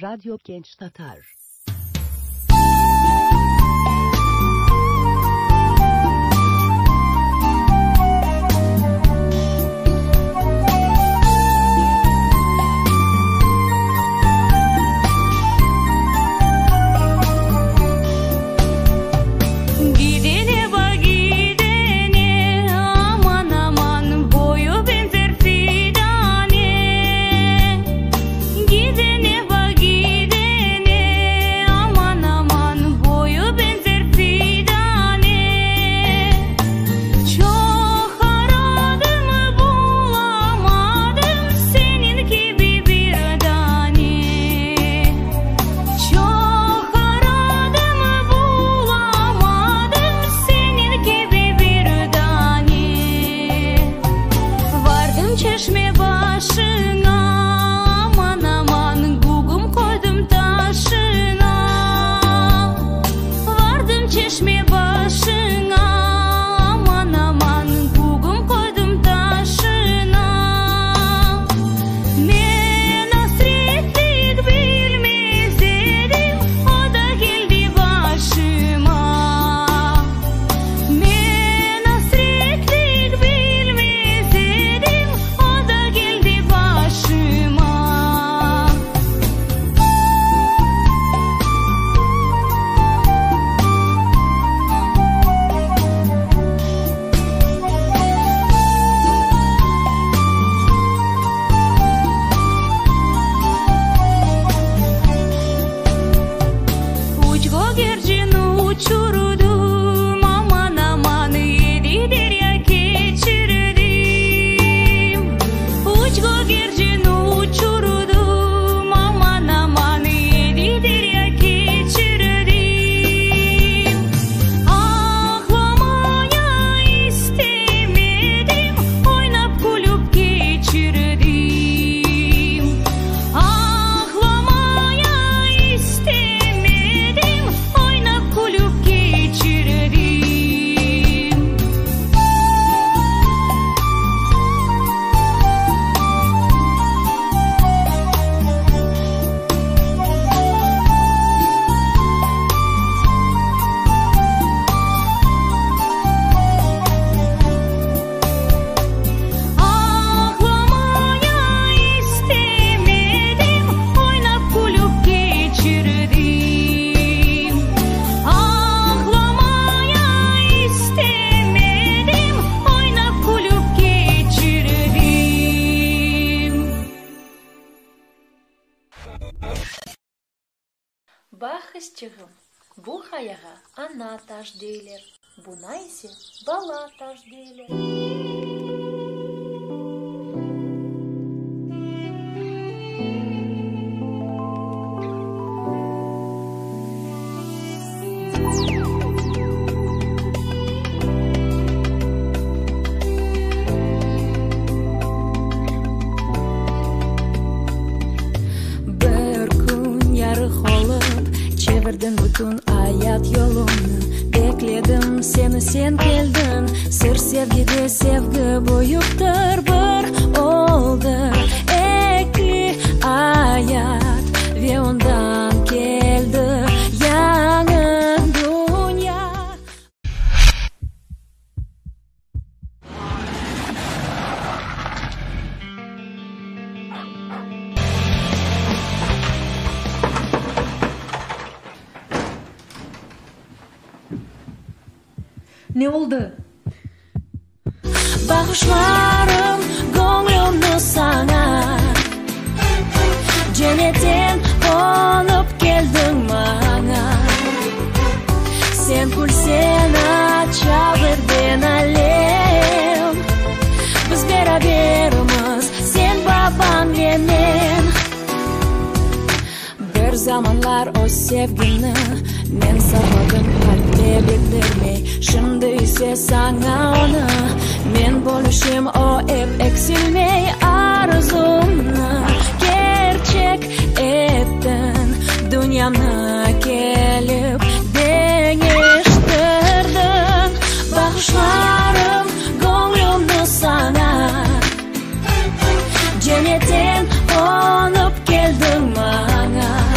Radyo Genç Tatar. Бахыстығым, bu hayağa ana taş deyler, buna ise bala taş deyler. Çevirdim bütün hayat yolunu, bekledim seni, sen geldin. Sır sevgide sevgi buyuktur bir oldu. İki hayat ve ondan geldi yanı dünya. Ne oldu? Bakışlarım gönlümü sana, cennetten olup geldin bana. Sen kulsen çevirdin alem, biz beraberimiz, sen babam ve men. Bir zamanlar o sevgini men sarmadım, kalpte bildirmey. Şimdi ise sana onu men buluşum, o hep eksilmey. Arzumni gerçek ettin, dünyamı gelip değiştirdin. Bakışlarım gönlümü sana, cennetten olup geldin bana.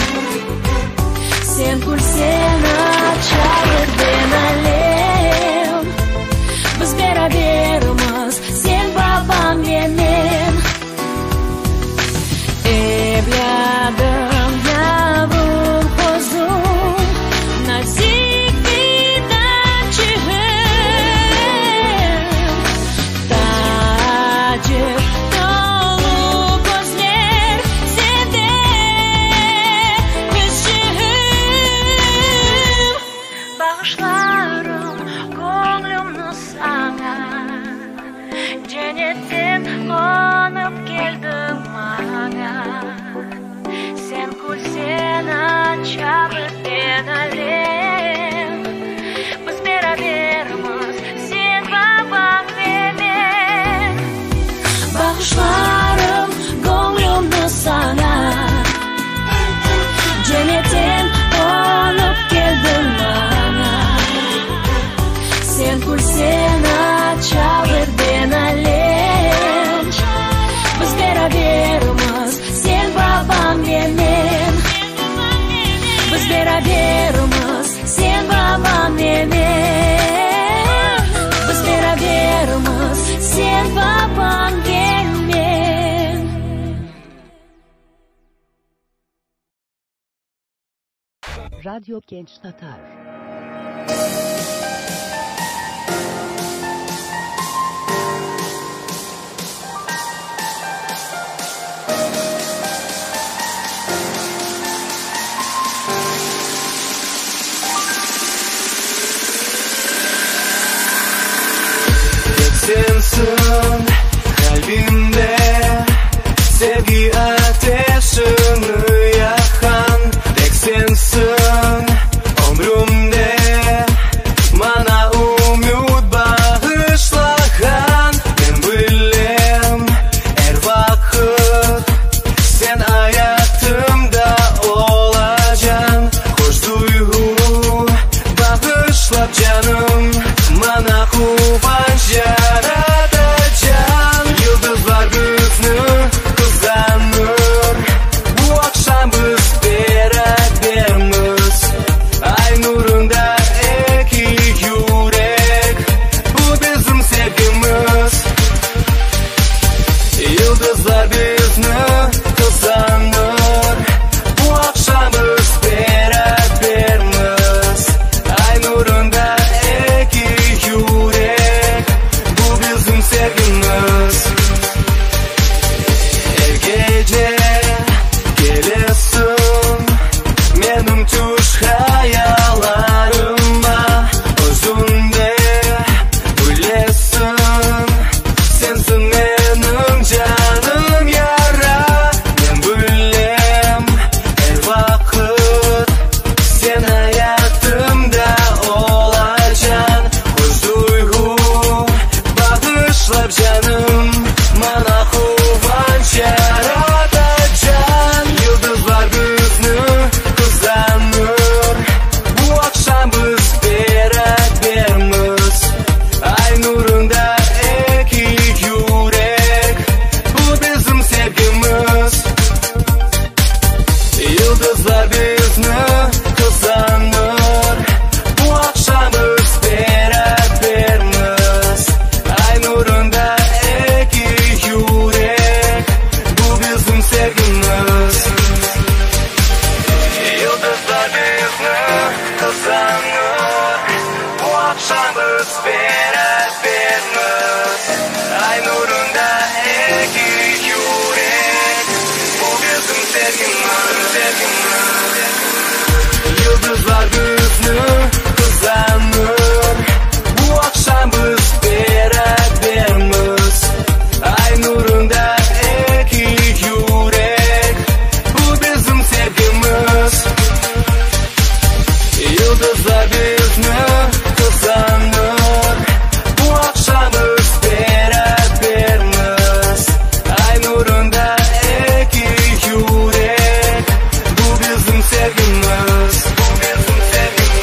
Bağışlarım gönlümü sana. Cennetten olup geldin bana. Sen kursen açalır ben alem. Biz beraberimiz, sen babam benim. Biz beraberimiz, sen babam benim. Biz beraberimiz, sen babam benim. Radyo Genç Tatar. Sensin kalbimde sevgi ateşini yakan. Tek sensin ömrümde bana umut bağışlayan. Ben bilem her vakit sen hayatımda olacaksın. Hoş duygu bağışlap canım bana kuvvet yaratacaksın. Yıldızlar bizni kızanır. Bu akşam biz beraberimiz. Ay nurunda iki yürek. Bu bizim sevgimiz. Yıldızlar bizni kızanır. Bu akşam biz beraberimiz. Ay nurunda iki yürek. Bu bizim sevgimiz. Her gece gelesin benim tuş hayallarıma. Özünde bilesin sensin benim canım yara. Ben bilem her vakit sen hayatımda olacaksın. Hoş duygu bağışlap canım bana kuvvet yaratacaksın. Yıldızlar bizni kızanır. Bu akşam biz beraberimiz. Ay nurunda iki yürek. Bu bizim sevgimiz. Yıldızlar bizni kızanır. Bu akşam biz beraberimiz. Ay nurunda iki yürek. Bu bizim sevgimiz. Yıldızlar bizni kızanır. Bu akşam biz beraberimiz. Ay nurunda iki yürek. Bu bizim sevgimiz. Yıldızlar bizni kızanır. Bu akşam biz beraberimiz. Ay nurunda iki yürek. Bu bizim sevgimiz. Yıldızlar bizni kızanır. Bu akşam biz beraberimiz. Ay nurunda iki yürek. Bu bizim sevgimiz. Bu bizim sevgimiz.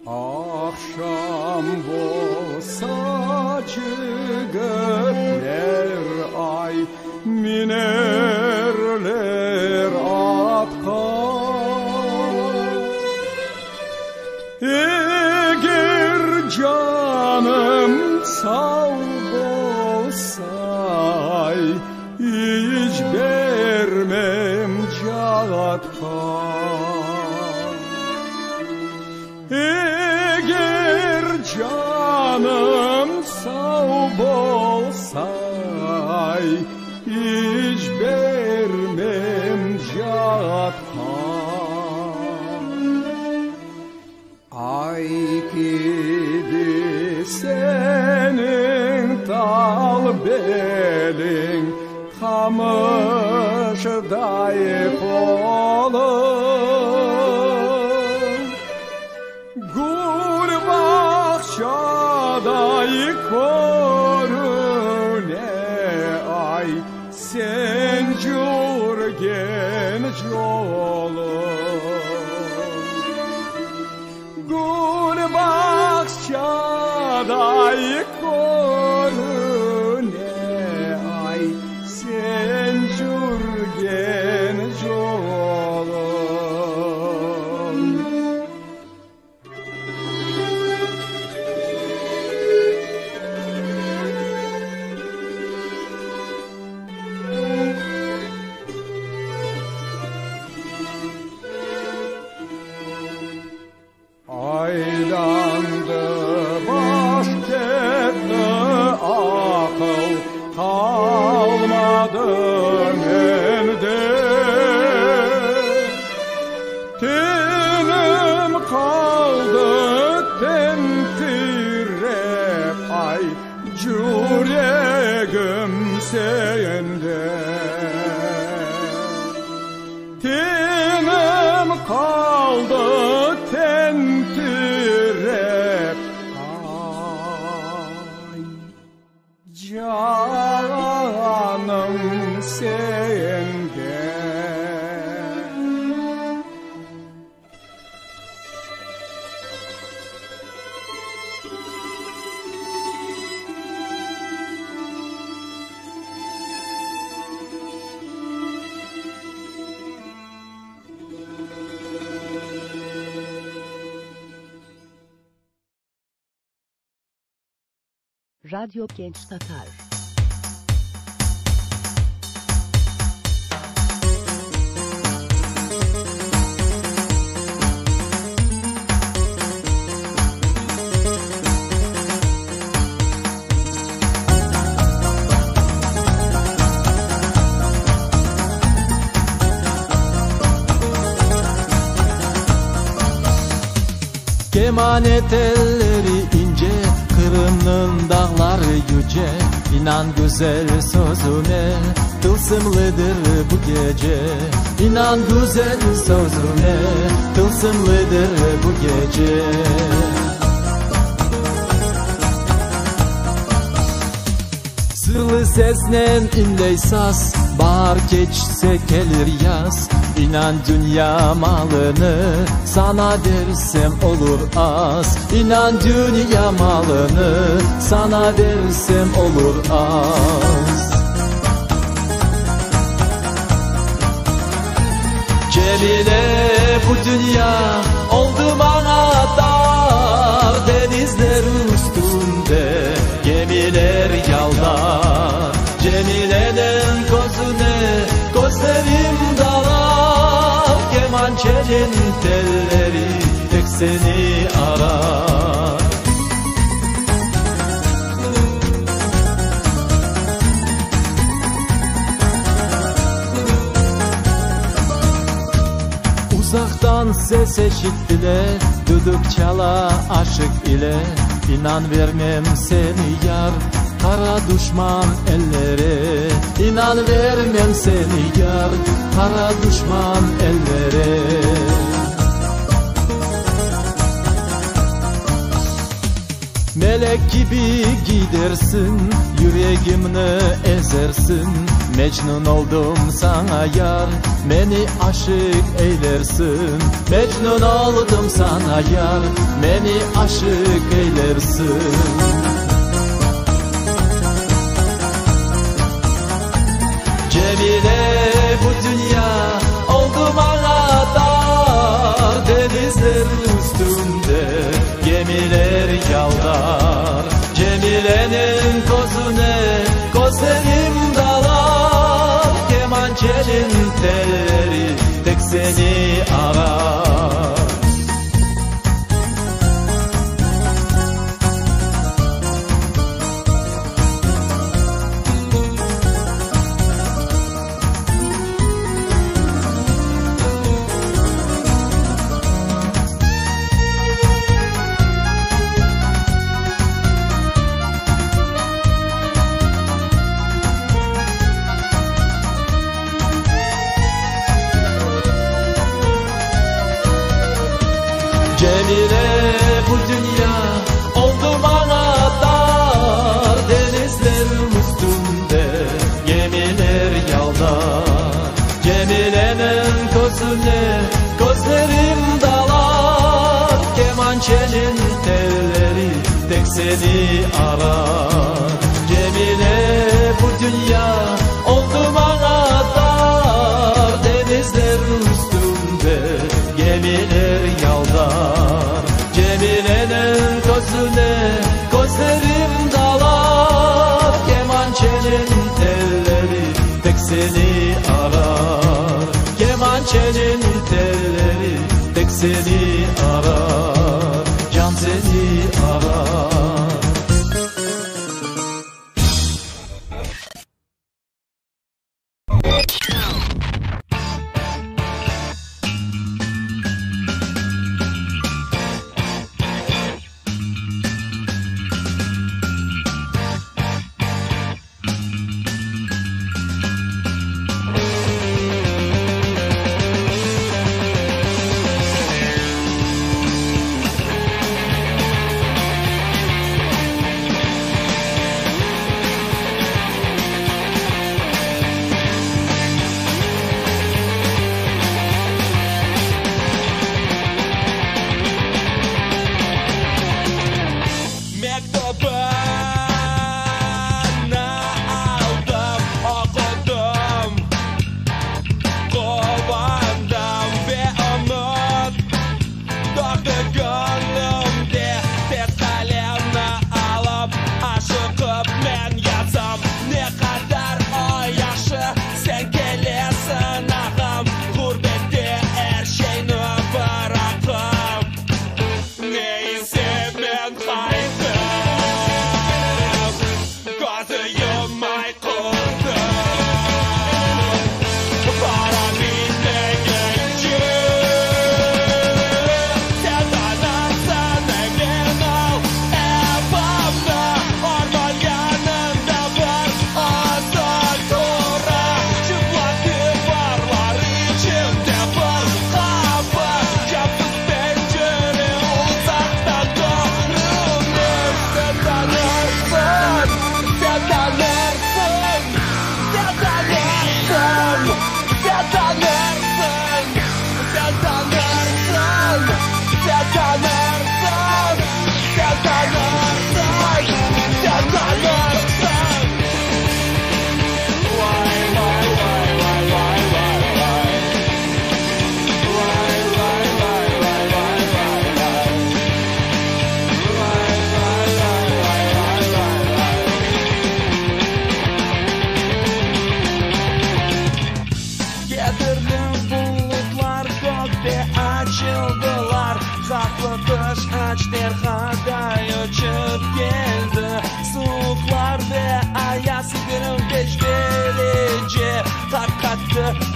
Akşam bolsa cigitler ay minerler atka. Eğer canım sağ bolsa hiç vermem catka. Eğer canım sağ bolsa hiç vermem catka. senin dal belin kamışday kolun Gül bahçaday korune ay sen jürgen yolun Gül bahçaday korune ay sen jürgen yolun Aylandı baş ketdi akıl kalmadı mende Tenim kaldı tentirep ay yüreğim sende Tenim kaldı tentirep ay canım sende Radyo Genç Tatar. Emanet elleri ince, Kırım'ın dağları yüce. İnan güzel sözüne, tılsımlıdır bu gece. İnan güzel sözüne, tılsımlıdır bu gece. Sırlı seslen inley saz, bahar geçse gelir yaz. İnan dünya malını sana versem olur az. İnan dünya malını sana versem olur az. Cemile bu dünya oldu bana dar. Denizler üstünde gemiler yalvar. Cemile'nin gözüne gözlerim dalar. Kemançenin telleri tek seni arar. Uzaktan ses eşittiler, düdük çala aşık ile. İnan vermem seni yar, kara düşman ellere. İnan vermem seni yar, kara düşman ellere. Melek gibi gidersin, yüreğimni ezersin. Mecnun oldum sana yar, beni aşık eylersin. Mecnun oldum sana yar, beni aşık eylersin. Cemile bu dünya oldu bana dar. Denizler üstünde gemiler yalvar. Cemile'nin gözüne gözlerim dalar. Kemançenin telleri tek seni arar. tek seni arar. Cemile bu dünya oldu bana dar, denizler üstünde gemiler yaldar. Cemile'nin gözüne gözlerim dalar, kemançenin telleri tek seni arar. Kemançenin telleri tek seni arar, can seni arar.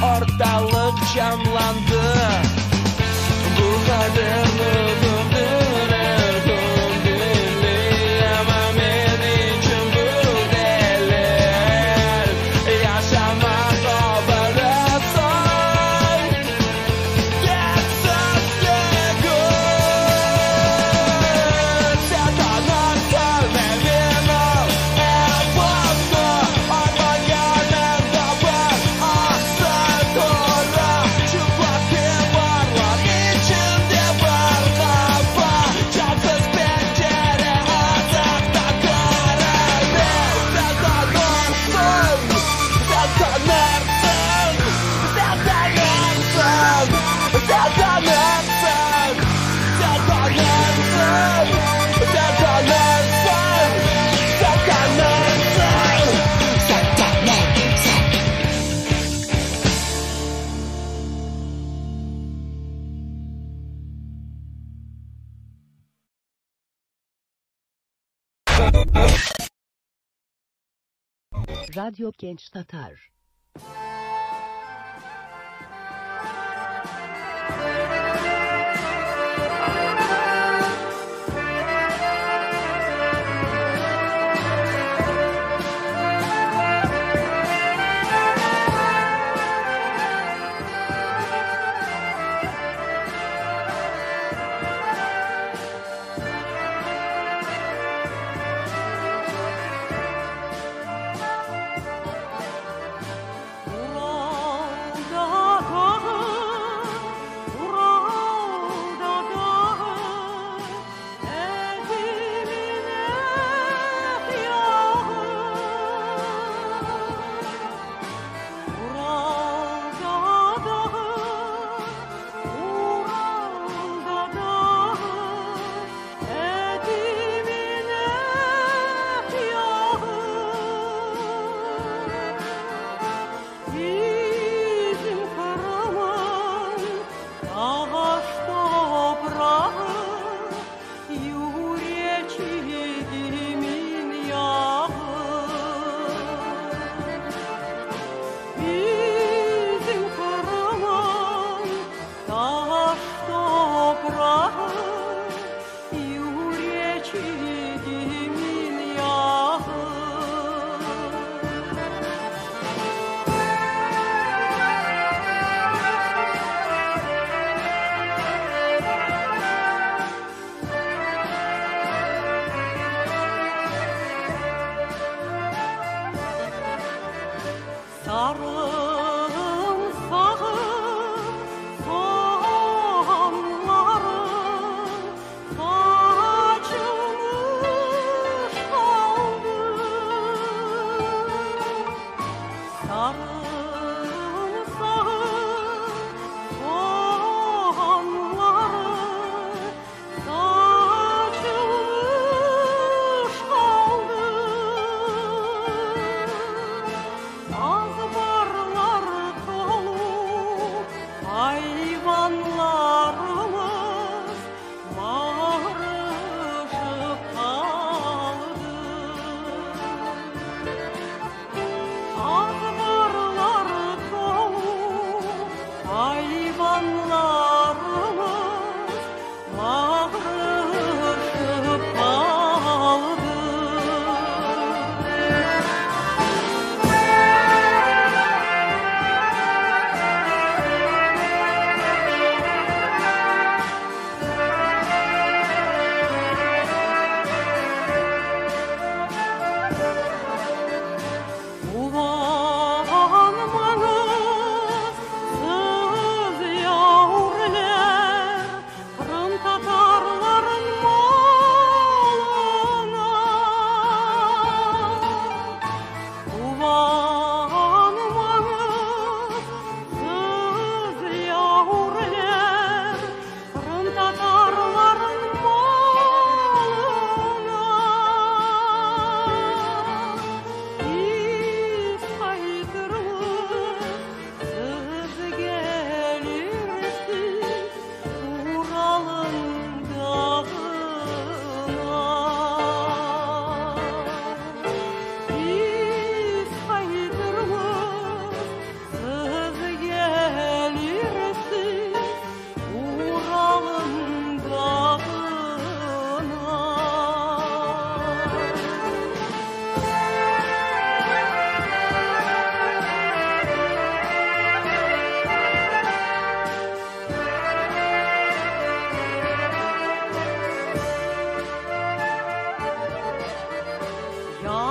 Ortalık camlandı. Bu kadarını döndürür ama benim için bu değerler. Yaşamak o kadar zor. Geçsizlik sen tanırsın evim ol. Evimde orman yanında var. Aslan tora çıplak varlar içinde var kafa. Çapsız pencere azakta karanlık. Sen tanırsın, sen tanırsın, sen tanırsın, sen tanırsın, sen tanırsın, sen tanırsın, sen tanırsın, sen tanırsın. Radyo Genç Tatar.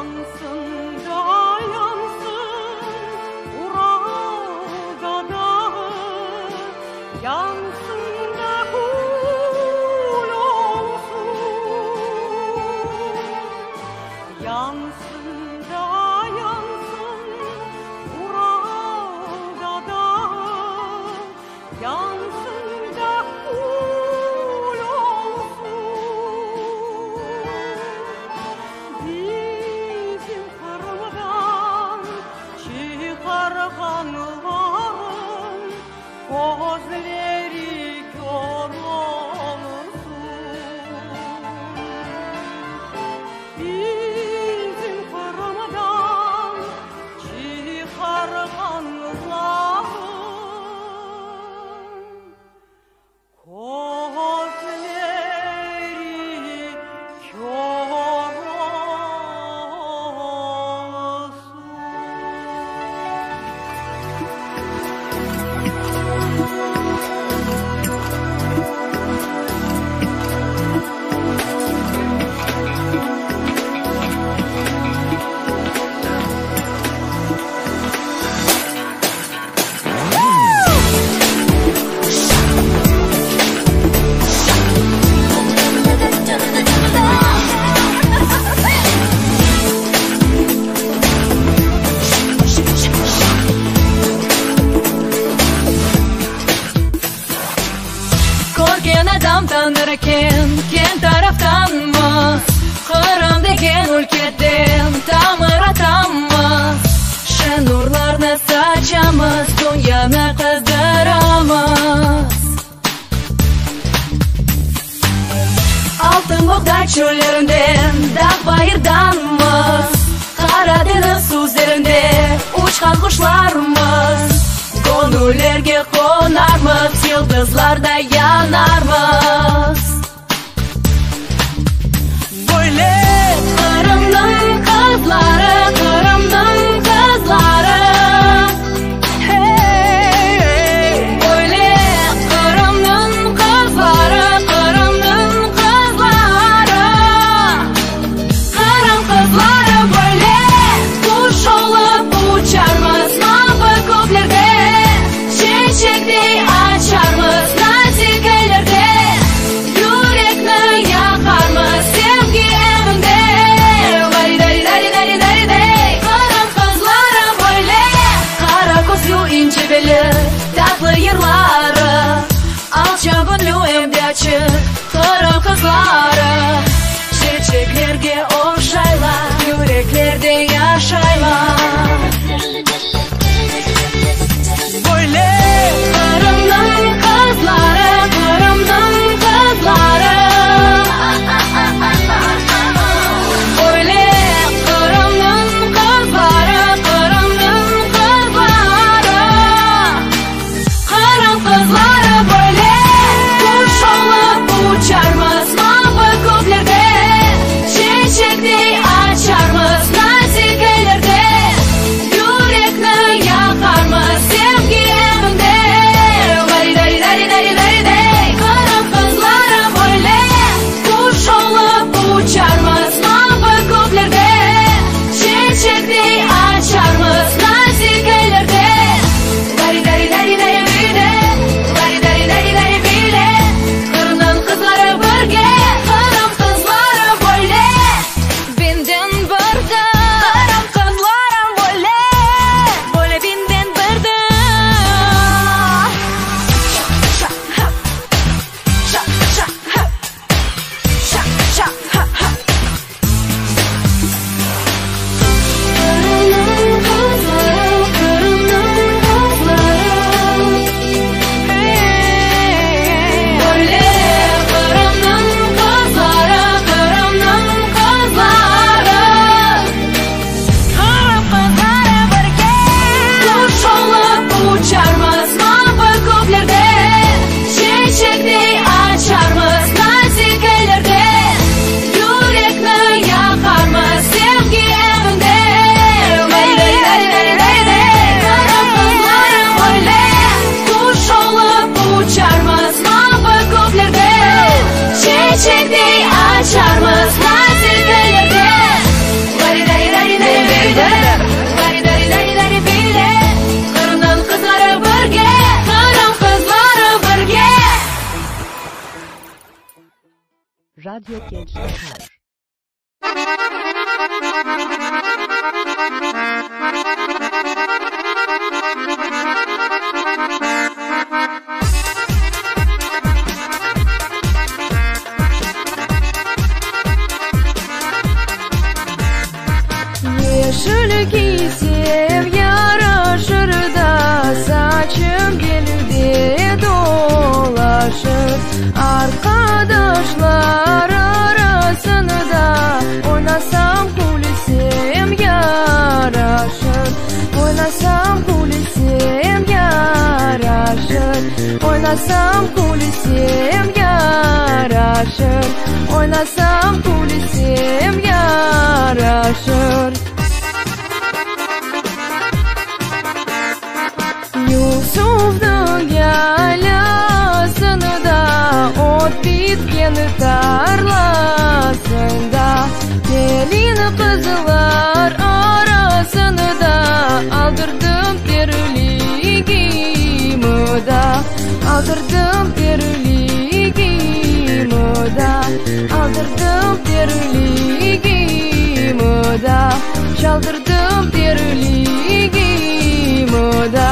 Yansın da yansın Ural'da dağı, yansın da kul olsun. Yansın da yansın Ural'da dağı, yansın da kul olsun. Bizim kırmızıdan çıkarganların gözleri kör olsun. Bizim kırmızıdan çıkarganların gözleri kör olsun. Korken adam tanırken, ken taraftanmız? Kırım degen ülkeden tamır atamız. Şen nurlarını saçamız, dünyana kızdıramız. Altın buğday çöllerinden, dağ bayırdanmız. Karadeniz sözlerinde uçkan kuşlarımız. Gönüllerge konarmız, yıldızlarda yanarmız. Böyle Kırım'ın kızları, Kırım'ın kızları. Hey, böyle Kırım'ın kızları, Kırım'ın kızları. Kırım kızları böyle kuş olup uçarmız mavi göklerde. Çiçekte açarmız nazik ellerde. Yürekni yakarmız sevgi evinde. Dari dari dari dari dari dey. Kırım kızları böyle. Kara gözlü ince beli, tatlı yırları. Alça gönlü evde açık Kırım kızları. Çiçeklerge okşaylar, yüreklerde yaşaylar. Böyle Kırım'ın kızları, Kırım'ın kızları. Böyle Kırım'ın kızları, Kırım'ın kızları. Kırım kızları böyle kuş olup uçarmız mavi göklerde. Çiçekte açarmız nazik ellerde. Yürekni yakarmız sevgi evinde. Dari dari dari dari dari dey. Kırım kızları böyle kuş olup uçarmız mavi göklerde. Çiçekte açarmız nazik ellerde. Dari dari dari dari bile, dari dari dari dari bile. Kırım'ın kızları birge, Kırım kızları böyle. Ben Yeşil giysem yaraşır da saçım belinde dolaşır. Arkadaşlar arasında oynasam kulisem yaraşır. Oynasam kulisem yaraşır. Oynasam kulisem yaraşır. Oynasam kulisem yaraşır. Yusuf'un yalasını da ot bitken tarlasında gelin kızlar arasını da aldırdım terliğimi da aldırdım terliğimi da aldırdım terliğimi da çaldırdım terliğimi da.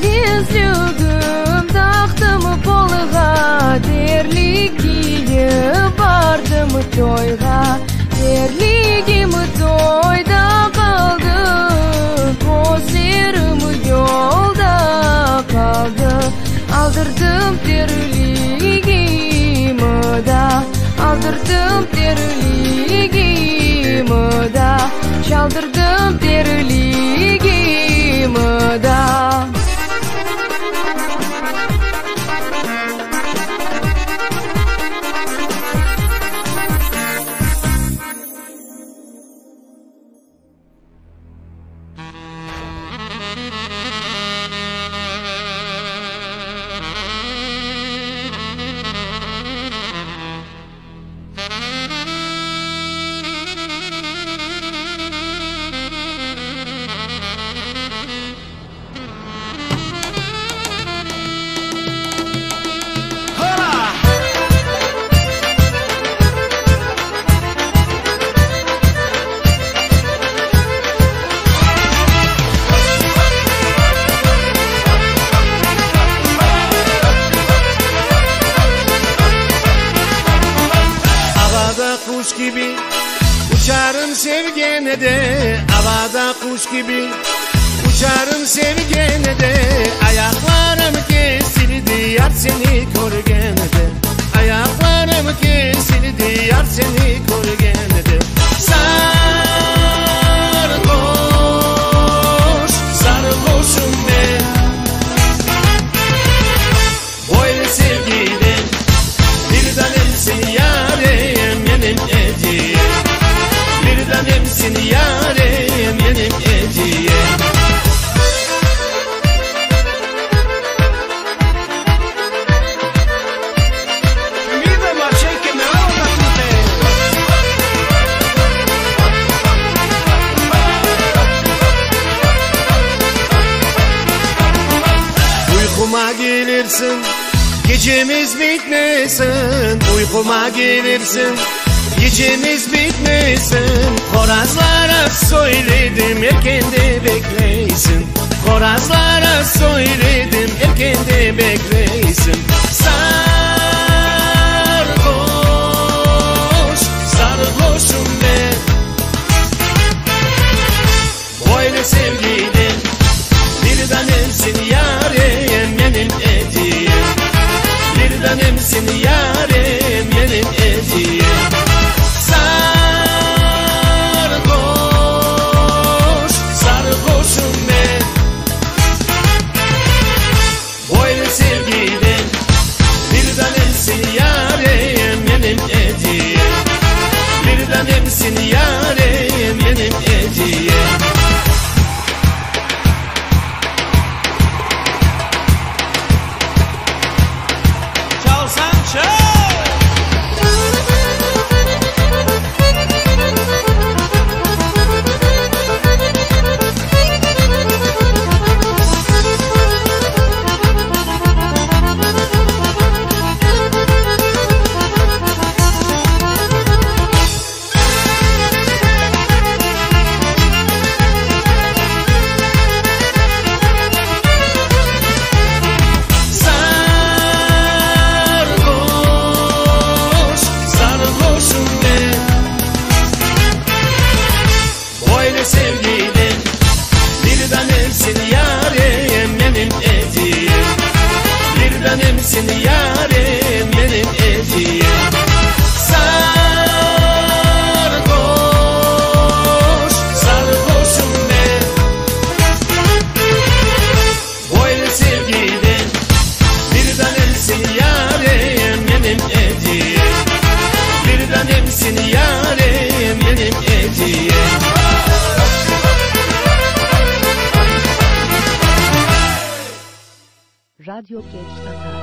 Gözlüğüm taktım polga, terlik giyip bardım toyga. Terliğim toyda kaldı, gözlerim yolda kaldı. Aldırdım terliğimi da, aldırdım terliğimi da, çaldırdım terliğimi da. Kuş gibi uçarım sevgene de, havada kuş gibi uçarım sevgene de. Ayaklarım kesildi yar seni korgene de, ayaklarım kesildi yar seni korgene de. Sarhoş, sarhoşum ben, böyle sevgiden bir tanemsin yarem benim ediyem. Bir tanemsin yarem benim ediyem. Uykuma gelirsin, gecemiz bitmesin. Uykuma gelirsin, gecemiz bitmesin. Horazlara söyledim erken de bekleysin. Horazlara söyledim erken de bekleysin. Sarhoş, sarhoşum ben, böyle sevgiden bir tanemsin yarem benim ediyem. Bir tanemsin yarem benim ediyem. Sarhoş, Radyo Genç Tatar.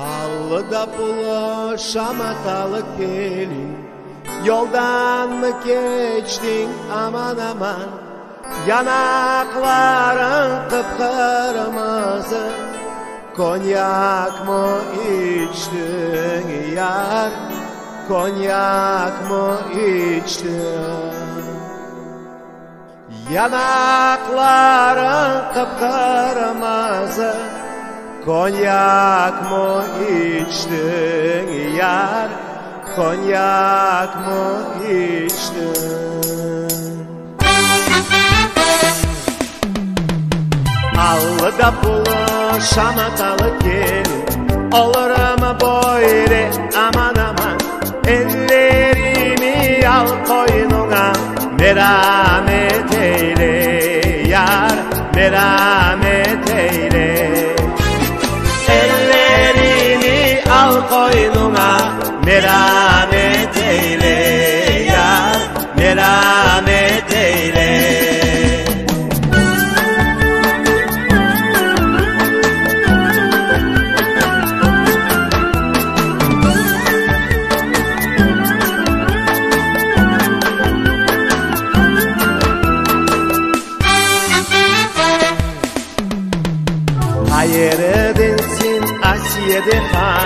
Allıda pulu şamatalı gelin, yoldan mı geçtin aman aman? Yanakların kıpkırmızı, konyak mı içtin yar? Konyak mı içtin? Yanakların kıpkırmızı, konyak mı içtin yar? Konyak mı içtin? Allıda pulu şamatalı gelin, olur mu böyle aman aman? Ellerimi al koynuna, merhamet eyle yar, merhamet eyle. Ellerini al koynuna, merhamet eyle yar, merhamet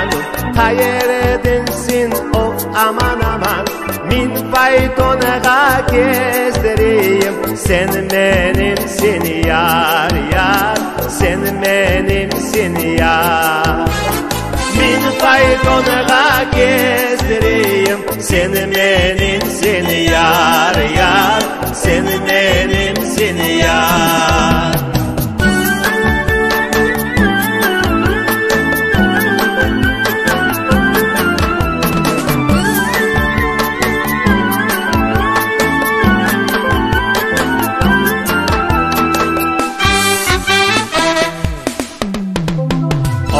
yandım ta yere dinsin of aman aman. Min faytonağa gezdireyim sen benimsin yar yar, sen benimsin yar. Min faytonağa gezdireyim sen benimsin yar yar, sen benimsin yar.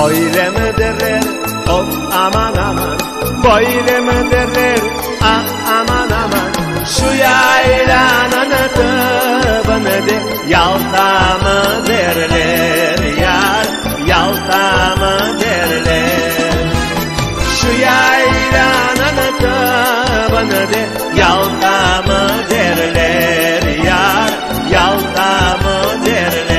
Öyle mi derler of aman aman, böyle mi derler ah aman aman. Şu yaylanın tıbını de Yalta mı derler yar, Yalta mı derler. Şu yaylanın tıbını de Yalta mı derler yar, Yalta mı derler.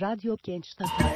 Radyo Genç Tatar.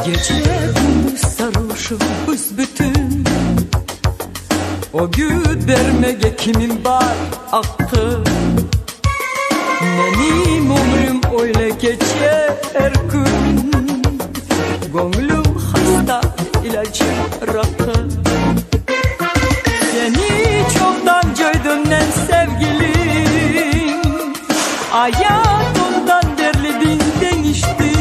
Gece gündüz sarhoşum büsbütün, o güdermege kimin var aktı. Benim ömrüm öyle geçer gün, gönlüm hasta ilacım rakı. Seni çoktan gördüm ben sevgilim, hayatımdan derli dinden içti.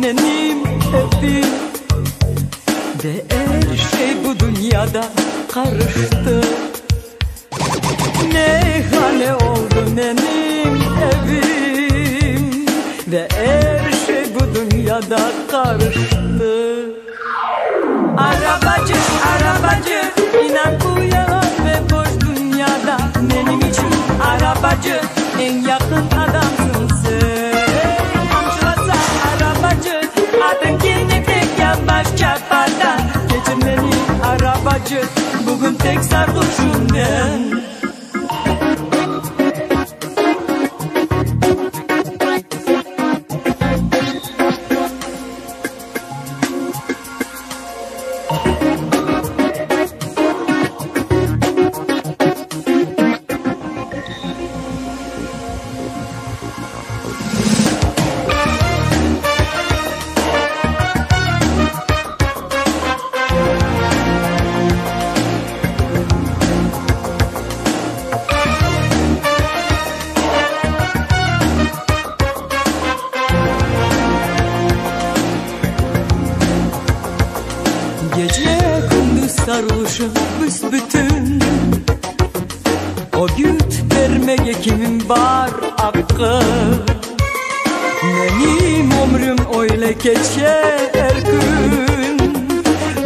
Benim evim ve her şey bu dünyada karıştı. Ne hale oldu benim evim ve her şey bu dünyada karıştı. Arabacı, arabacı, inan bu yalan ve boş dünyada benim için arabacı en yakın adamsın sen. Adın yine pek yavaş çarparda, geçin beni arabacı, bugün tek sarhoşum ben. Gece gündüz sarhoşum büsbütün, o güt vermeye kimin var hakkı. Benim ömrüm öyle geçer gün,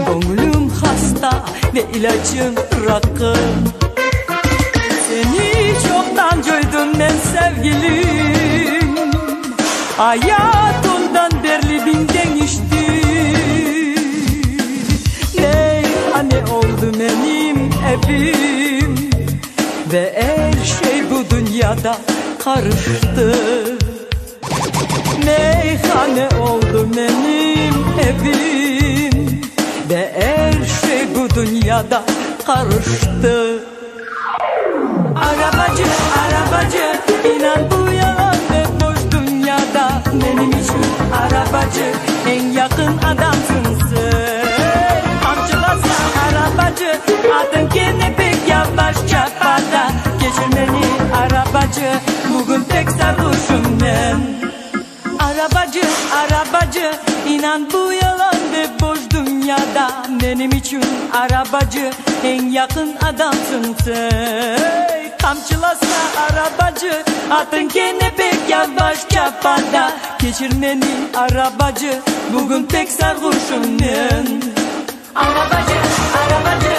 gönlüm hasta ve ilacım rakı. Seni çoktan gördüm ben sevgilim, hayatımdan derli binden içti. Ne oldu benim evim ve her şey bu dünyada karıştı. Meyhane oldu benim evim ve her şey bu dünyada karıştı. Arabacı, arabacı, inan bu yalan ve boş dünyada benim için arabacı, bugün tek sarhoşum ben. Arabacı, arabacı, inan bu yalan ve boş dünyada. Benim için arabacı, en yakın adamsın sen. Kamçılasına arabacı, atın gene pek yavaş çapada. Geçir beni arabacı, bugün tek sarhoşum ben. Arabacı, arabacı.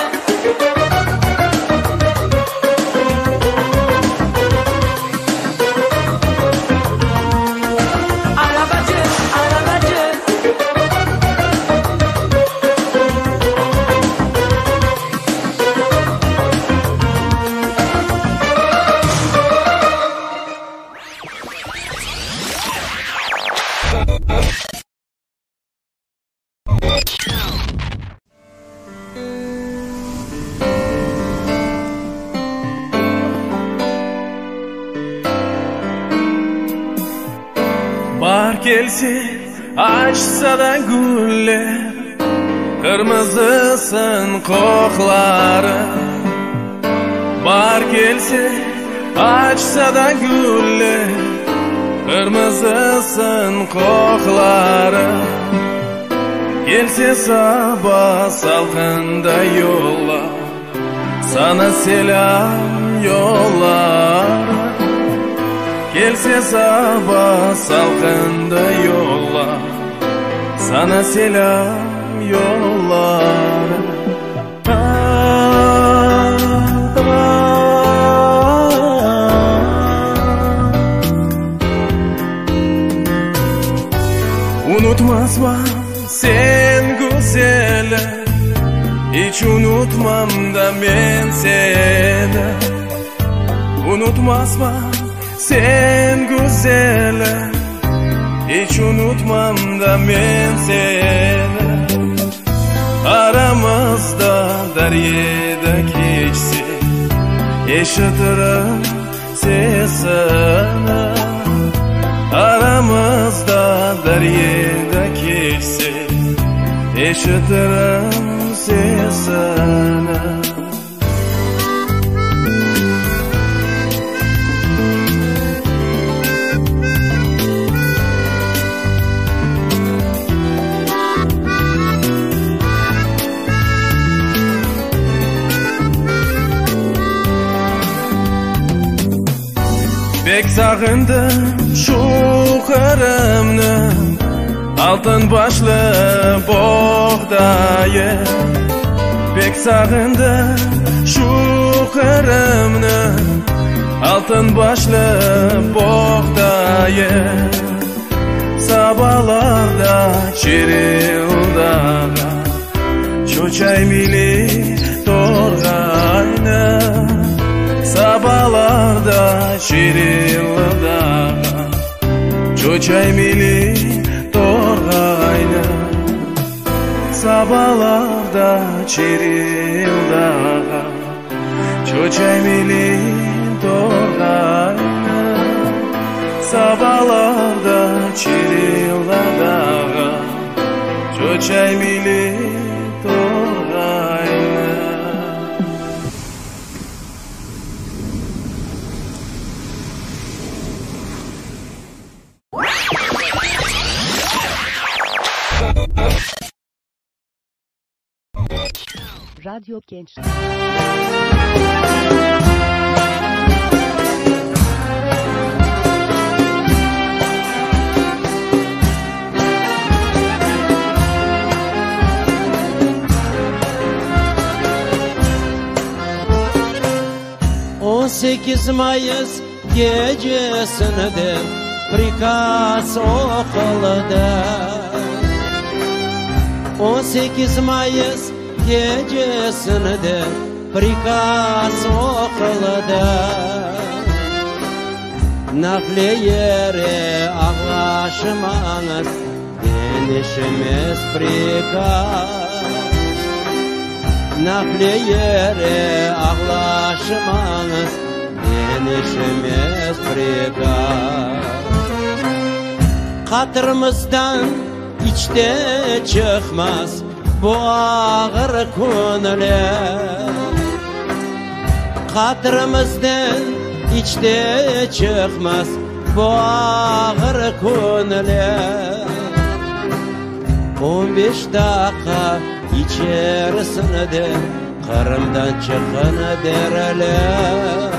Bahar gelse açsa da güller, kırmızısın kokları. Bahar gelse açsa da güller, kırmızısın kokları. Gelse sabah salkında yolla, sana selam yollar. Gelse sabah salkında yolla, sana selam yollar. Unutmazma sen güzeli, hiç unutmam da ben seni. Unutmazma sen güzeli, hiç unutmam da ben seni. Aramızda deryada geçse, eşitirim sesini. Aramızda deryada geçse, eşitirim sesini. Pek sağındım şu kırımını, altın başlı buğdayı. Pek sağındım şu kırımını, altın başlı buğdayı. Sabahlarda çirildağa, çöçay mili torgayna. Sabahlarda çirildağa, çöçay mili torgayna. Sabahlarda çirildağa, çöçay mili torgayna. Sabahlarda çirildağa, çöçay mili torgayna. Radyo Gençlik. On 8 Mayıs gecesinde prikaz okulda. 18 Mayıs gecesinde prikaz okulda. Nafle yere ağlaşmanız denişimiz prikaz. Nafle yere ağlaşmanız denişimiz prikaz. Katırımızdan içte çıkmaz bu ağır konular. Katırımızdan içte çıkmaz bu ağır konular. 15 dakika içerisinde karımdan çıkanı derler.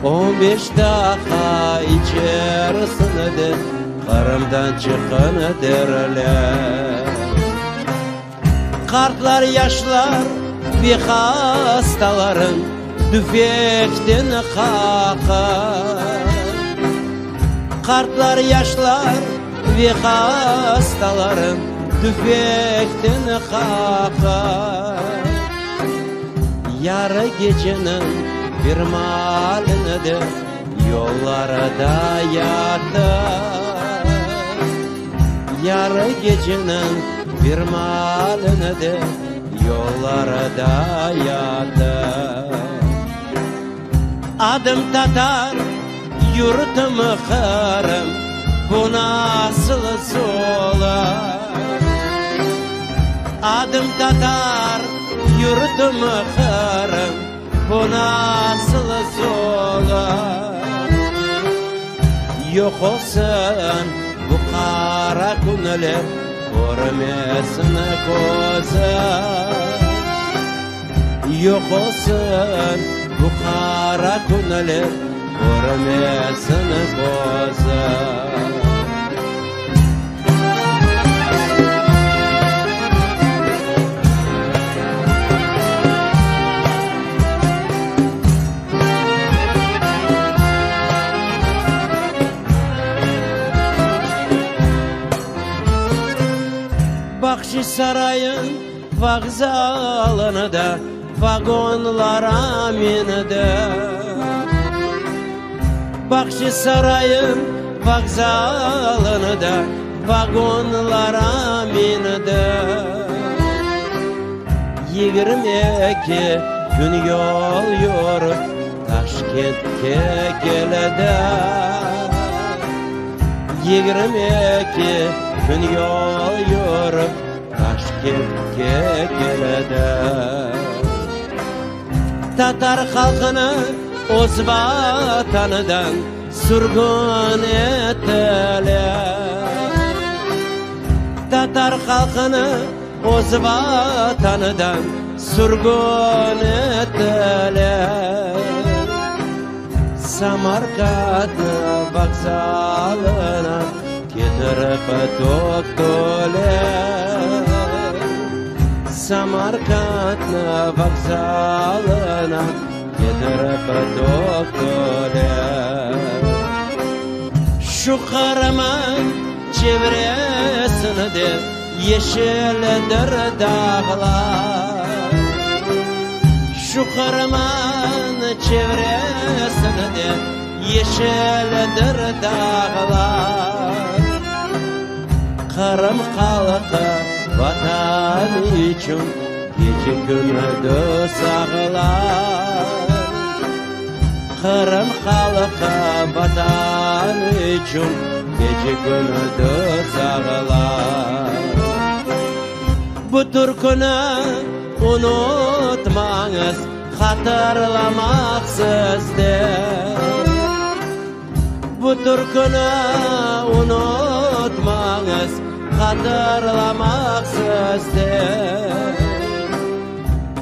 15 dakika içerisinde karımdan çıkanı derler. Kartlar yaşlar bir hastaların düfekten kakar. Kartlar yaşlar bir hastaların düfekten kakar. Yarı gecenin bir malını da yollarda yatar. Yarı gecenin bir malını da yollarda yatar. Adım Tatar, yurtum Kırım, bu nasıl solar? Adım Tatar, yurtum Kırım, bu nasıl solar? Yok olsun bu kara günler, görmesin gözüm. Yok olsun bu kara günler, görmesin gözüm. Bahçesaray'ın vokzalını da vagonlara mindi. Bahçesaray'ın vokzalını da vagonlara mindi. 22 gün yol yorup Taşkent'e geledi. 22 gün yol yorup Taşkent'e geledi. Tatar halkını o'z vatanidan sürgün ettiler. Tatar halkını o'z vatanidan sürgün ettiler. Samarqandni vokzalına getirip to'kdilar. Samarqandni vokzalına getirip to'kdilar. Şu Qaraman çevresinde yeşildir dağlar. Şu Qaraman çevresinde yeşildir dağlar. Qrim xalqi vatan için gece gündüz ağlar. Qrim xalqi vatan için gece gündüz ağlar. Bu türkünü unutmanız, hatırlamak sizden. Bu türkünü unutmanız, hatırlamak sizden.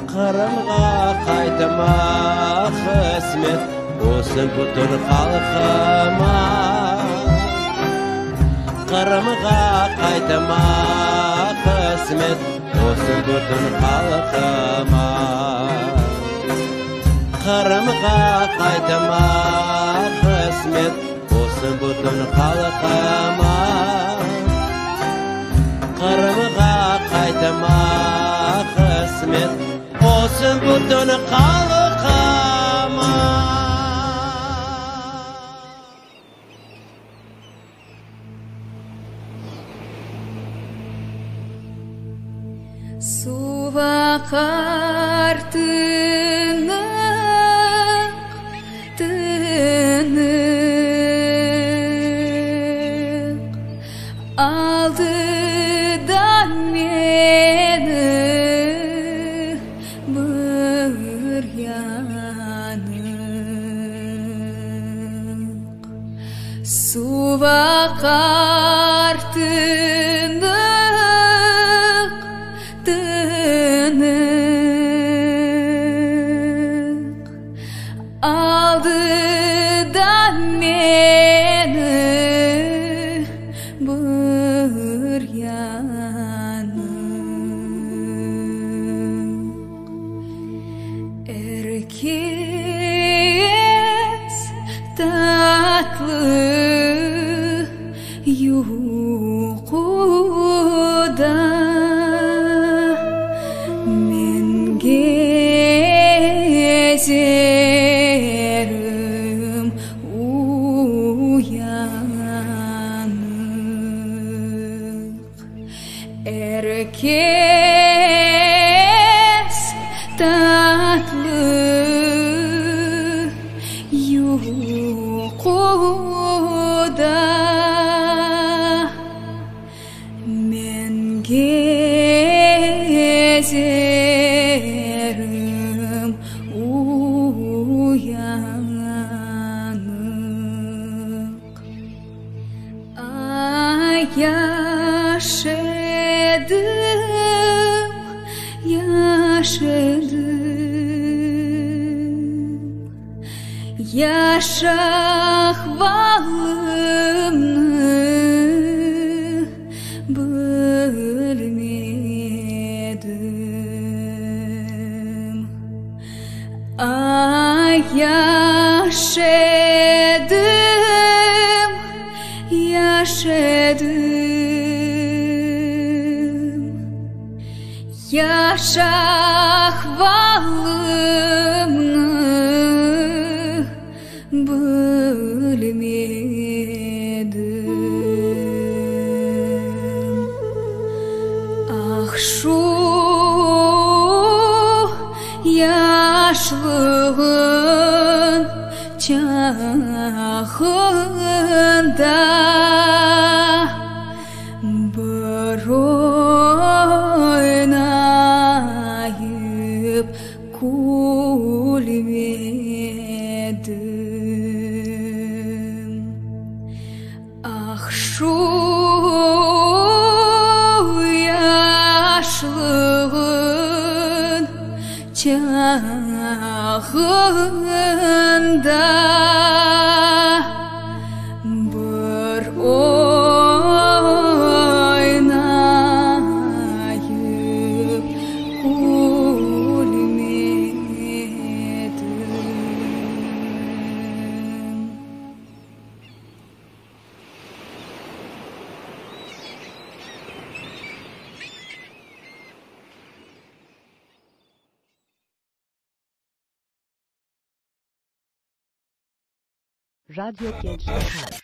Qrimga qaytmak hizmet olsun bütün halkıma. Qrimga qaytmak hizmet olsun bütün halkıma. Qrimga qaytmak hizmet olsun bütün halkıma. Qrimga qaytmak hizmet olsun bütün halkıma. Su akar tınık tınık, aldıdan beni bir yanı. бақар тынық алдыда мені бір янық әркез татлы юқуда мен кезерім уянық әркез татлы юқуда мен кезерім уянық яшақ балымны білмедім яшақ балымны білмедім ақшу яшылығын чағында бір ойнайып күлмедім ақшу яшылығын чағында бір ойнайып күлмедім Radyo Gençler.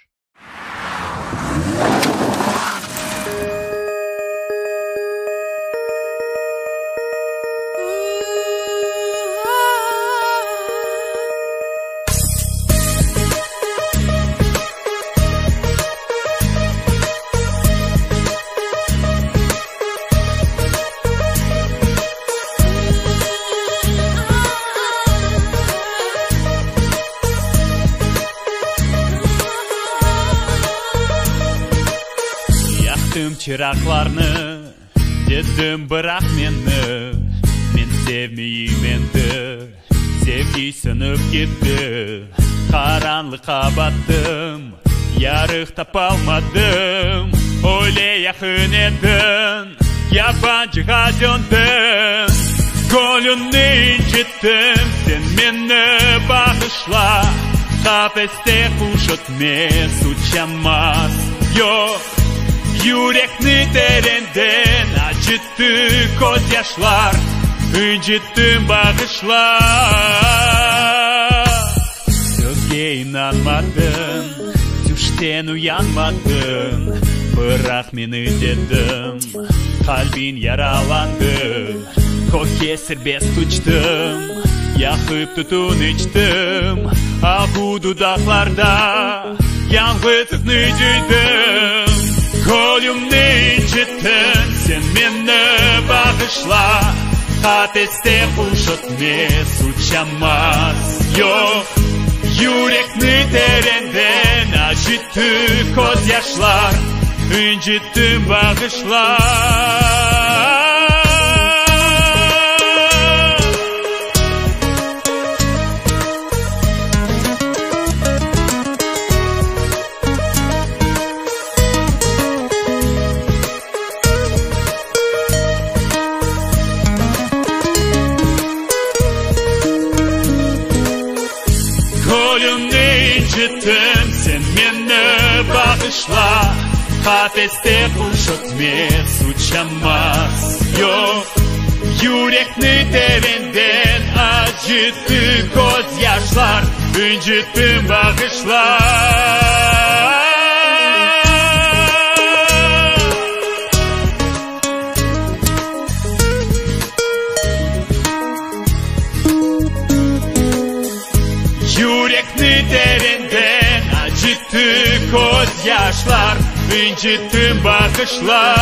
Çıraklarını dedim bırak meni men sevmeyeyim endi sevgi sınıp gitti karanlığa battım yarık tapalmadım öyle yakın edin yabancıga döndüm golünü incittim sen beni bağışla kafeste kuş ötmez uçamaz yok yürekni derenden acıttı gözyaşlar incittim bağışlar sözge inanmadım düşten uyanmadım bırak beni dedim kalbin yaralandı koke serbest uçtum yakıp tutun içtim ah bu dudaklarda yalnızlık duydum Kolumni incittin sen beni bağışla kafeste kuş ötmez uçamaz yok Yürekni derenden acıttı gözyaşlar, incittim bağışlar. Kolumni incittim, sen beni bağışla. Kafeste kuşatmaz, uçamaz yok. Yürekni derenden acıttı gözyaşlar, incittim bağışlar. Yürekni derinden acıttı gözyaşlar, incittim bağışlar.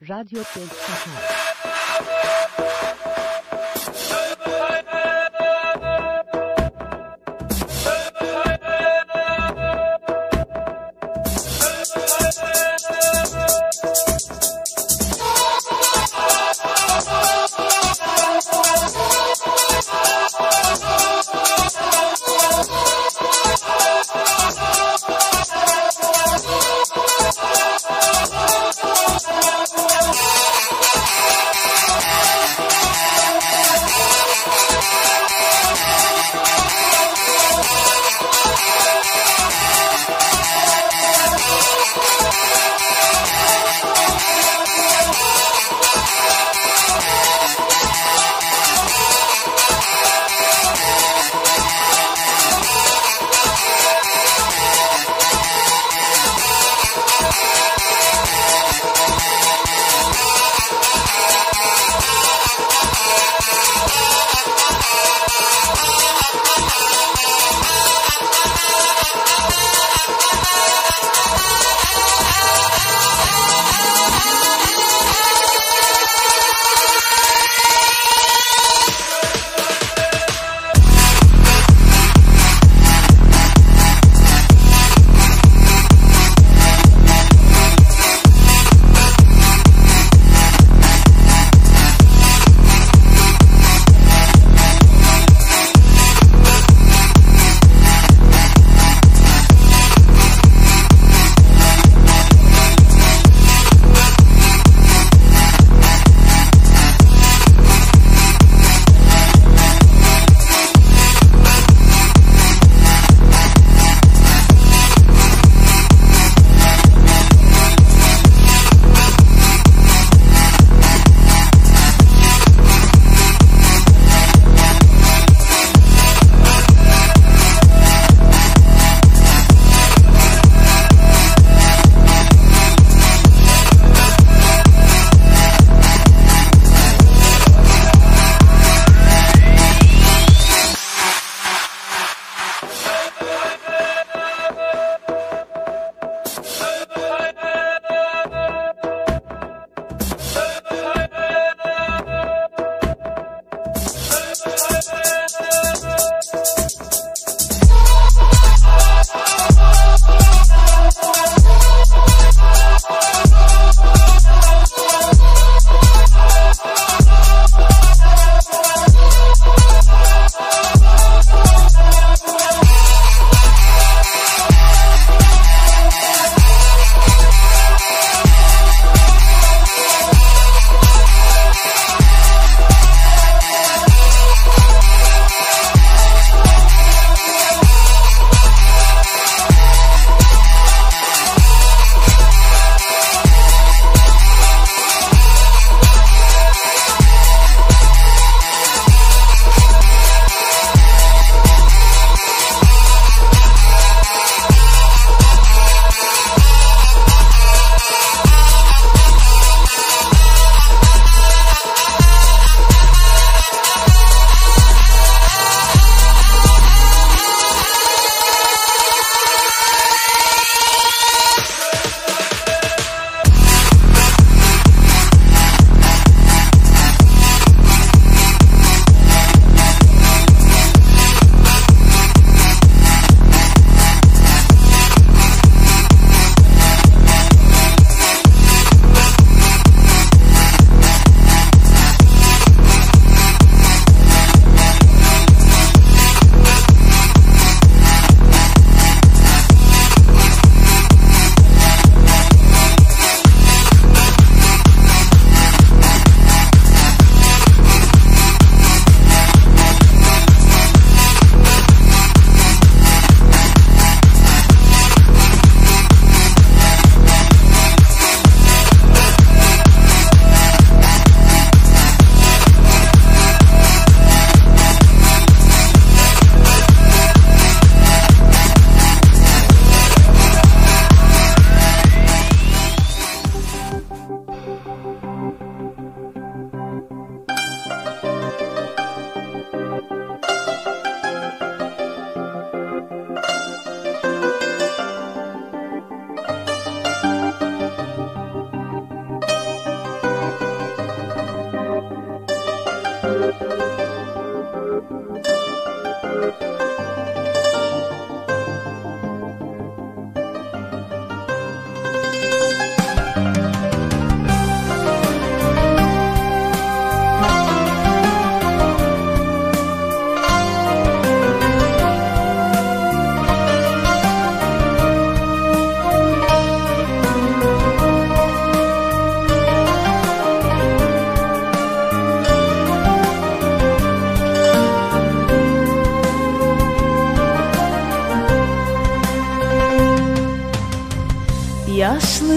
Radyo Gençlik.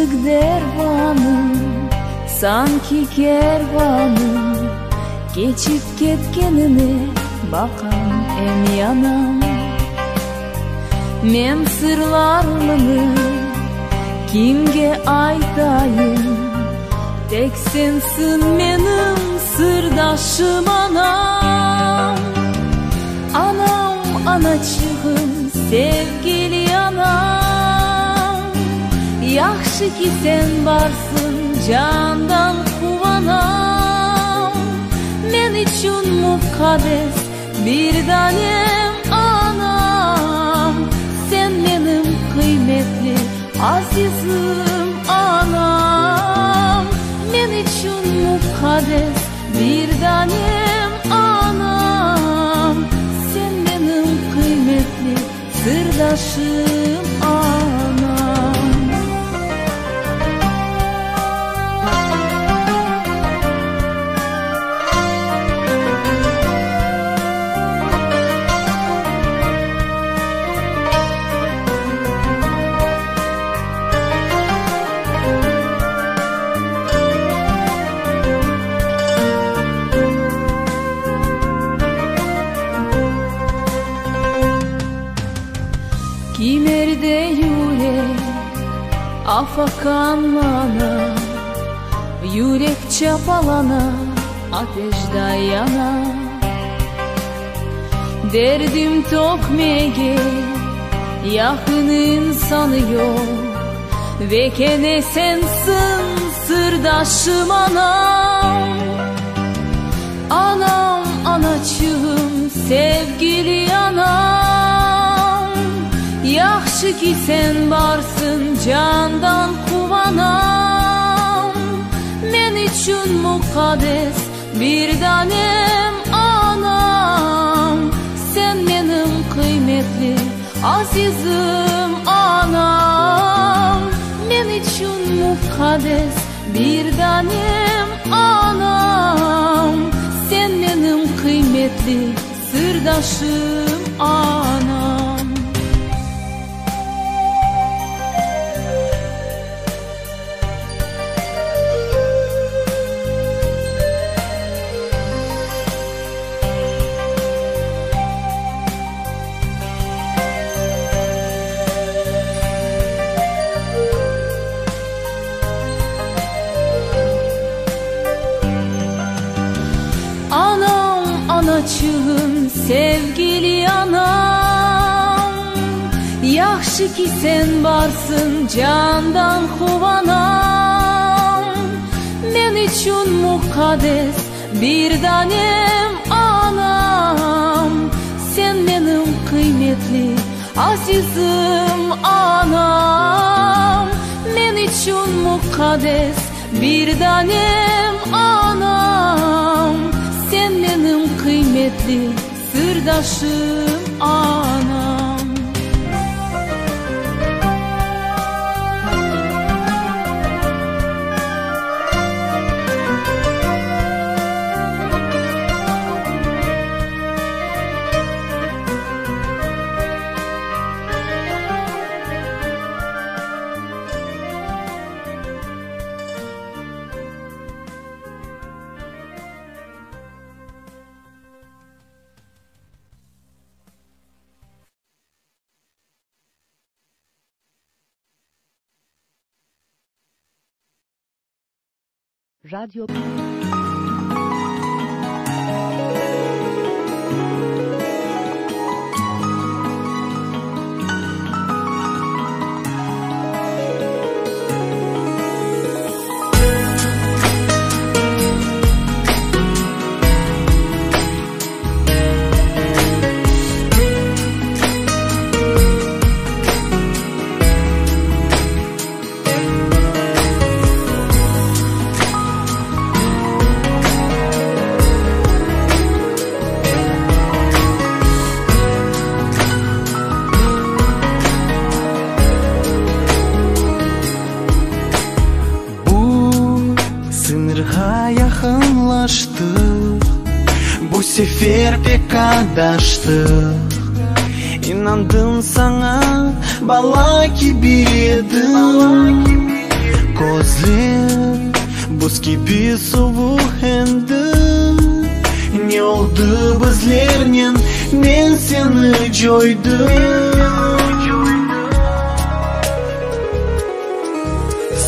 Aşık dervanım, sanki kervanım, geçip ketkenine bakan en yanam. Men sırlarımı kimge aytayım, tek sensin menim sırdaşım anam. Anam, anacığım, sevgili anam, yaxşı ki sen varsın, candan kuvanam. Men için mukaddes bir tanem anam, sen benim kıymetli azizim anam. Men için mukaddes bir tanem anam, sen benim kıymetli sırdaşım anam. Kimerde yürek afakanlana, yürek çapalana, ateşde yana. Derdim tokmege, yakın insanı yok, ve kene sensin sırdaşım anam. Anam, anacığım, sevgili anam, yaxşı ki sen varsın, candan kuvanam. Men için mukaddes bir tanem anam, sen benim kıymetli azizim anam. Men için mukaddes bir tanem anam, sen benim kıymetli sırdaşım anam. Anacığım, sevgili anam, yaxşı ki sen varsın, candan kuvanam. Men için mukaddes bir tanem anam, sen benim kıymetli azizim anam. Men için mukaddes bir tanem anam, sen benim kıymetli sırdaşım anam. Radyo Bu sefer pek adaştık. İnandım sana, bala gibiydim. ko'zlar buz gibi sovuq endi. Ne oldu bizlerning, men seni joydim.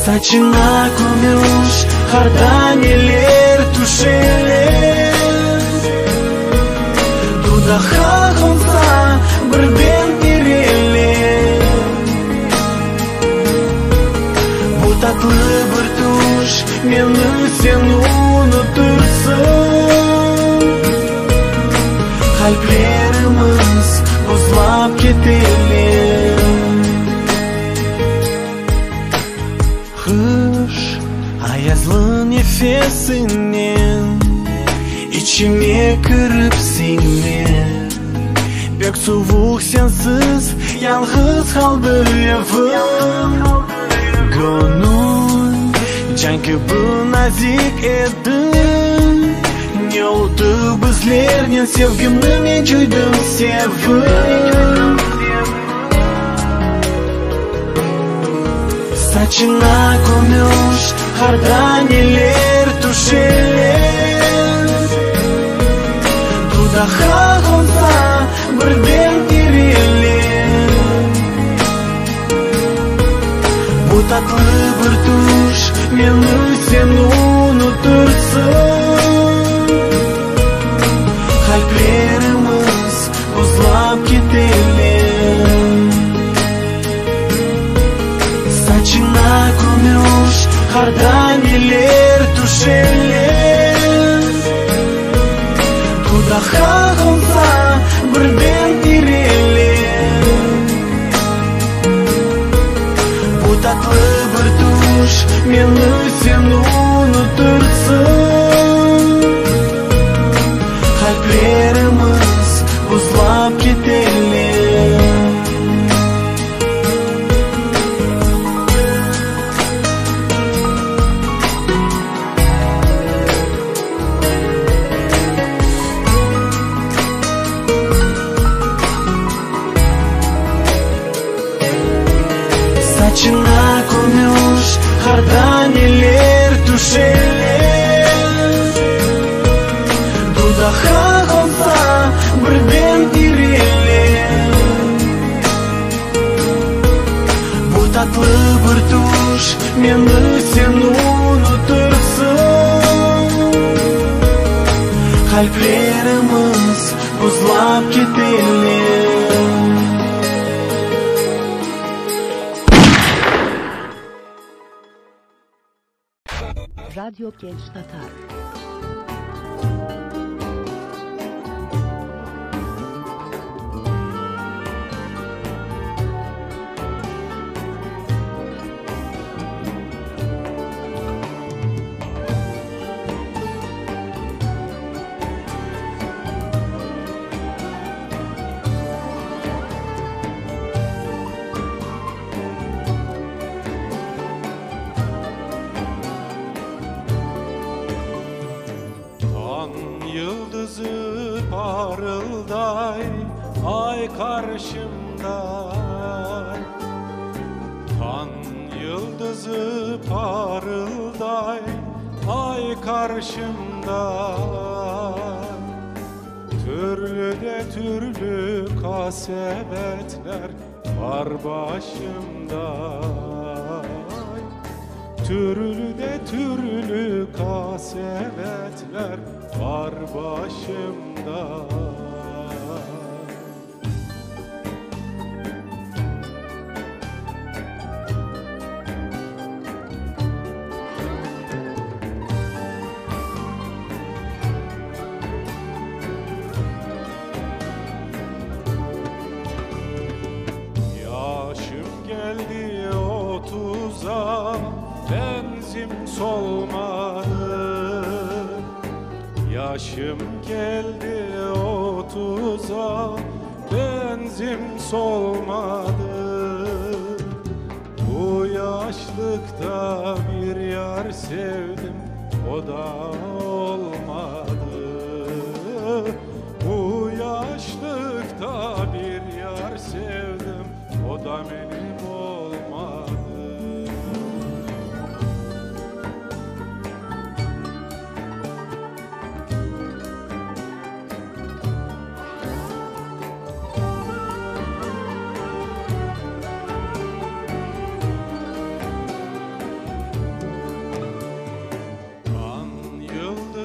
Saçına ko'mish hardaneler tushelar. Dudaha qolsa birden terelar. Bu tatlı bir tush meni sen unutursun. Kalplerimiz buzlab ketelar. Kış ayazlı nefesinin içime kirip singmen. Pek sovuq sensiz yalnız kaldı evim. Gönül can gibi nazik edi. Ne oldu bizlerning, sevgimni men joydim sevib. Saçına ko'mish hardaneler tushelar. Dudaha qolsa birden terelar. Bu tatlı bir tush meni sen unutursun. Kalplerimiz buzlab ketelar. Saçına ko'mish hardaneler tushelar. Dudaha qolsa birden terelar. Bu tatlı bir tush meni sen unutursun. Kalplerimiz buzlab ketelar. Saçına ko'mish hardaneler tushelar. Dudaha qolsa birden terelar. Bu tatlı bir tush meni sen unutursun. Kalplerimiz buzlab ketelar. Radyo Genç Tatar. Yıldızı parılday, ay karşımda. Tan yıldızı parılday, ay karşımda. Türlü de türlü kasvetler var başımda. Türlü de türlü kasvetler var başımda. Yaşım geldi 30'a, benzim solmadı. Yaşım geldi 30'a, benzim solmadı. Bu yaşlıkta bir yar sevdim, o da olmadı. Bu yaşlıkta bir yar sevdim, o da benim olmadı.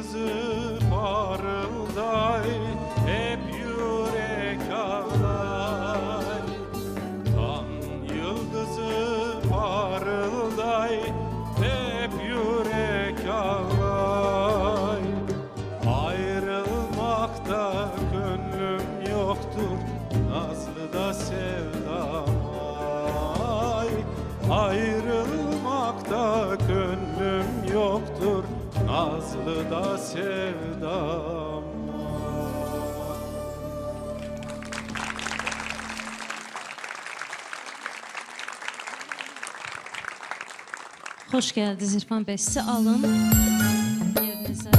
yıldızı parılday, hep yürek ağlay. Tan yıldızı parılday, hep yürek ağlay. Ayrılmakta gönlüm yoktur, nazlı da sevdam ay. Ayrılmakta gönlüm yoktur, nazlı da sevdam. Hoş geldiniz İrfan Bey. Sizi alın yerinize.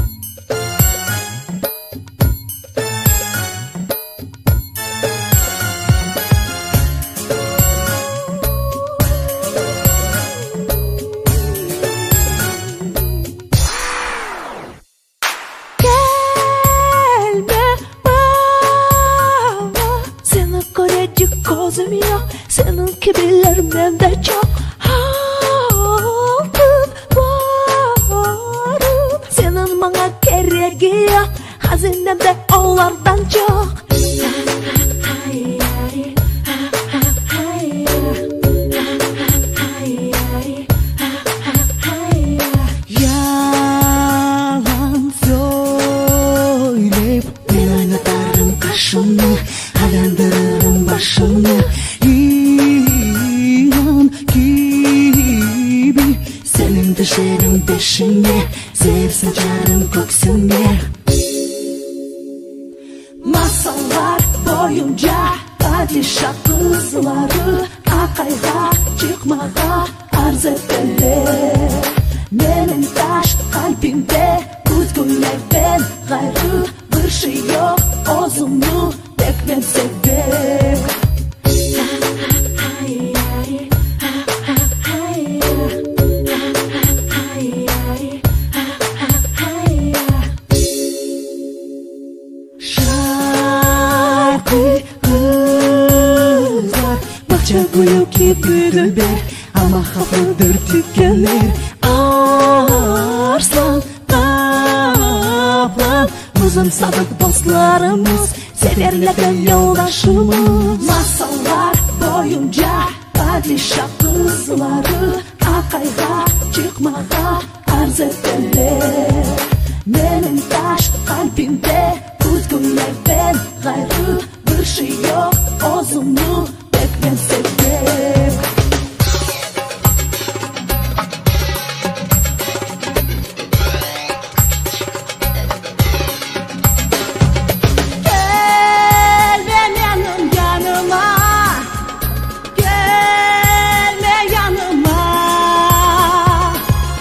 Gözüm yok, senin kibirlerimden de çok. Altın varım, senin bana gereği yok, hazinemde onlardan çok. Yalan söyleyip ben oynatarım kaşını, alandırırım başını. İnan gibi senin düşerim peşine, sevsin canım koksune. Masallar boyunca padişah kızları akayga çıkmağa arz ettiler. Benim taş kalbimde kuzgunlardan gayrı bir şey yok, özümü tek ben sevdim. Gülü gibi gülber ama hafıdır tükenir. Arslan kaplan bizim sadık dostlarımız, severlerden yoldaşımız. Masallar boyunca padişah kızları akayga çıkmağa arz ettiler. Benim taş kalbimde kuzgunlardan gayrı bir şey yok, özümü ben sevdim. Gel benim yanıma, gelme yanıma.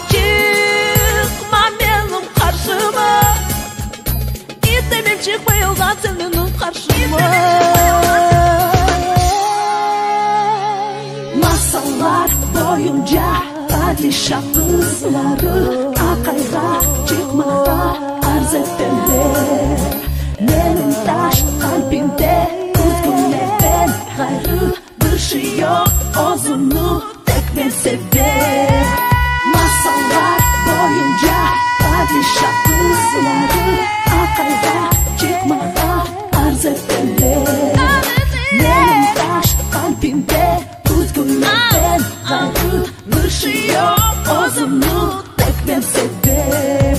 Çıkma benim karşıma, istemem çıkma yoldan senin karşıma. Masallar boyunca padişah kızları akayga çıkmağa arz ettiler. Benim taş kalbimde kuzgunlardan gayrı bir şey yok, özümü tek ben sevdim. Masallar boyunca padişah kızları akayga çıkmağa arz ettiler. Benim taş kalbimde kuzgunlardan gayrı bir şey yok, özümü tek ben sevdim.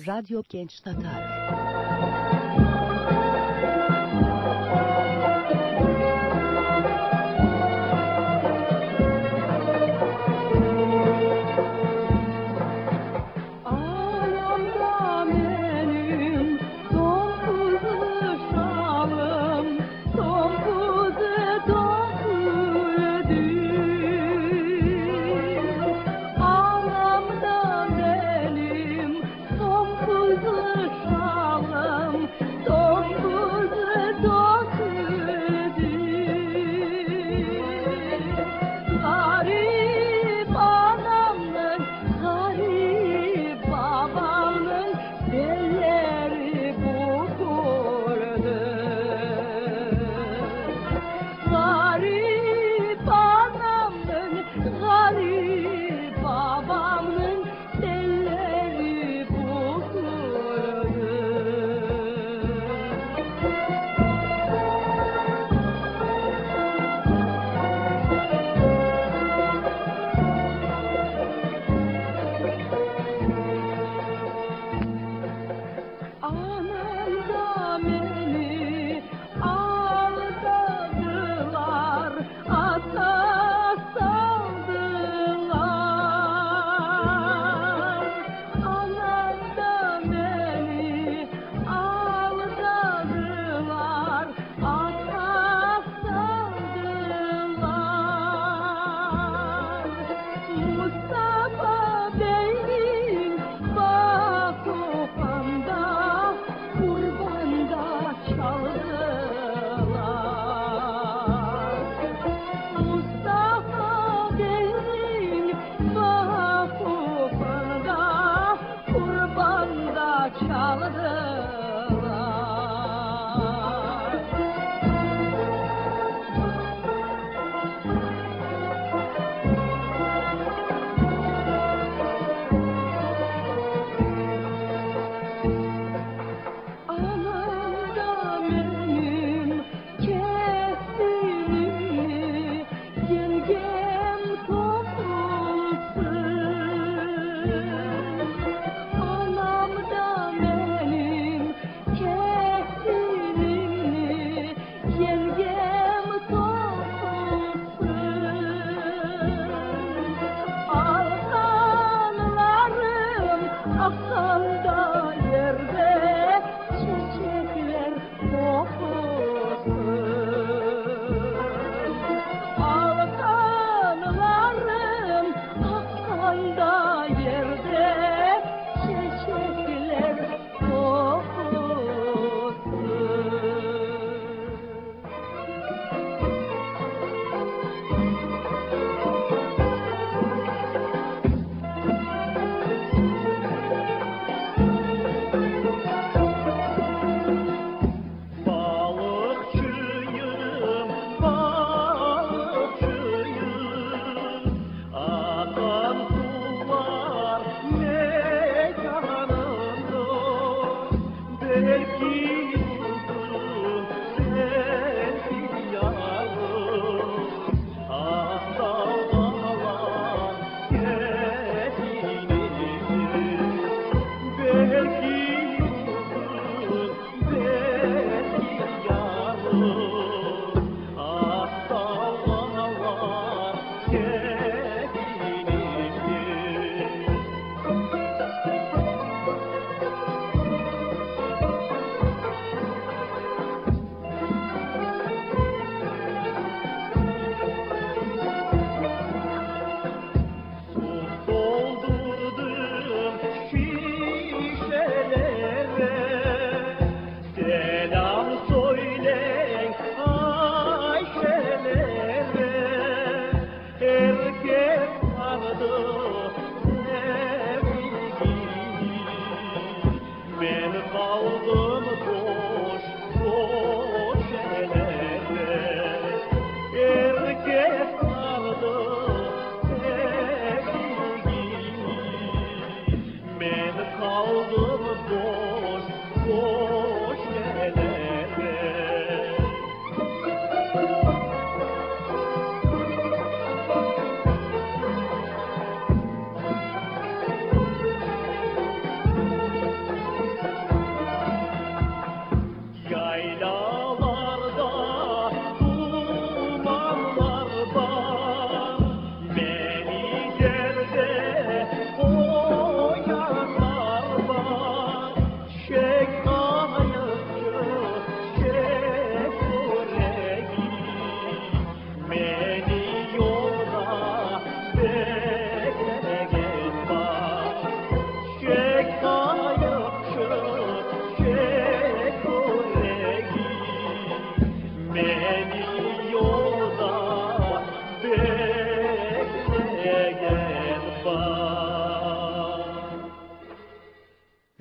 Radyo Genç Tatar. Don't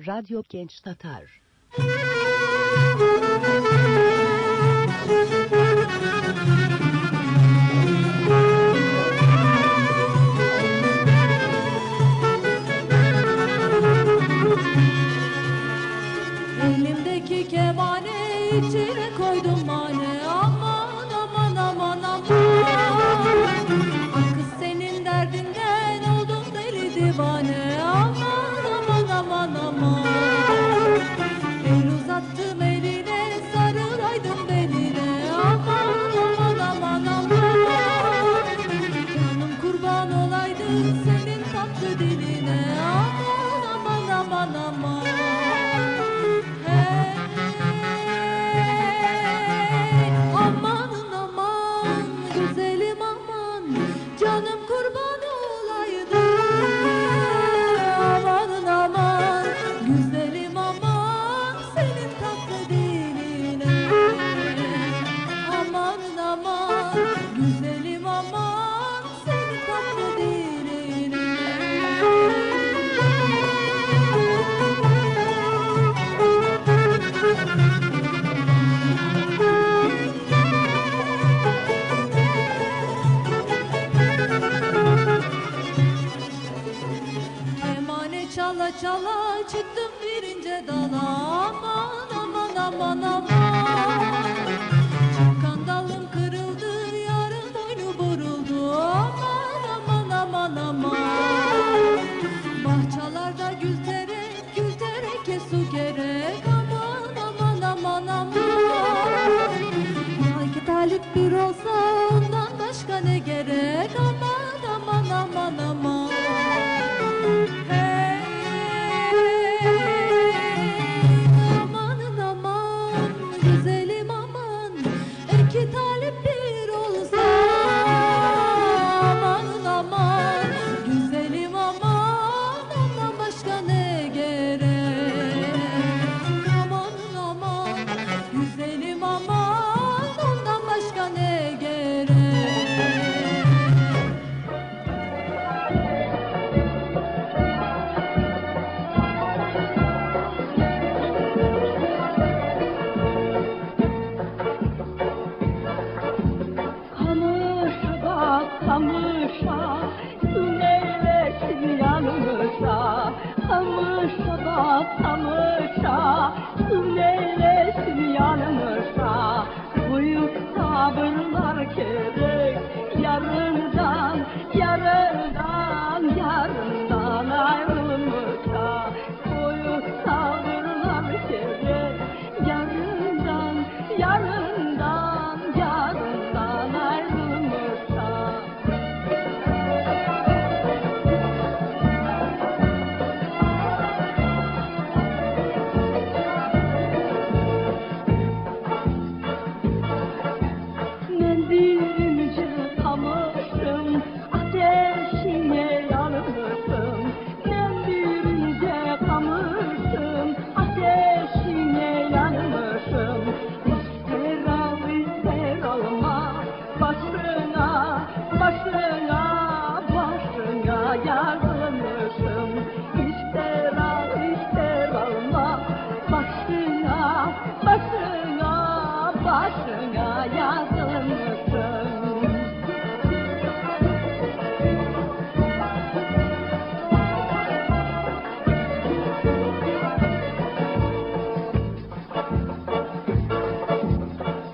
Radyo Genç Tatar. Elimdeki kemane içine koydum mane. Aman aman aman aman. Ay kız senin derdinden oldum deli divane. Aman aman aman aman. El uzattım eline sarılaydım beline. çala çala çıktım birinci dala. Aman aman aman aman. Çıkan dalım kırıldı, yarın boynu buruldu. Aman aman aman aman. Bahçalarda gül tereke su gerek. Aman aman aman aman. Sanki talip bir olsa ondan başka ne gerek. Aman aman aman aman. Hey, amanın aman, güzelim aman, iki talip bir olsa. Amanın aman, güzelim aman, ondan başka ne gerek. Amanın aman, güzelim aman, ondan başka ne gerek. Kamışa bak kamışa, su neylesin yanımıza. Kamışa bak kamışa, su neylesin yanımıza. Büyük sabırlar gerek, yarından ayrılmışa. Büyük sabırlar gerek, yarından ayrılmışa. Ben birinci kamışım, ateşine yanmışım. Ben birinci kamışım, ateşine yanmışım. İster alma, başına yazılmışım. İster alma, başına yazılmışım.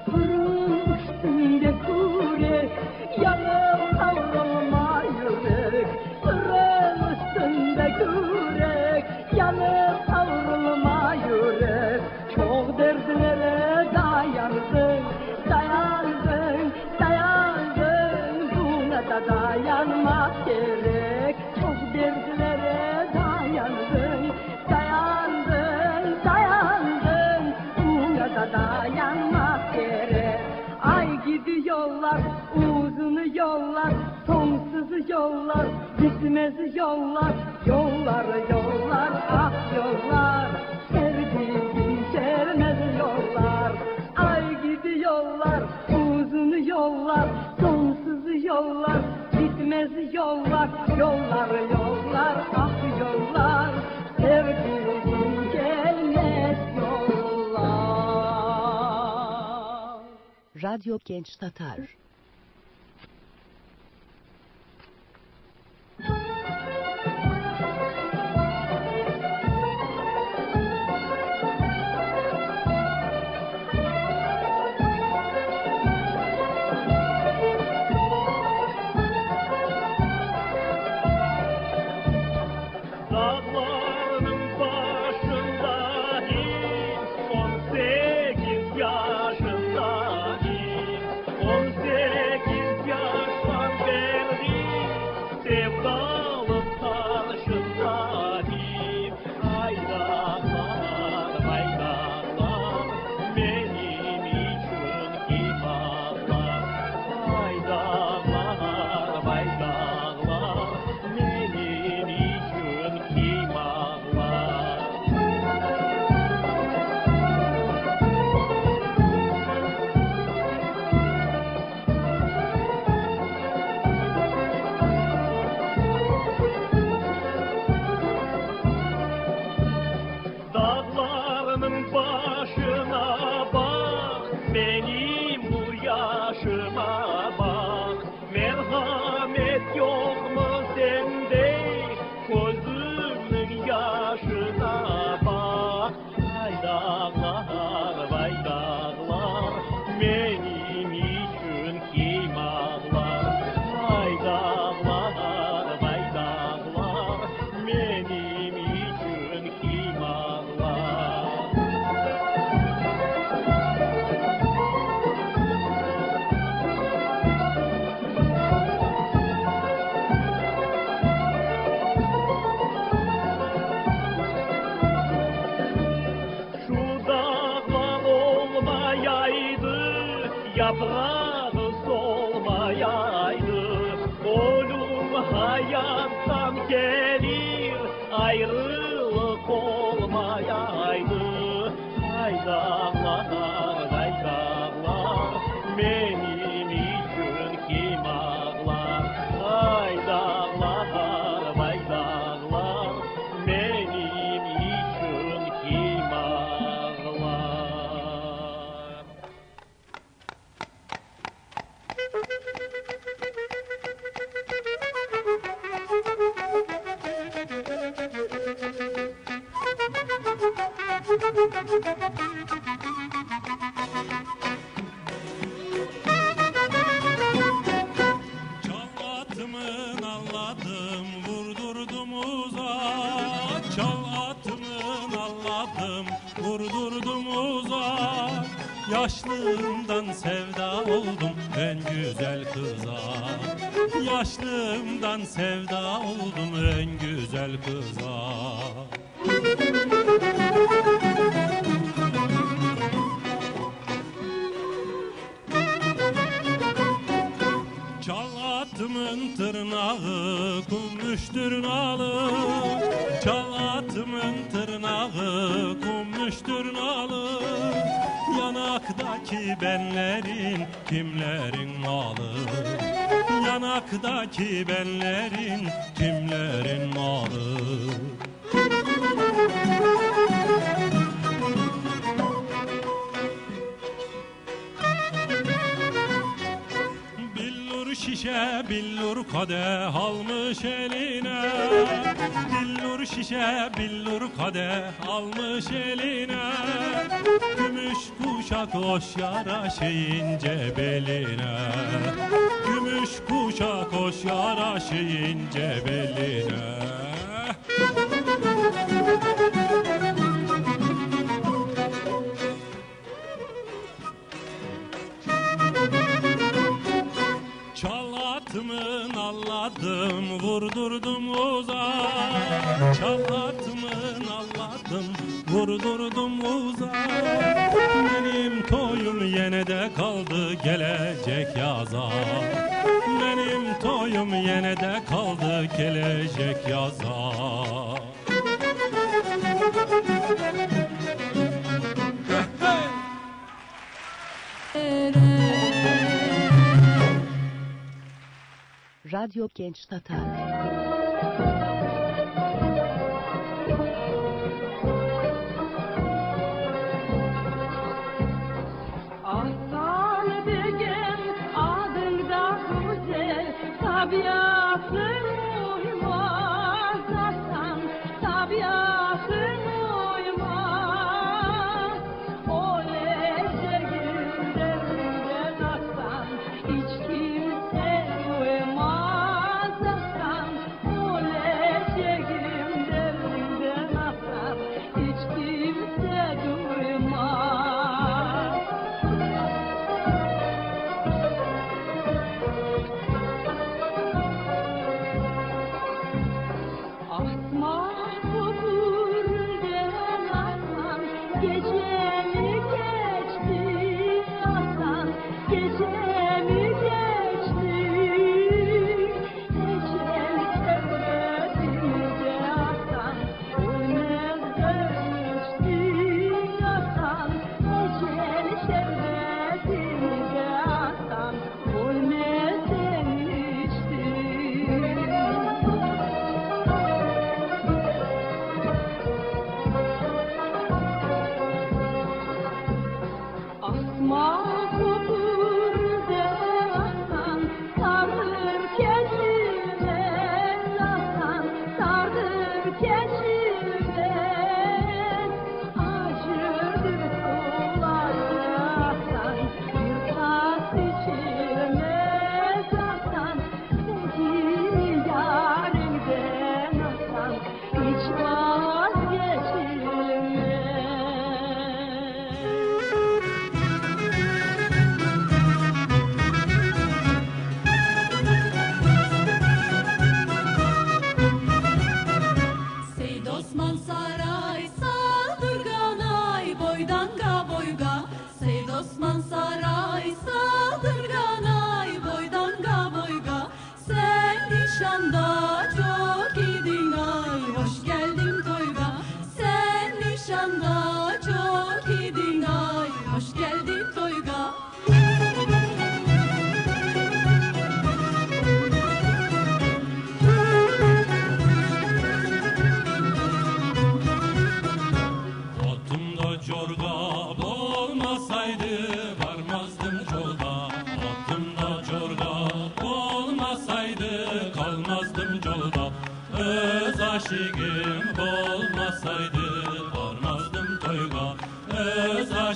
Fırın üstünde kürek, yanıp kavrulma yürek. Fırın üstünde kürek, yanıp kavrulma yürek. Çok derdlere dayandın, buna da dayanmak gerek. Çok derdlere dayandın, buna da dayanmak gerek. Ay gidiyorlar, uzun yollar, sonsuz yollar, bitmez yollar. Yollar, ah yollar, sevdiğim sevmez yollar. Ay gidiyorlar, uzun yollar, sonsuz yollar, bitmez yollar. Yollar, ah yollar, sevdiğim gelmez yollar. Radyo Genç Tatar. Dağların başında hiç 18 yaşında hiç 18 yaştan beri sevdalı tanışında hiç. Haydağlar benim için kim ağlar. Haydağlar benim için kim ağlar. yaprağı solmayaydı. Ölüm hayattan gelir, ayrılık olmayaydı. Ay dağlar, ay dağlar, benim için kim ağlar? Ay dağlar, ay dağlar, benim için kim ağlar? Atımın anladım, vurdurdum uzak. Çal atımın anladım, vurdurdum uzak. Yaşlığımdan sevda oldum en güzel kıza. Yaşlığımdan sevda oldum en güzel kıza. Çal atımın tırnağı, kummuştur nalı. Çal atımın tırnağı, kummuştur nalı. Yanaktaki benlerin, kimlerin malı? Yanaktaki benlerin, kimlerin malı? Şişe billur kadeh almış eline. Billur şişe billur kadeh almış eline. Gümüş kuşak hoş yaraşınca beline. Gümüş kuşak hoş yaraşınca beline. Çalatımın alladım, vurdurdum uzak. Çalatımın alladım, vurdurdum uzak. Benim toyum yine de kaldı gelecek yaza. Benim toyum yine de kaldı gelecek yaza. Radyo Genç Tatar. Aslan degen adında güzel, tabiatın uymaz. Aslan tabiatın uymaz. O leşegin derinden aslan hiç kimse duymaz. Aslan o leşegin derinden aslan hiç kimse duymaz. Asma kutu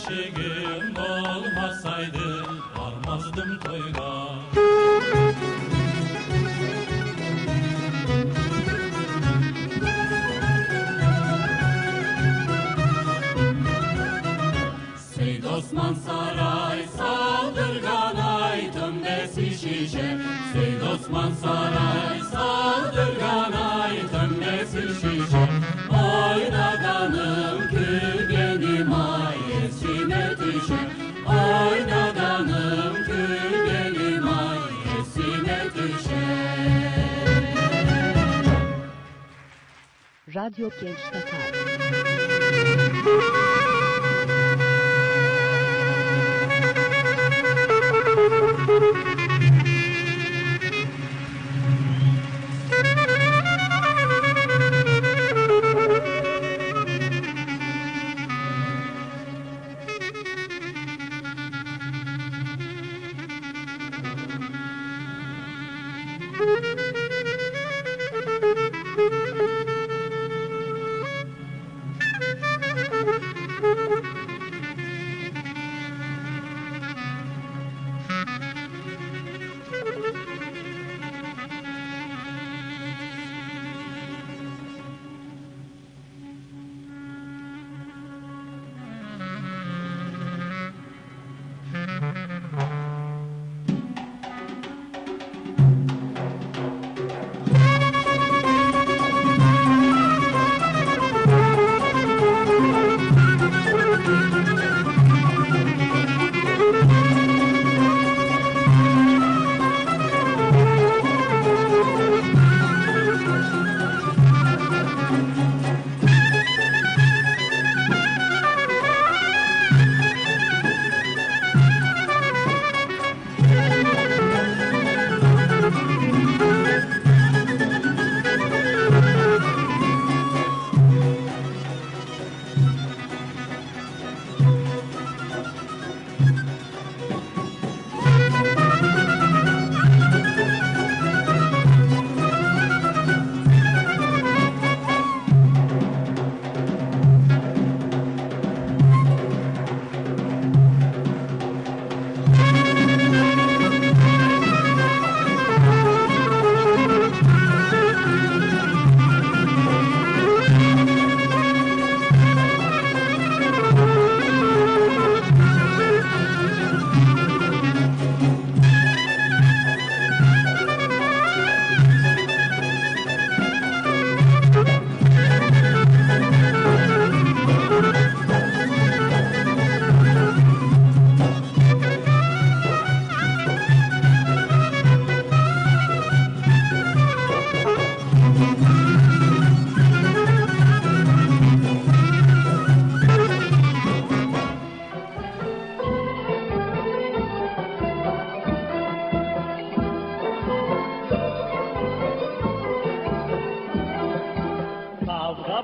eşigim olmasaydı varmazdım toyuna. Seyd Osman Saray saldırgan aytım desi şişe. Seyd Osman Saray saldırgan aytım desi şişe. Oynadanım külgenim ay esime düşe. Oynadanım külgenim ay esime düşe. Radyo Genç Tatar.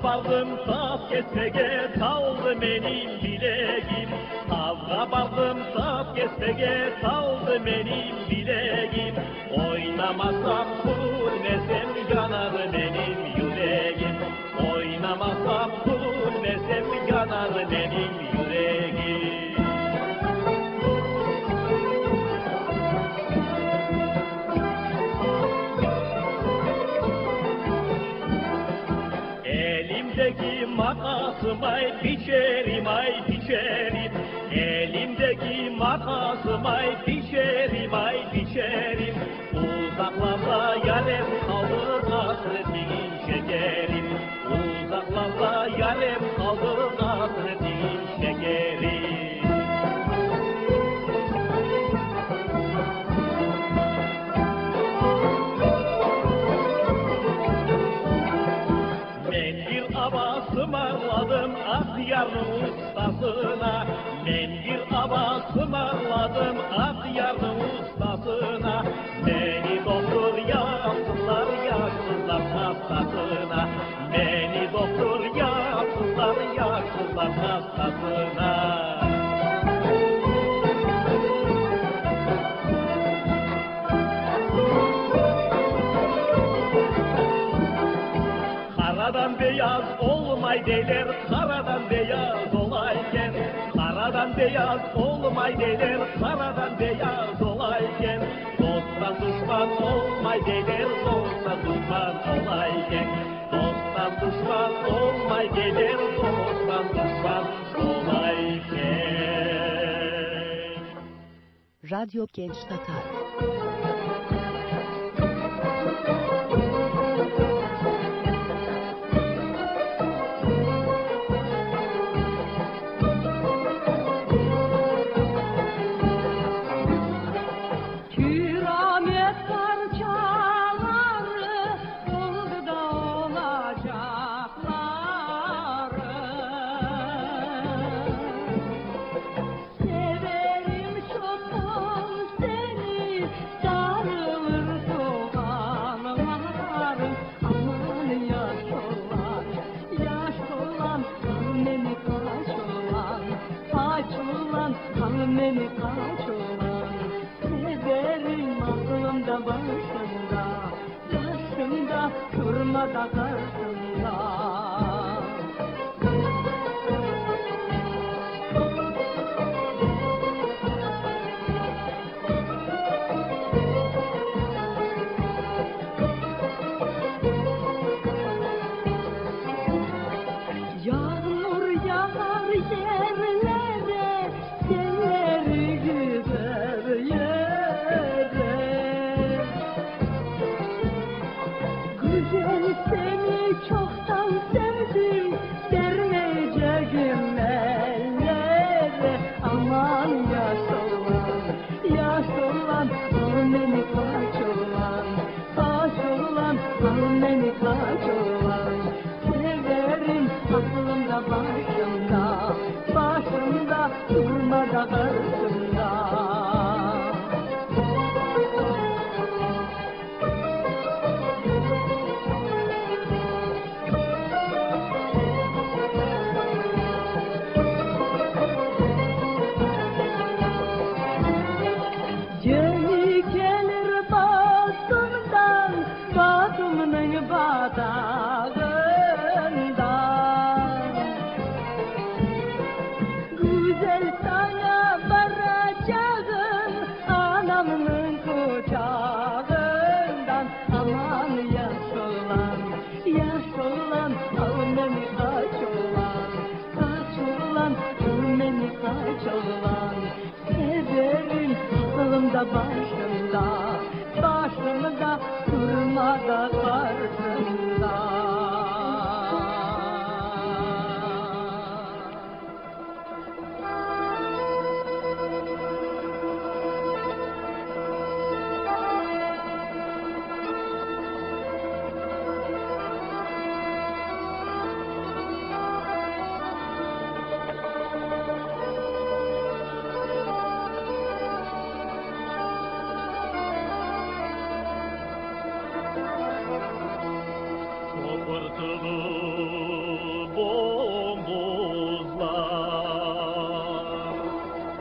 Baldım saf kesmege saldı benim bileğim. Tavga baldım saf kesmege saldı benim bileğim. Oynamasam kulmesem yanar benim yüreğim. Oynamasam kulmesem yanar benim yüreğim. Elimdeki makasım ay biçerim ay biçerim. Elimdeki makasım ay biçerim ay biçerim. Uzaklarda yarem kalır hasretin şekerim. Uzaklarda yarem kalır hasretin şekerim. Ismarladım Akyar'ın ustasına. Ben bir aba ısmarladım Akyar'ın ustasına. Beni doktor yaptılar yaksızlar hastasına. Beni doktor yaptılar yaksızlar hastasına. Karadan beyaz olmay derler, karadan beyaz olayken. Karadan beyaz olmay derler, karadan beyaz olayken. Dosttan düşman olmay derler, dosttan düşman olayken. Dosttan düşman olmay derler, dosttan düşman olayken. Radyo Genç Tatar. Kiramet parçaları oldu da olacakları. Severim çoktan seni, darılır soğanlarım. Aman yaş olan, hanımeni kaç olan, hanımeni kaç olan. Severim aklımda başımda, durmadan karşımda. Yağmur yağar yerlere, selleri gider yere. Güzel seni çoktan sevdim, vermeyeceğim ellere. Aman yaş olan, hanımeni kaç olan, hanımeni kaç olan. Severim aklımda başımda, durmadan karşımda. Gemi gelir batımdan, batımın batağından. Güzel sana varacağım, anamın kucağından. Aman yaş olan, hanımeni kaç olan, hanımeni kaç olan. Severim aklımda başımda, durmada karşımda. Kopartılı bombozlar,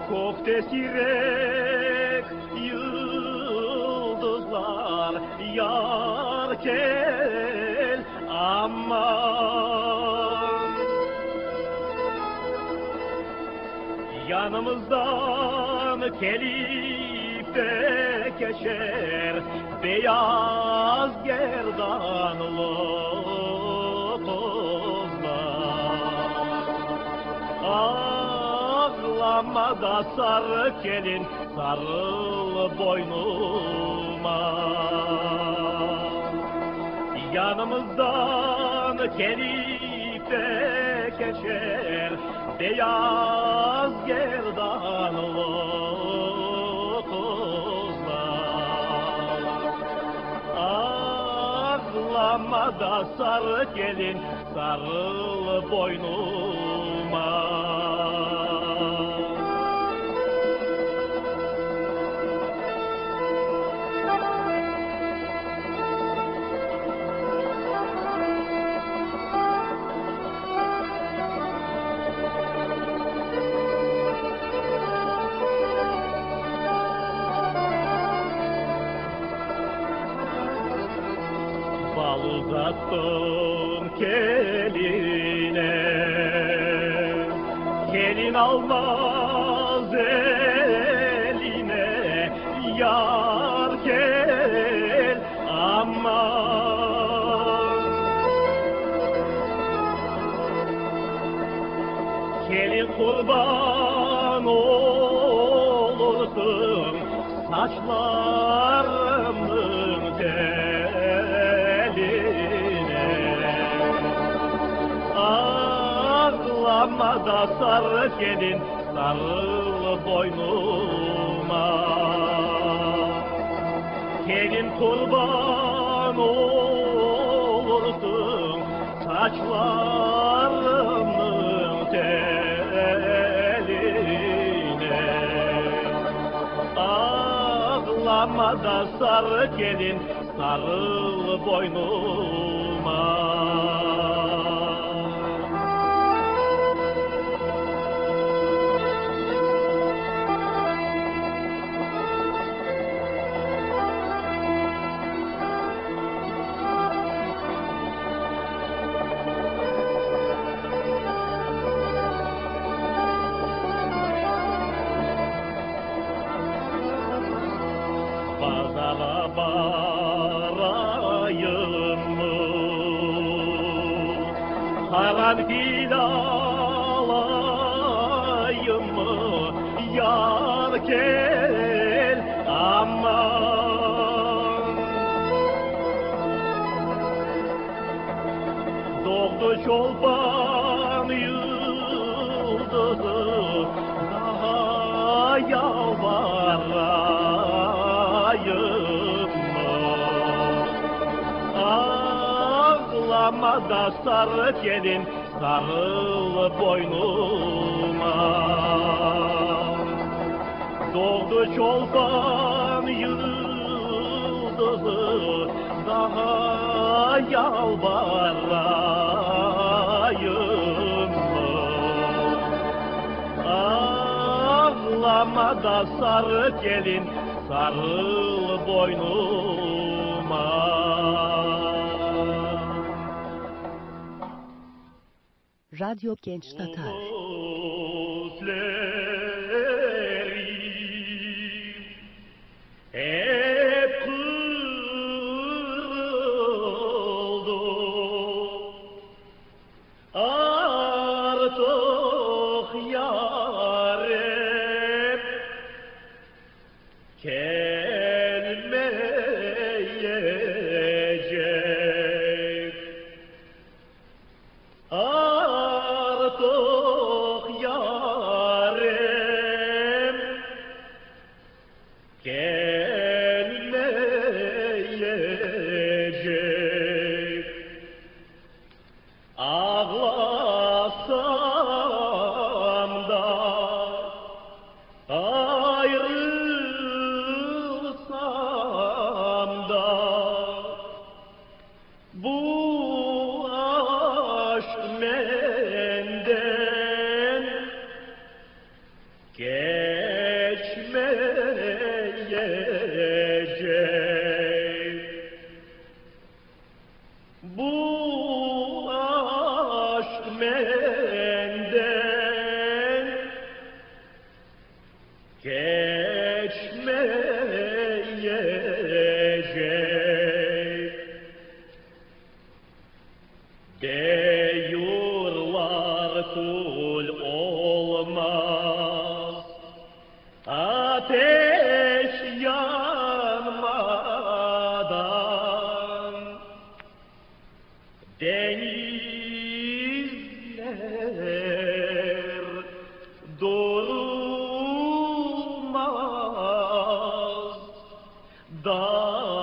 kokte sirek yıldızlar. Yar gel aman, yanımızdan gelip de geçer beyaz gerdanlı kızlar. Ağlama da sarı gelin, sarıl boynuma. Yanımızdan gelip de geçer beyaz gerdanlı kızlar. Ağlama da sarı gelin, sarıl boynuma. Bal uzattım geline, gelin alma eline yar gel aman. Gelin kurban olursun saçlarımın teline. Ağlama da sarı gelin, sarıl boynuma. Gelin kurban olursun saçlarımın teline. Ağlama da sarı gelin, sarıl boynuma. Pazara varayım mı? Karanfil alayım mı? Yar gel aman. Doğdu çolpan yıldızı, daha yalvarayım mı? Ağlama da sarı gelin, sarıl boynuma. Doğdu çolpan yıldızı, daha yalvarayım mı? Ağlama da sarı gelin, sarıl boynuma. Radyo Genç Tatar. Hep kırıldı, artık yarım gelmeyecek. Artık yarım gelmeyecek. Ağlasam da, ayrılsam da, bu aşk menden geçmeyecek. Bu aşk menden geçmeyecek. Diyorlar kul olmaz, ateş yanmadan, denizler durmaz, dalgalanmadan.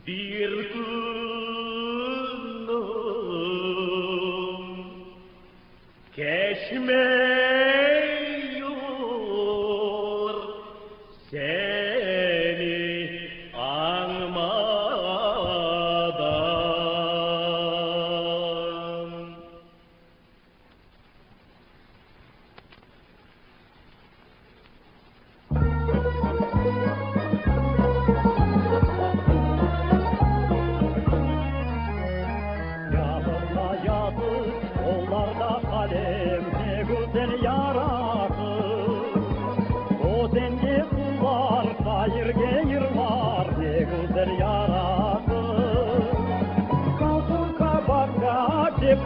Bir günüm geçmiyor seni anmadan.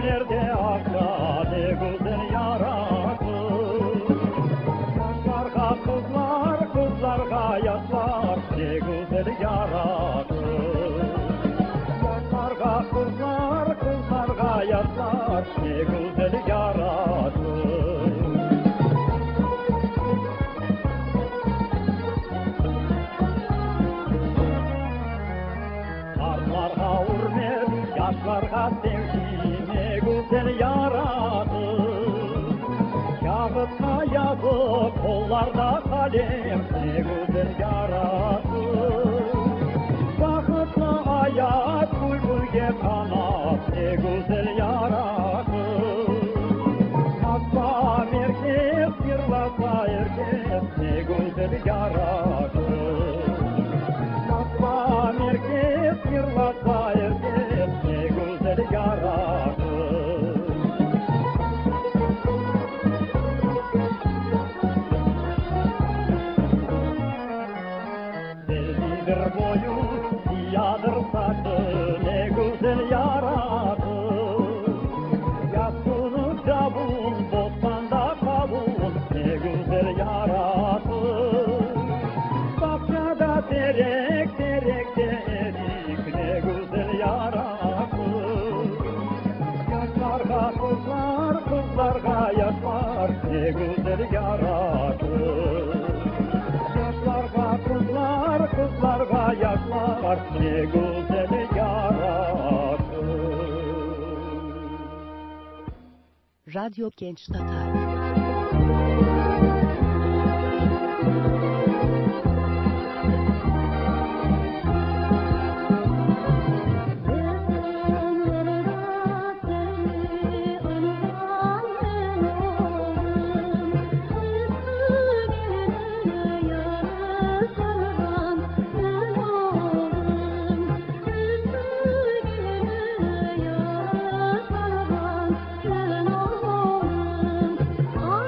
gözlerde aksa ne güzel yaratır. Yaşlarga kızlar, kızlarga yaşlar ne güzel yaratır. Yaşlarga kızlar, kızlarga yaşlar ne güzel yaratır. Karlarga hürmet, yaşlarga sevgi ne güzel yaradır. Kağıtta yazıp, kollarda kalem ne güzel yaradır. Bakıtlı hayat, bülbülge kanat ne güzel yaradır. Asla merkez, yırlasa herkes ne güzel yaradır. Asla merkez, yırlasa herkes ne güzel yaradır. Bellidir boyu, ziyadır saçı ne güzel yaradır. Yasını cabun, bostanda kavun ne güzel yaradır. Bahçada terek, terekte erik ne güzel yaradır. Yaşlarga kızlar, kızlarga yaşlar ne güzel yaradır. Yaşlarga kızlar, kızlarga yaşlar ne güzel yaradır. Radyo Genç Tatar. Ah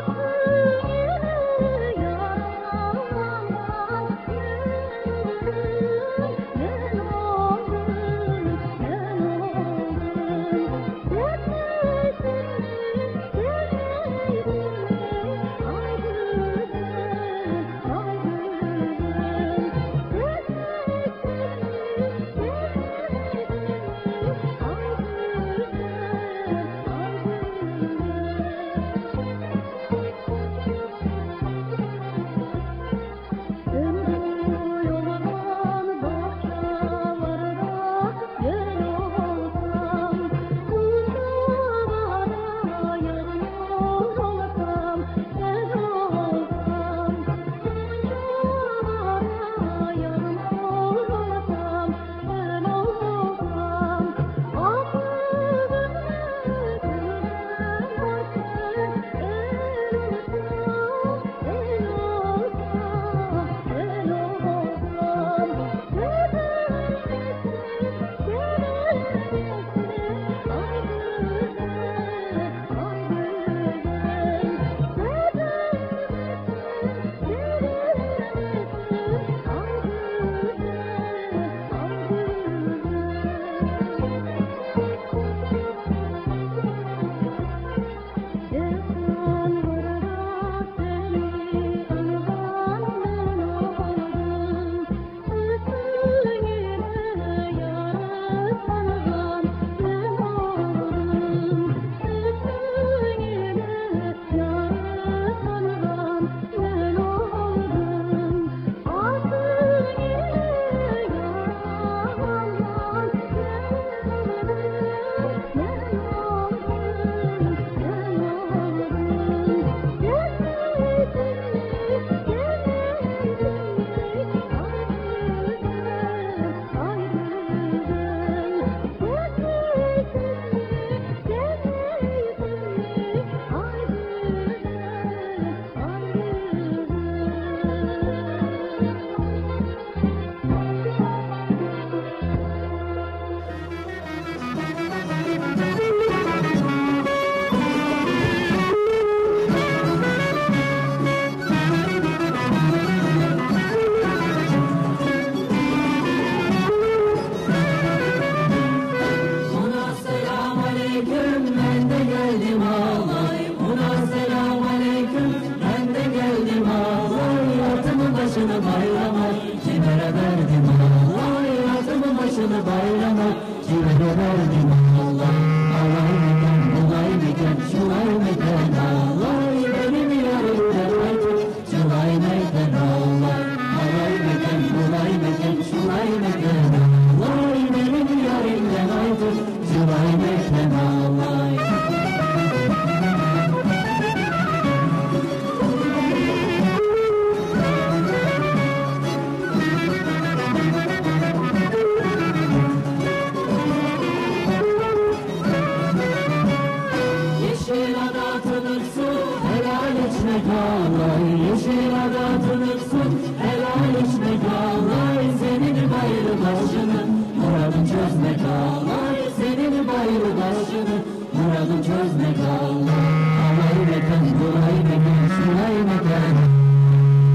kolayını muradı çözmek Allah. Alay mekan, kolay mekan, şulay mekan.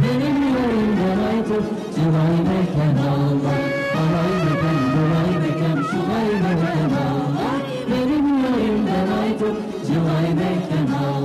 Benim yüreğimden aytıp cılay mekan Allah. Alay mekan, kolay mekan, şulay mekan Allah. Benim yüreğimden aytıp cılay mekan Allah.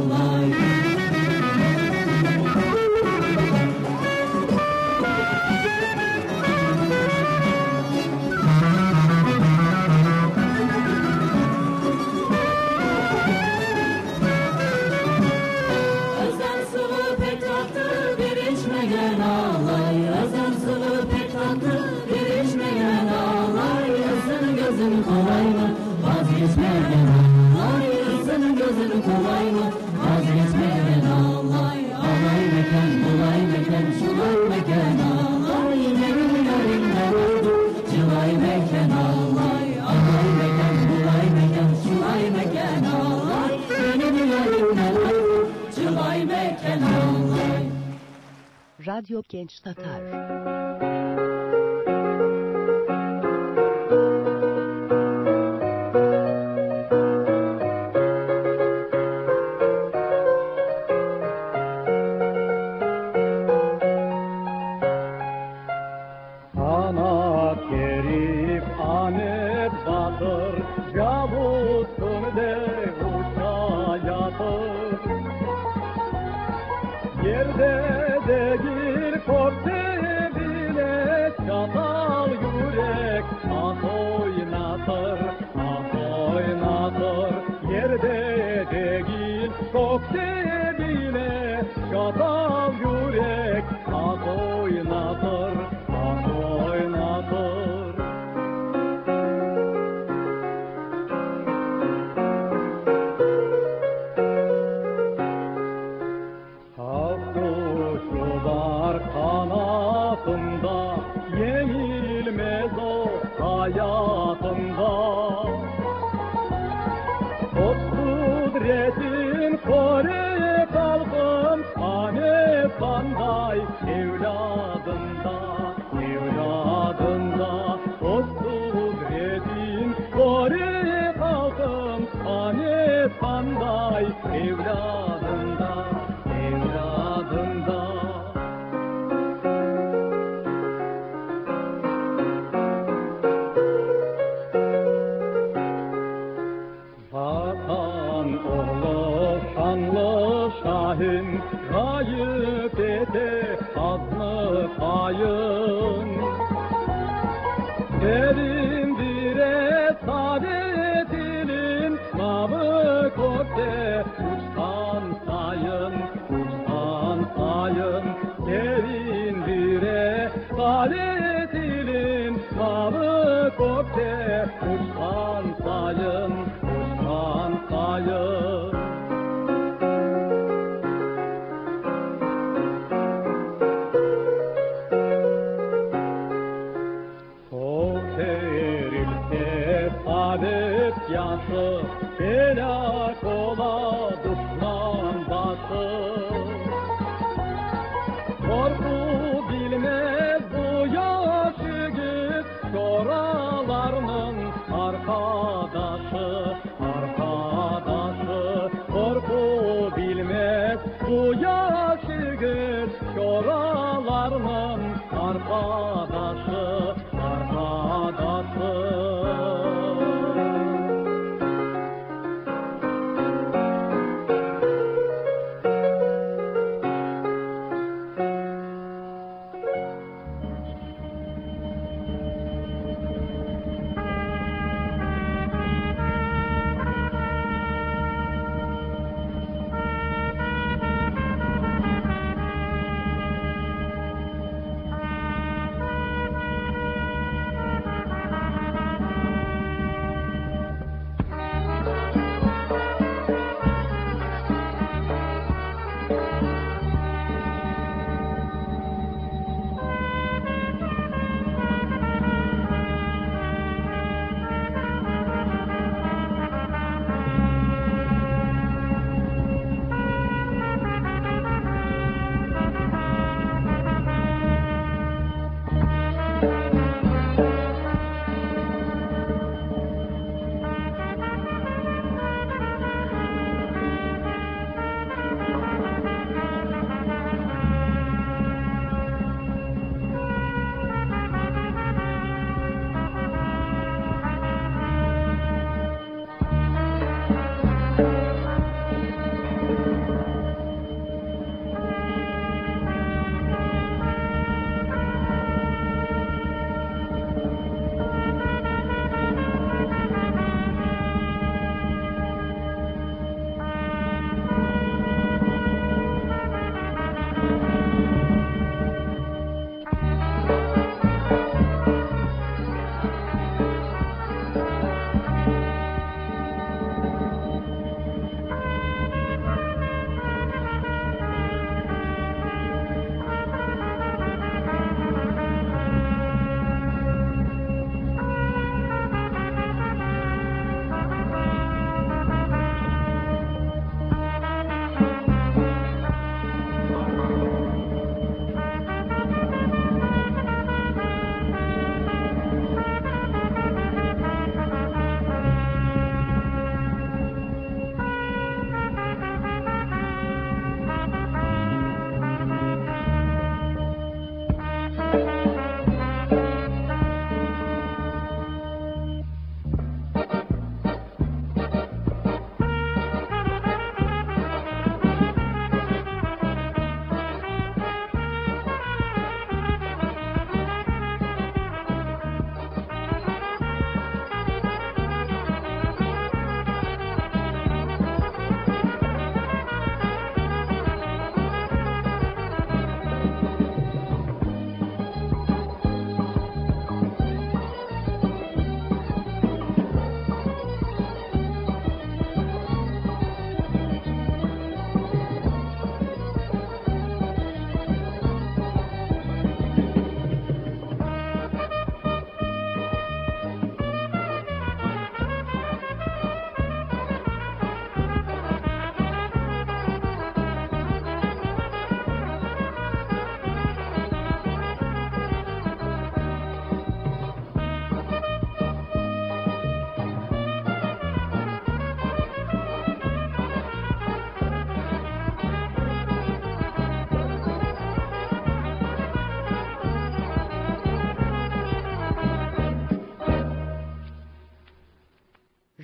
Kolay mı? Vazgeçmeden Allah. Kızının gözünü kolay mı? Vazgeçmeden Allah. Alay mekan, kolay mekan, şulay mekan Allah. Benim yüreğimden oldu cılay mekan Allah. Alay mekan, kolay mekan, şulay mekan Allah. Benim yüreğimden oldu cılay mekan Allah. Radyo Genç Tatar.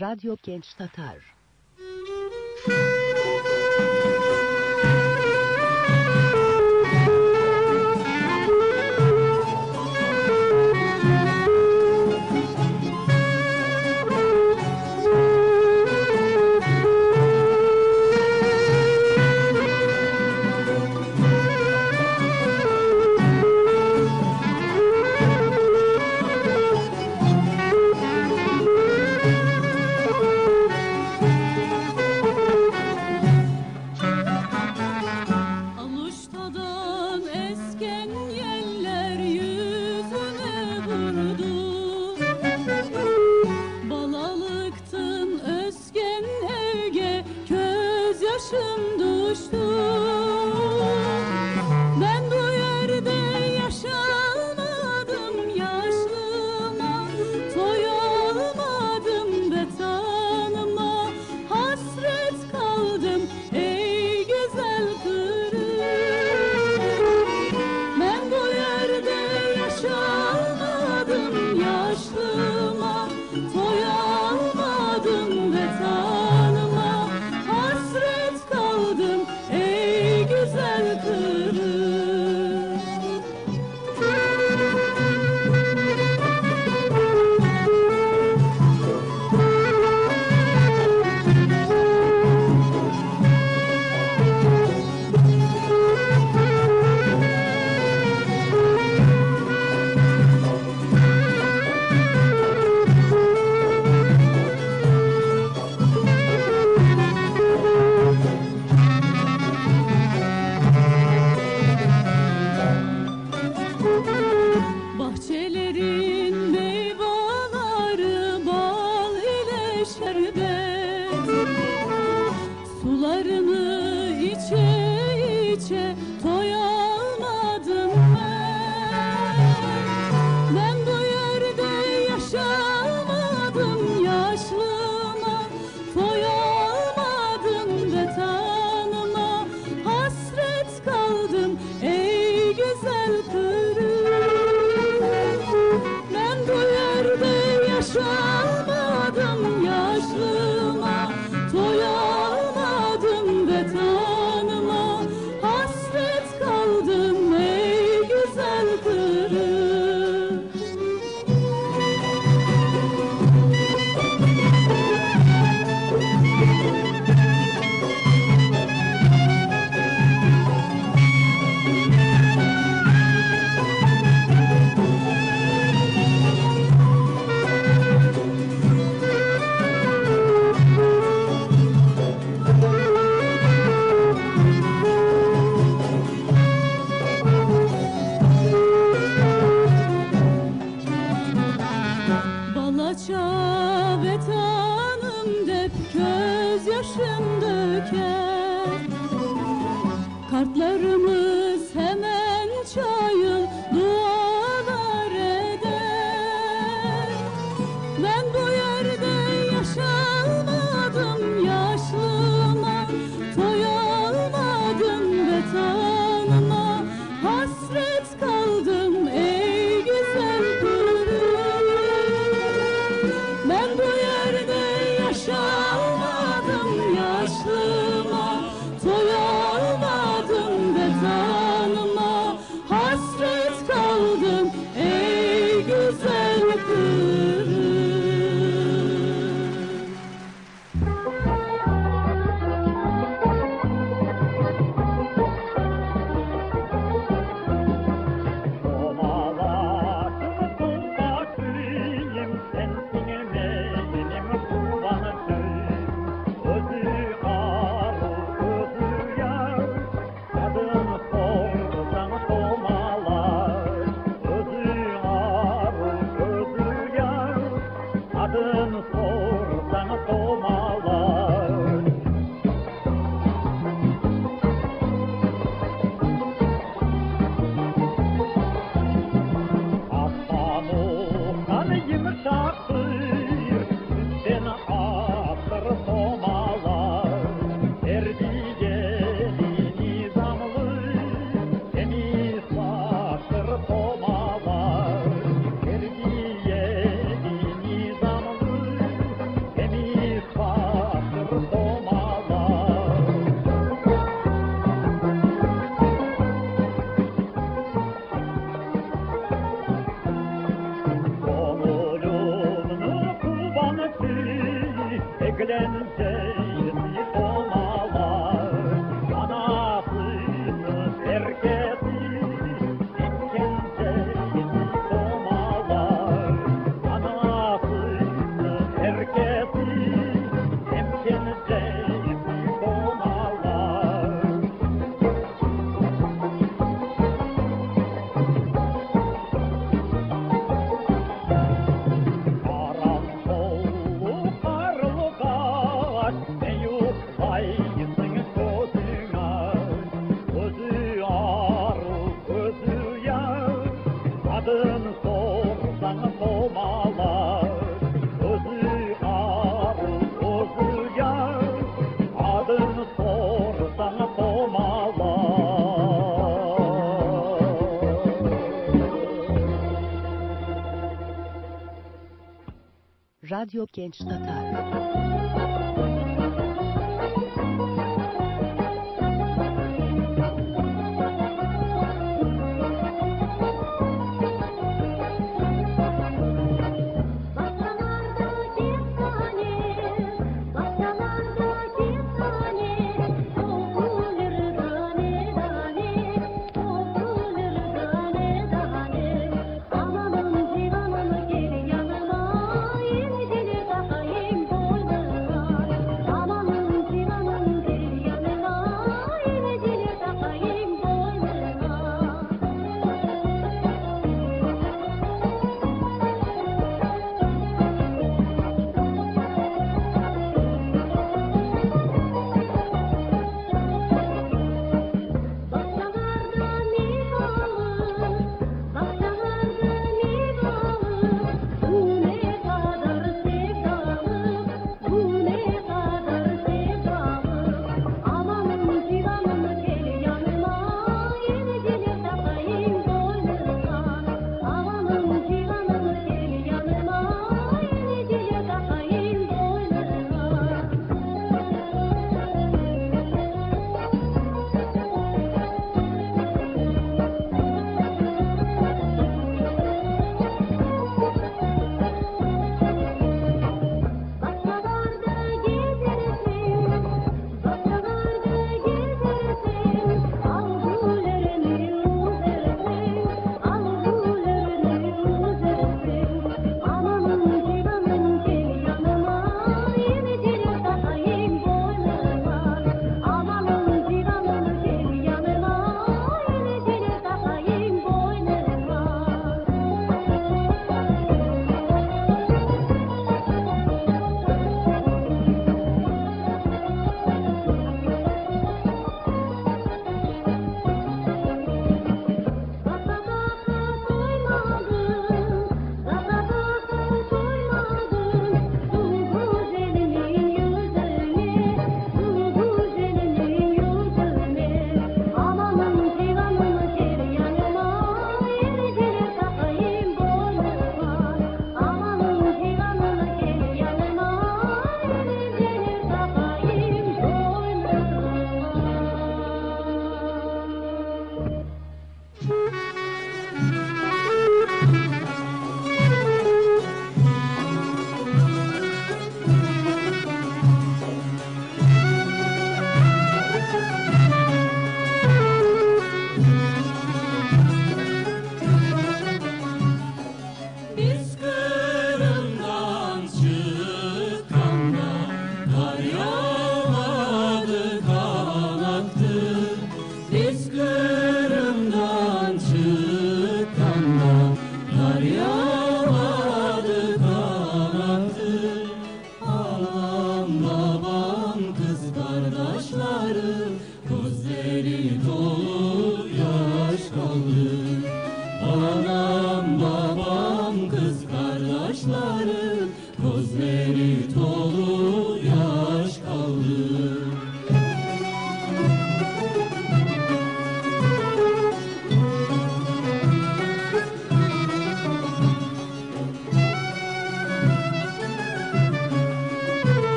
Radyo Genç Tatar. Radyo Genç Tatar.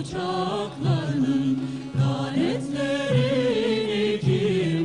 Uçaklarının kanetlerini kim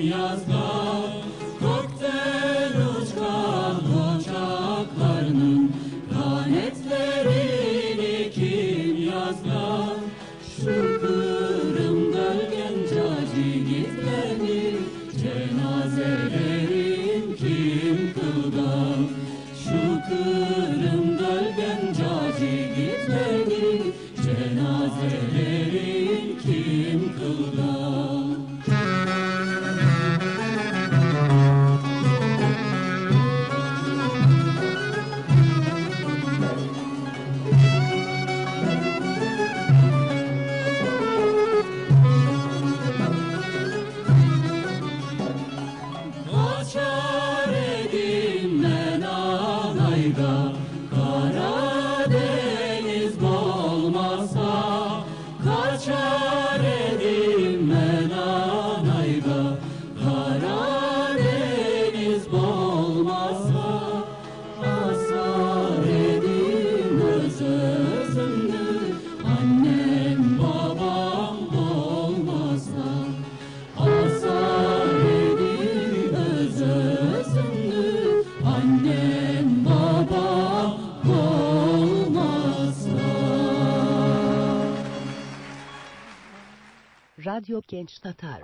Radyo Genç Tatar.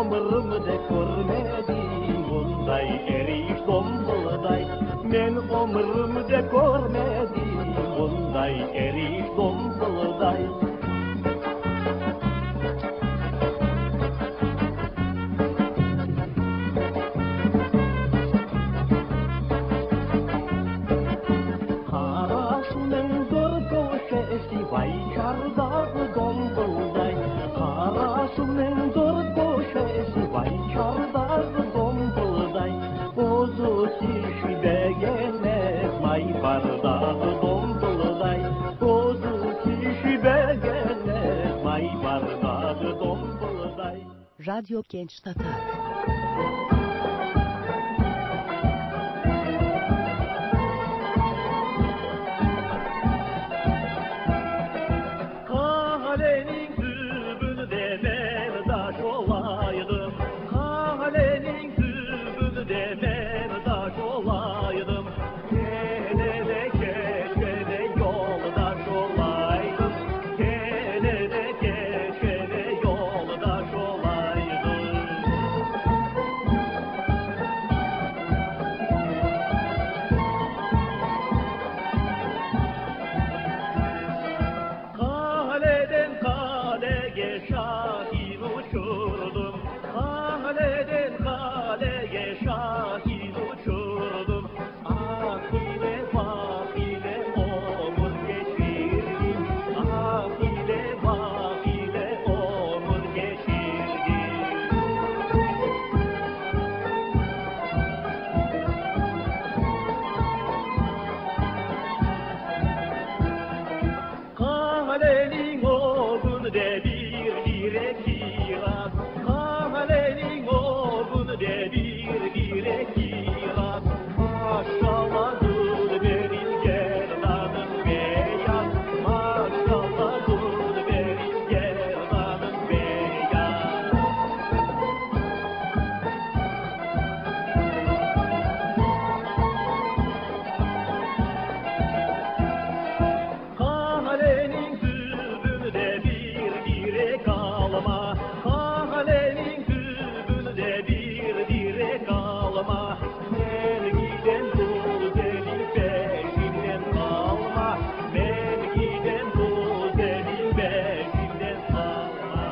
Ömrümde görmedim bunday eriş dombalday. Men ömrümde görmedim bunday eriş dombalday. Bardağı dombalday. Radyo Genç Tatar. Kalenin dübünde ben daş olaydım. Kalenin dübünde ben daş olaydım. Gene de keşke de yoldaş olaydım. Gene de keşke de yoldaş olaydım. Kaleden kaleye şahin uçurdum. Kaleden kaleye şahin uçurdum. Ah ile bak ile omur geçirdim. Ah ile bak ile omur geçirdim. Kalenin oğlunu de bir direk kiraz. Kalenin oğlunu de bir direk kiraz. Maşallah dur benim gerdanım beyaz. Maşallah dur benim gerdanım beyaz. Kalenin dübünde bir direk alma. Kalenin dübünde bir direk alma. Sevgiden dur benim peşimden kalma. Sevgiden dur benim peşimden kalma.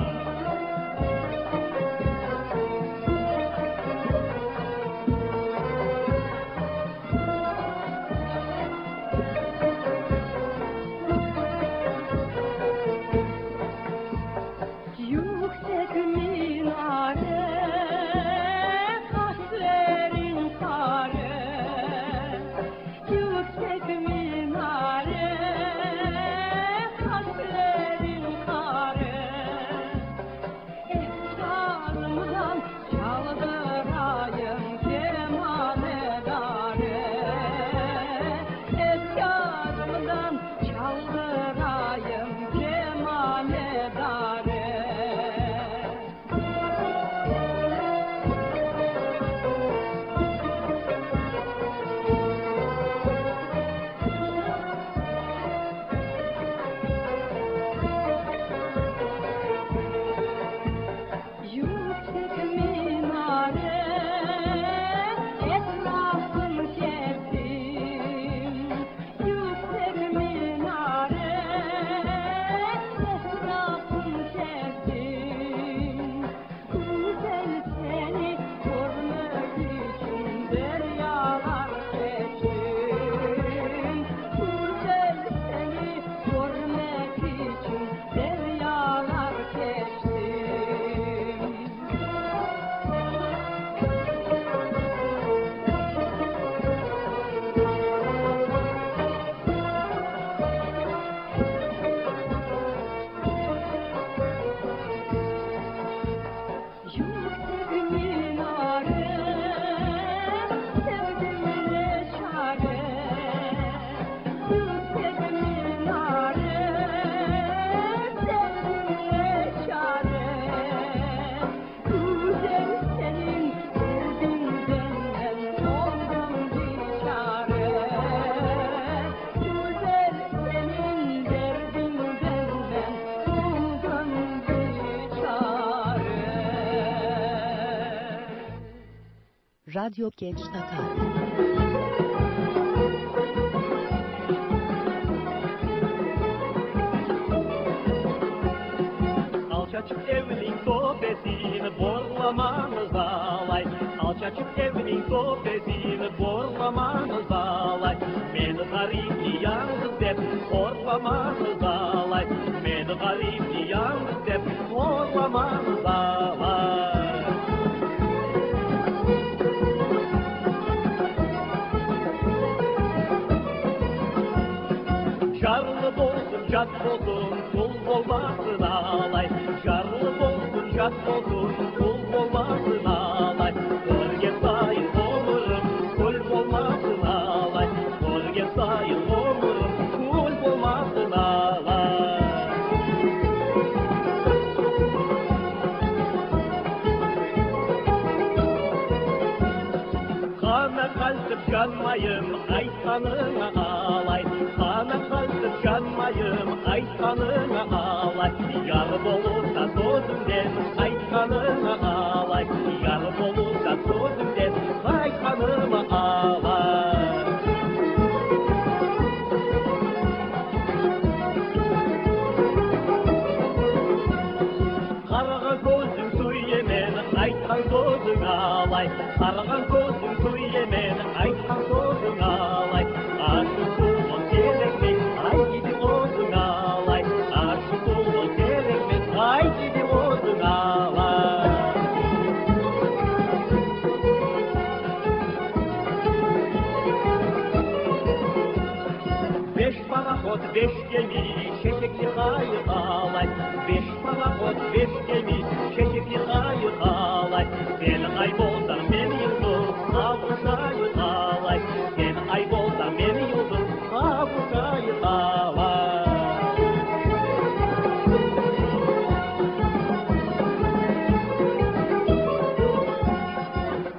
Yüksek minare, kaşların kare. Yüksek minare, kaşların kare. Efkarımdan çaldırayım kemanedare. Efkarımdan çaldırayım kemanedare. Yüksek minare, etrafını kestim. Yüksek minare, etrafını kestim. Güzel seni görmek için deryalar geçtim. Güzel seni görmek için deryalar geçtim. Yüksek minare, sevdimle çare. Yüksek minare, sevdimle çare. Güzel senin derdinden ben oldum biçare. Güzel senin derdinden ben oldum biçare. Radyo Genç Tatar. Alçacık evinin sohbetini borlamanız alay. Alçacık evinin sohbetini borlamanız alay. Beni garip yalnız hep horlamanız alay. Beni garip yalnız hep horlamanız alay. Şarlı bolsun, çat bolsun, kul olmasın alay. yat olsun, kul olmasın ağlay. Körge sayın olurum, kul olmasın ağlay. Körge sayın olurum, kul olmasın ağlay. Kana kalkıp yanmayım, ay kanına ağlay. Kana kalkıp yanmayım, ay kanına ağlay. Yarım olursa sözümden, ay kanına ağlay. Yarım olursa sözümden, ay kanıma ağlay. Karağa gözüm su yemen, aytan sözün ağlay. Karağa gözüm su yemen, aytan sözün ağlay. Aşık olun gerekmek, ay gidi olsun ağlay. Aşık olun gerekmek, ay gidi olsun ağlay. Beş parahot, beş gemi, şeşekli kayık ağlay. Beş parahot, beş gemi, şeşekli kayık ağlay. Sen kaybolsan ben yıldız, kavuşayım ağlay. Sen kaybolsan ben yıldız, kavuşayım ağlay.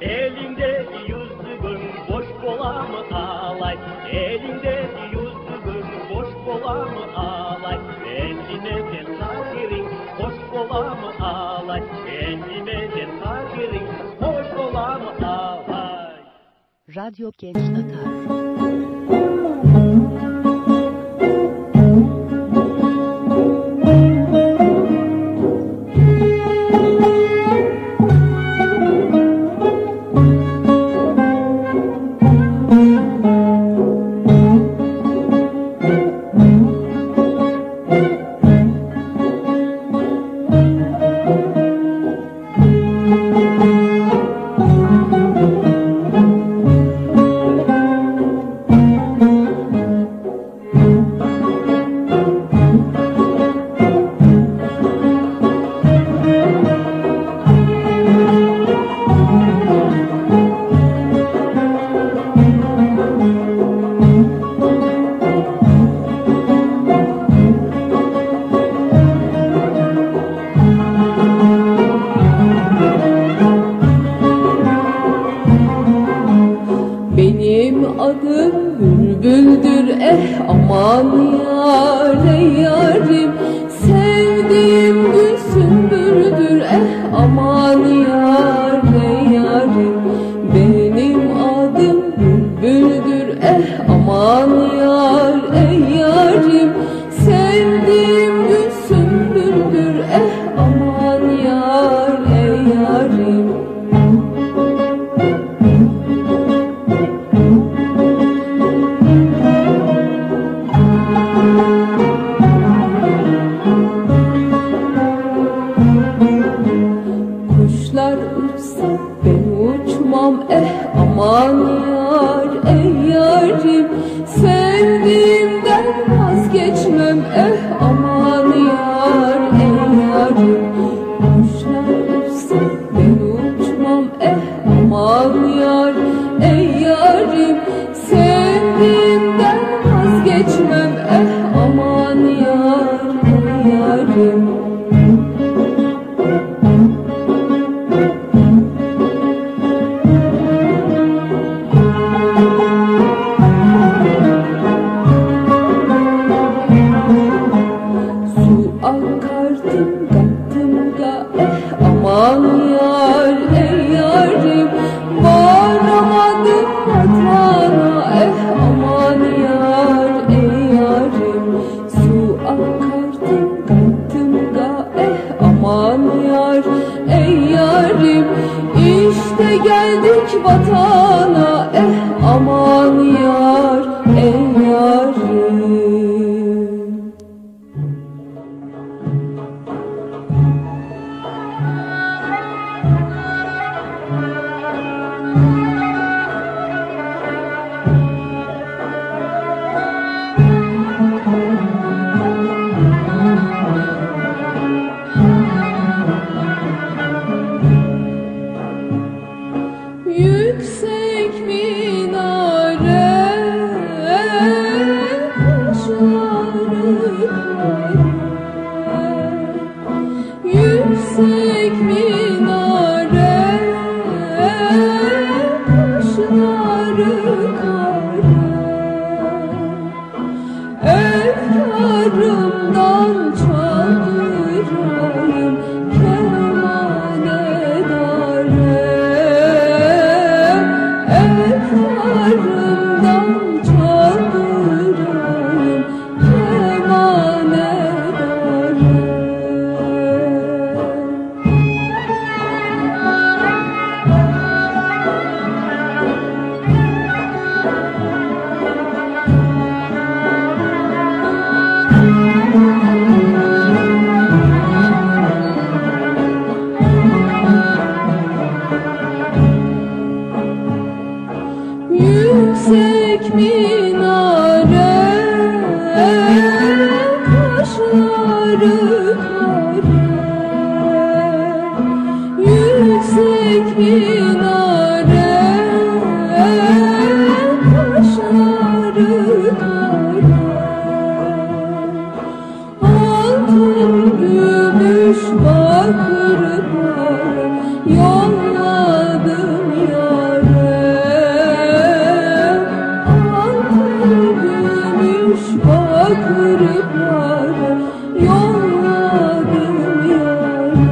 Elinde yüzlüğün boş bola mı ağlay? Elinde yüzlüğün boş bola mı ağlay? Kendine sen fakirin boş bola mı ağlay? Kendine sen fakirin boş bola mı ağlay? Radyo Genç Tatar. Benim adım bülbüldür aman yar ey yarim. Sevdiğim gül sümbüldür aman yar ey yarim. Benim adım bülbüldür aman yar ey yarim. Sevdiğim gül sümbüldür aman yar ey yarim. Kuşlar uçsa ben uçmam aman yar ey yarim. Sevdiğimden vazgeçmem aman yar ey yarim. Kuşlar uçsa ben uçmam aman yar ey yarim. Sevdiğimden vazgeçmem aman yar ey yarim. Su akardım kattım da aman yar ey yarim. Varamadım vatana aman yar ey yarim. Su akardım kattım da aman yar ey yarim. İşte geldik vatana aman yar ey yarim. yüksek minare kaşları kara efkarımdan çaldırayım kemanedare efkarımdan çaldırayım kemanedare. Yüksek minare kaşları kara yüksek minare kaşları kara altın gümüş bakırlar yolladım yâre bakırlar yolladım yâre.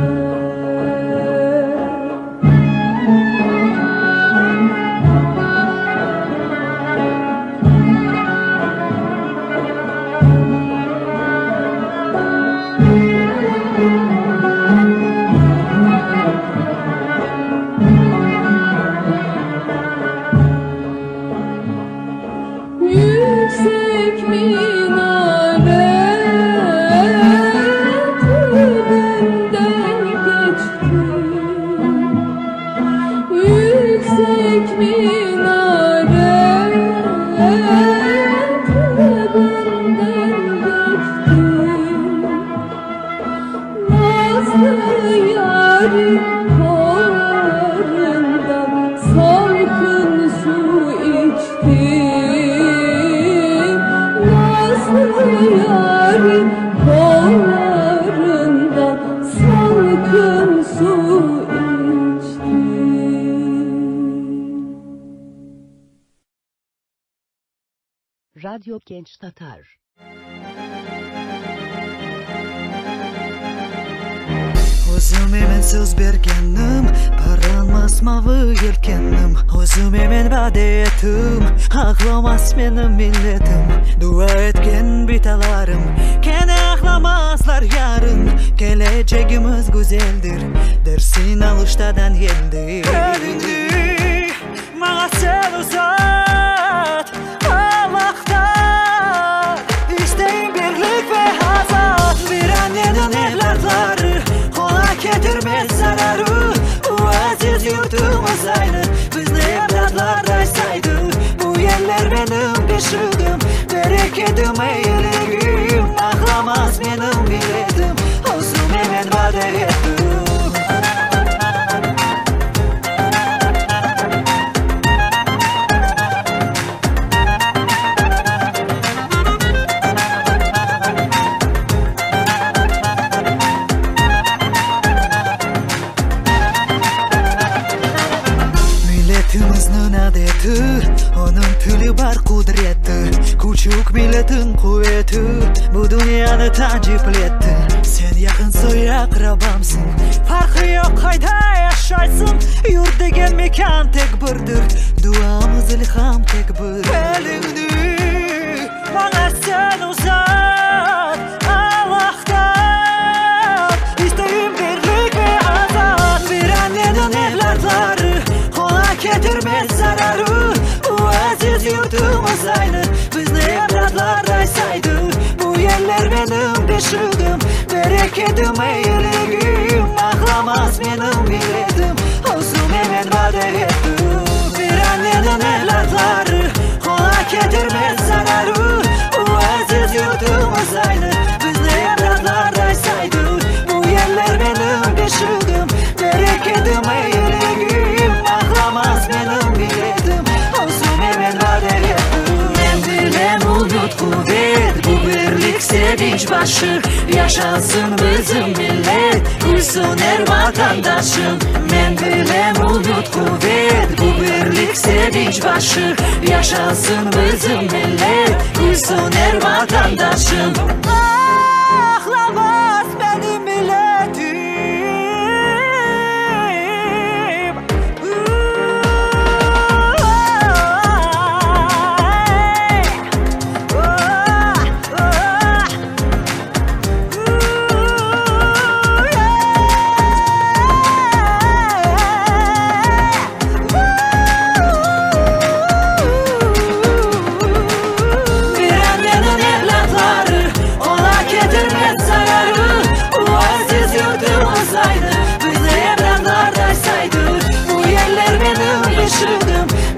Yüksek minare tübünden geçtim yüksek minare tübünden geçtim nazlı yarim kollarından salkın su içtim yarim kollarında salkın su içtim. Radyo Genç Tatar. O'zime men so'z berganim paranmas mavi yelkanim o'zime men va'da etdim axlamas mening millatim duo etgan bitalarim kana axlamaslar yarim kelajagimiz go'zaldir darsin olishdan yeldir elingni manga sen uzat Allah'tan isteyim birlik ve azat bir annenin evlatları getirmez zararı bu aziz yurtumuz aynı bizni evlatlar saydı bu yerler benim beşiğim bereketim eğiligim ağlamaz benim milletim olsun hemen vade ettim. Milletimizning adeti, onun tili bar kudreti, küçük milletin kuvveti, bu dünyani tacip etti. Sen yaqinsoy aqrabamsın, farqi yo'q qayda yashaysın, yurt degan mekan tek birdir, duomiz ilhom tek bir. Elingni manga sen uzat, Allohdan isteyim birlik ve azat, bir annenin evlatları getirmez zararı bu aziz yurtumuz aynı bizni evlatlar saydı bu yerler benim beşiğim bereketim eğiligim ağlamaz benim milletim olsun hemen vade ettim bir annenin evlatları ona getirmez zararı bu aziz yurtumuz aynı bizni evlatlar saydı bu yerler benim beşiğim bereketim eğiligim ağlamaz benim milletim olsun hemen vade ettim. Ben bilmem umut kuvvet bu birlik sevinç başı yaşansın bizim millet Gülsün her vatandaşım, men bilem umut kuvvet, bu birlik sevinç başı. Yaşasın bizim millet, gülsün her vatandaşım. Ağlamaz benim milletim.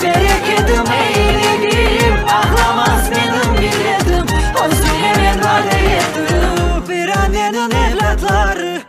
Bereketim eyledim, ağlamaz benim milletim. Özüne ben vade ettim, bir annenin evlatları.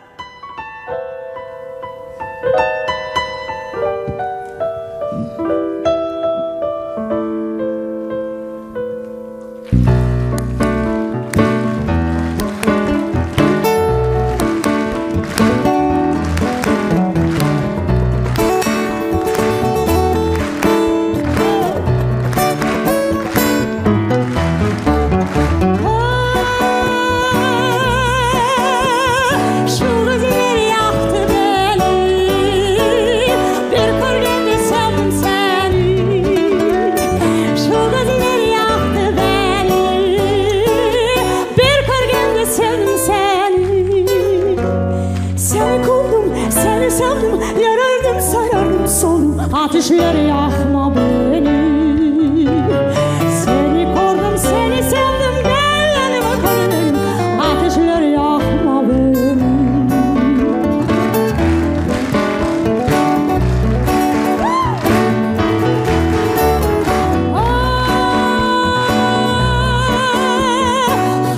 Ateşler yakma beni. Seni korudum, seni sevdim, ellerime koydum. Ateşler yakma beni.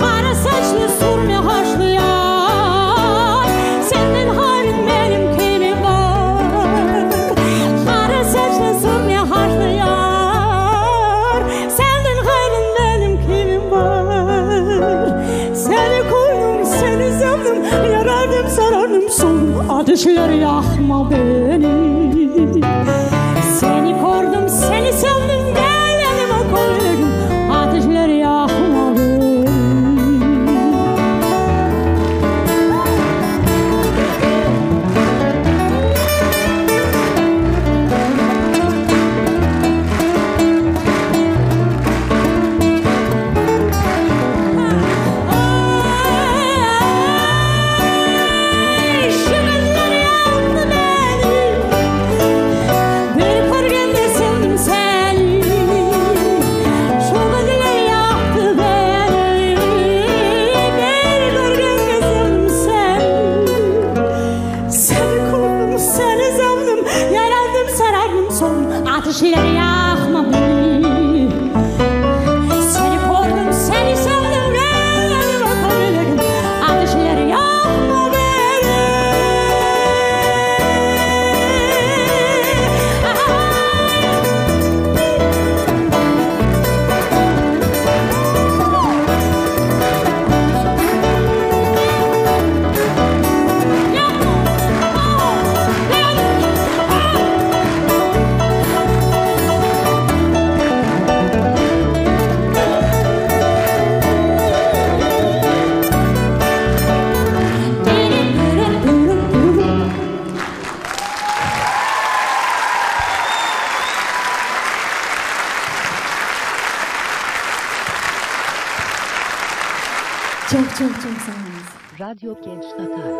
Kara saçlı surne haşlı yar, senin halin benim kimim var. Kara saçlı surne haşlı yar, senin halin benim kimim var. Seni koydum, seni sevdim, yarardım, sarardım, soldum. Ateşler yakma beni. Seni korudum, seni sevdim, ellerime koydum. Ateşler yakma beni. Ateşleri yakma beni. Seni korudum, seni sevdim, ellerime koydum. Ateşleri yakma beni. Çok sağ olun. Radyo Genç Tatar.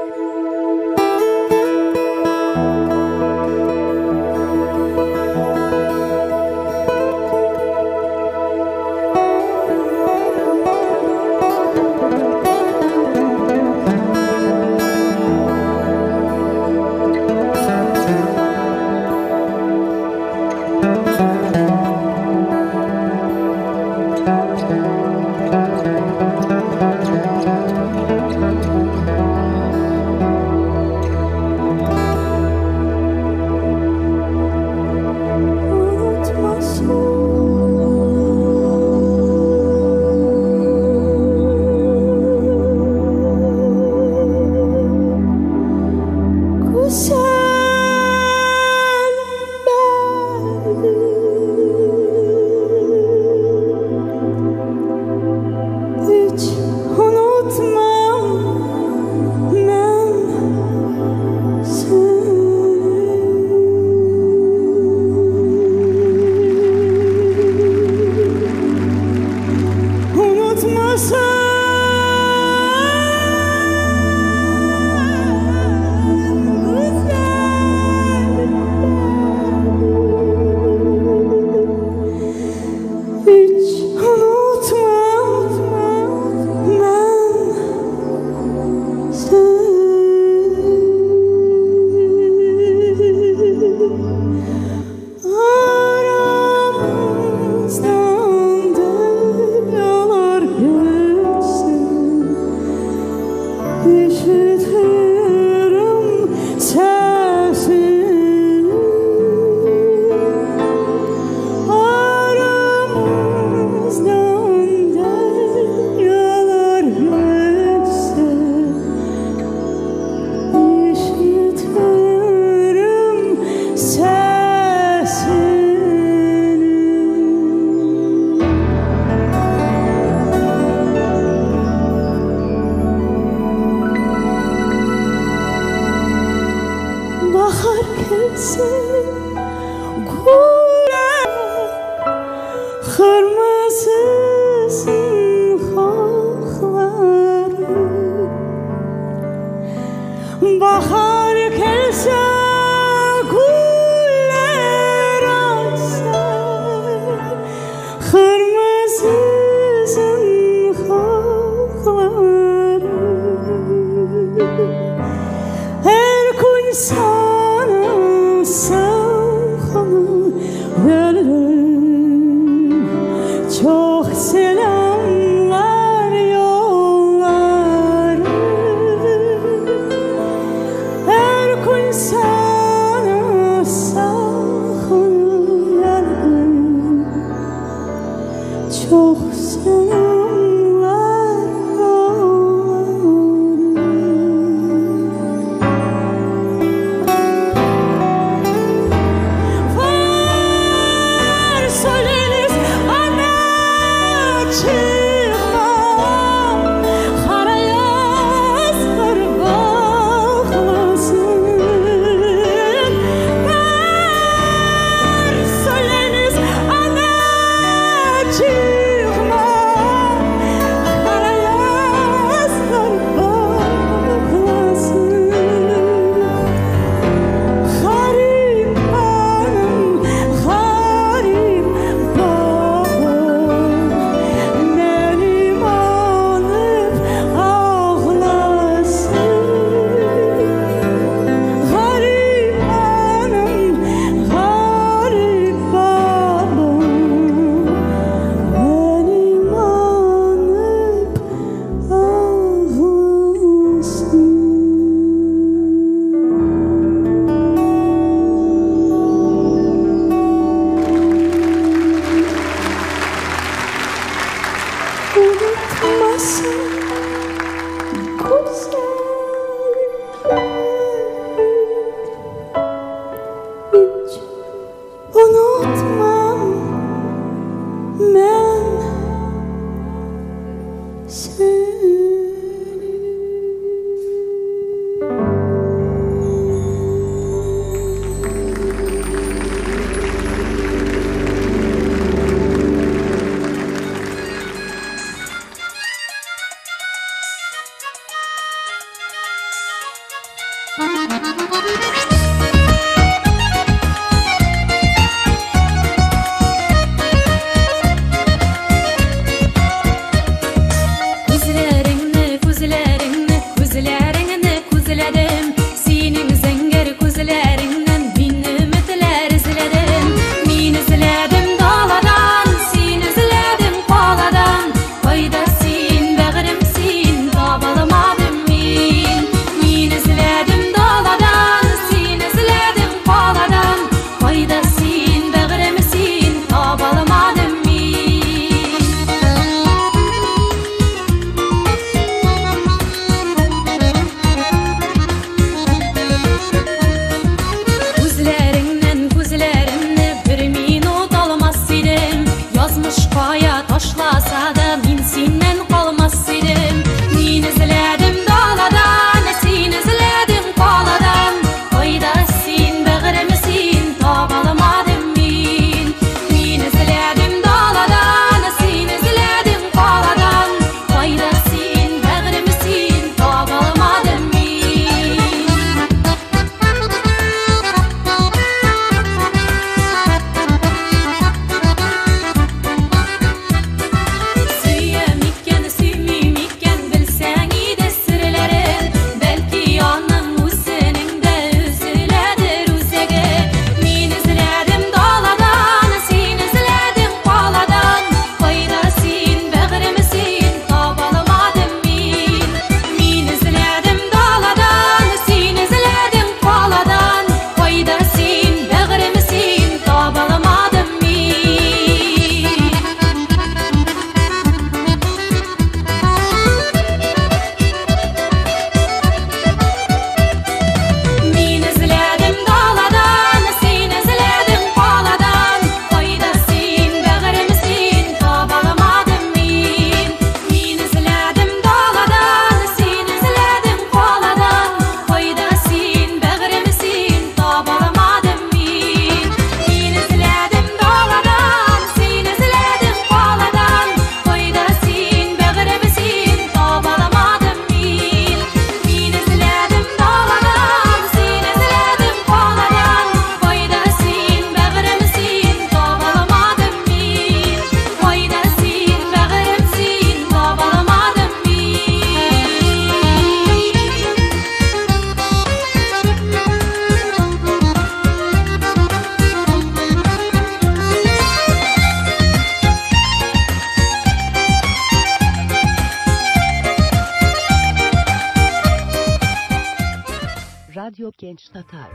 Genç Tatar.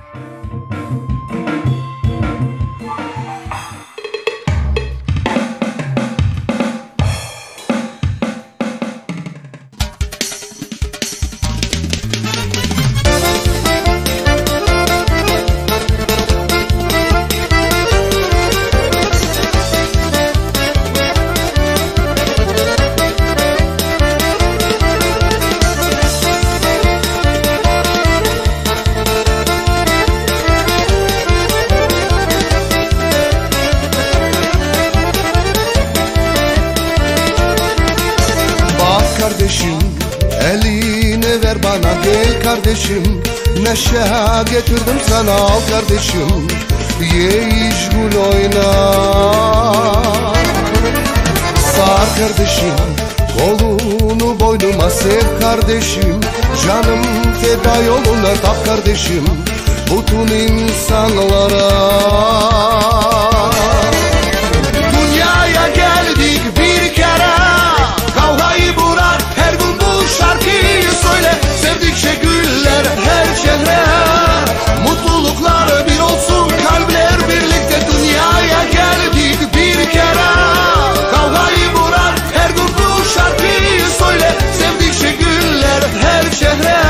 Kardeşim elini ver bana gel kardeşim, neşe getirdim sana al kardeşim, ye iç gül oyna. Sar kardeşim kolunu boynuma sev kardeşim, canım feda yoluna tap kardeşim bütün insanlara. Dünyaya geldik bir kere, kavgayı bırak her gün bu şarkıyı söyle, sevdikçe güller her şehre, mutluluklar bir olsun kalpler birlikte. Dünyaya geldik bir kere, kavgayı bırak her gün bu şarkıyı söyle, sevdikçe güller her şehre,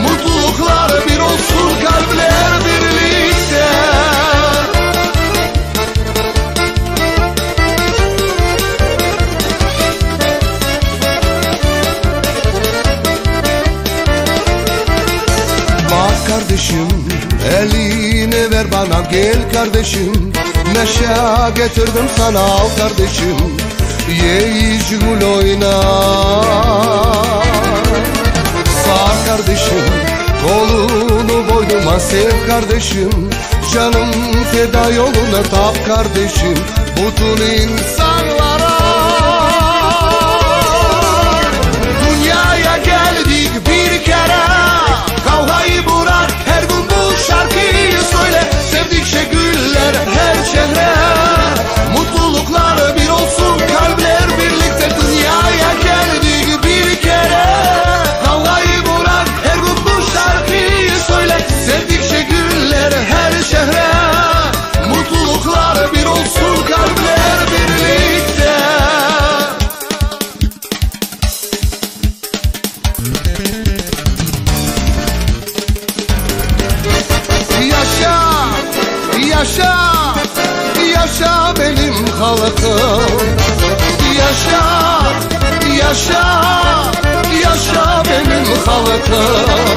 mutluluklar bir olsun kalpler birlikte. Kardeşim elini ver bana gel kardeşim, neşe getirdim sana al kardeşim, ye iç gül oyna. Sar kardeşim kolunu boynuma sev kardeşim, canım feda yoluna tap kardeşim bütün insanlara. Dünyaya geldik bir kere, kavgayı bırak her gün bu şarkıyı söyle, sevdikçe güller her şehre, mutluluklar bir olsun kalpler birlikte. Dünyaya geldik bir kere, kavgayı bırak her gün bu şarkıyı söyle, sevdikçe güller her şehre, mutluluklar bir olsun kalpler birlikte. Yaşa, yaşa, yaşa benim halkım. Yaşa, yaşa, yaşa benim halkım.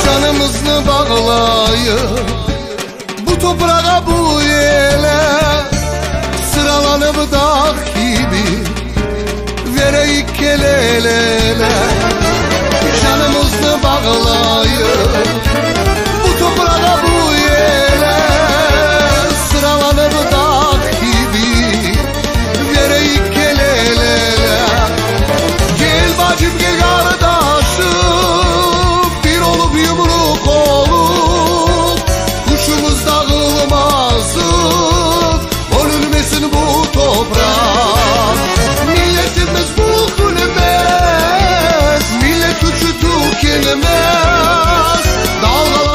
Canımızı bağlayıp bu toprağa bu yele, sıralanıp dağ gibi vereyik el ele. Canımızı bağlayıp bu toprağa bu yele, sıralanıp dağ gibi vereyik el ele. Gel bacım gel kardeşim, bir olup yumruk olup kuşumuz dağılmazdı, bölünmesin bu toprak. Milletimiz bu gülmez, millet gücü tükenmez, dalgalar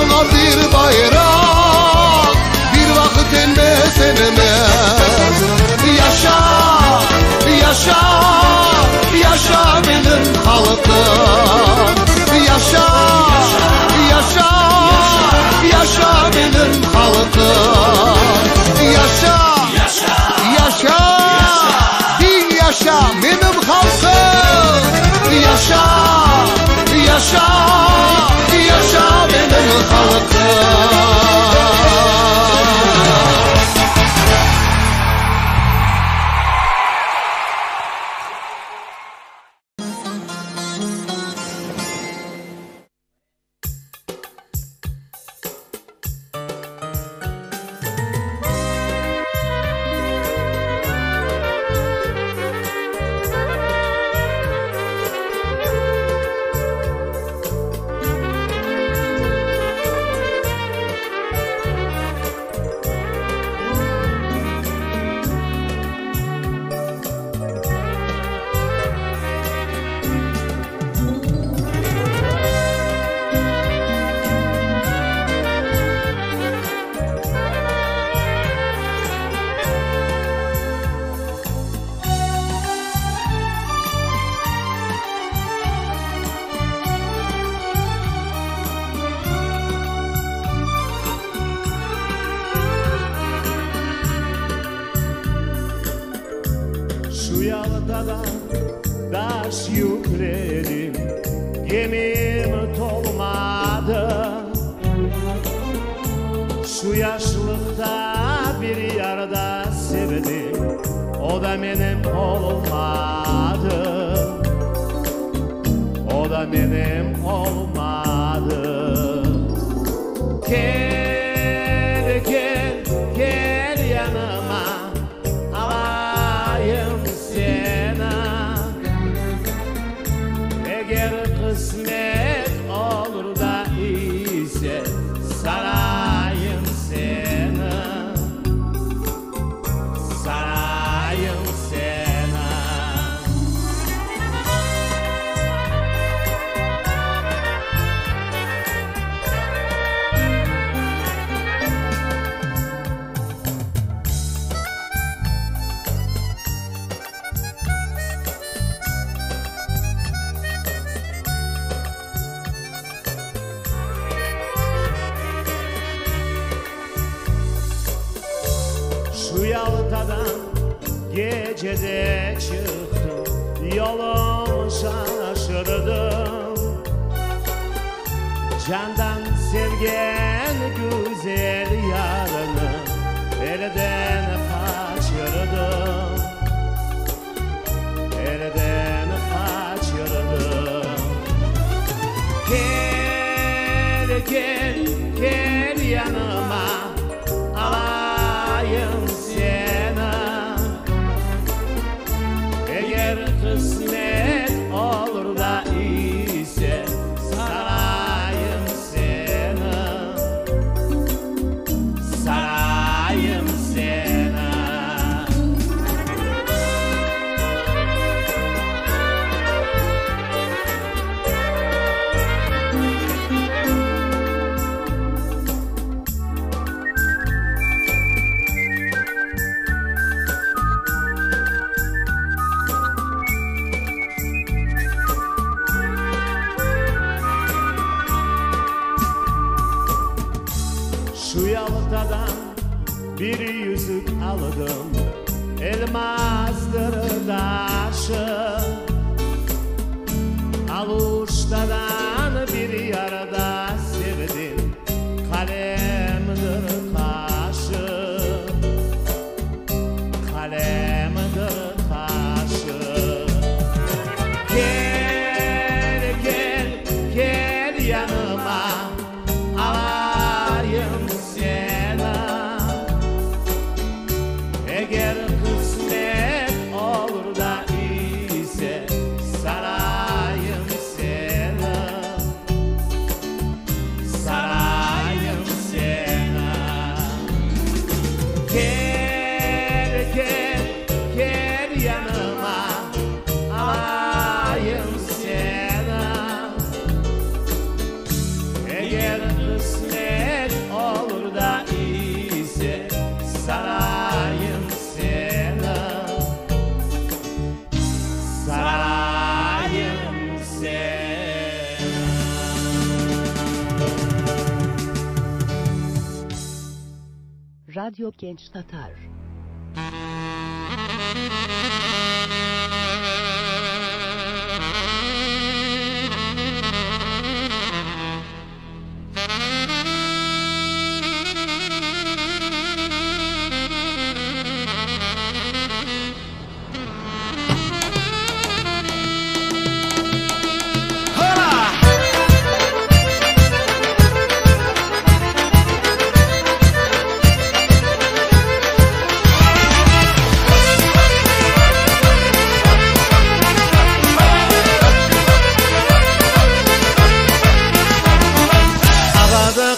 yaldadan taş yükledim, gemim dolmadı. Şu yaşlıkta bir yarda sevdim, o da benim olmadı. O da benim olmadı. Gel, gel, gel yanıma, alayım seni. Eğer kısmet olur da ise sarayım seni. Sarayım seni. Şu yaltadan gecede çıktım, yolum şaşırdım. Candan sevgen güzel yarını elden kaçırdım. Elden kaçırdım. Gel, gel, gel yanıma, alayım seni. Eğer kısmet olur da ise sarayım seni. Sarayım seni. Şu yaltadan bir yüzük aldım, elmastır taşı. Aluştadan bir yarada sevdim, kalemdir kaşı. Kalemdir kaşı. Gel, gel, gel yanıma, alayım seni. Eğer kısmet olur da ise sarayım seni. Sarayım seni. Gel, gel, gel yanıma, alayım seni. Eğer kısmet olur da ise sarayım seni. Sarayım seni. Radyo Genç Tatar.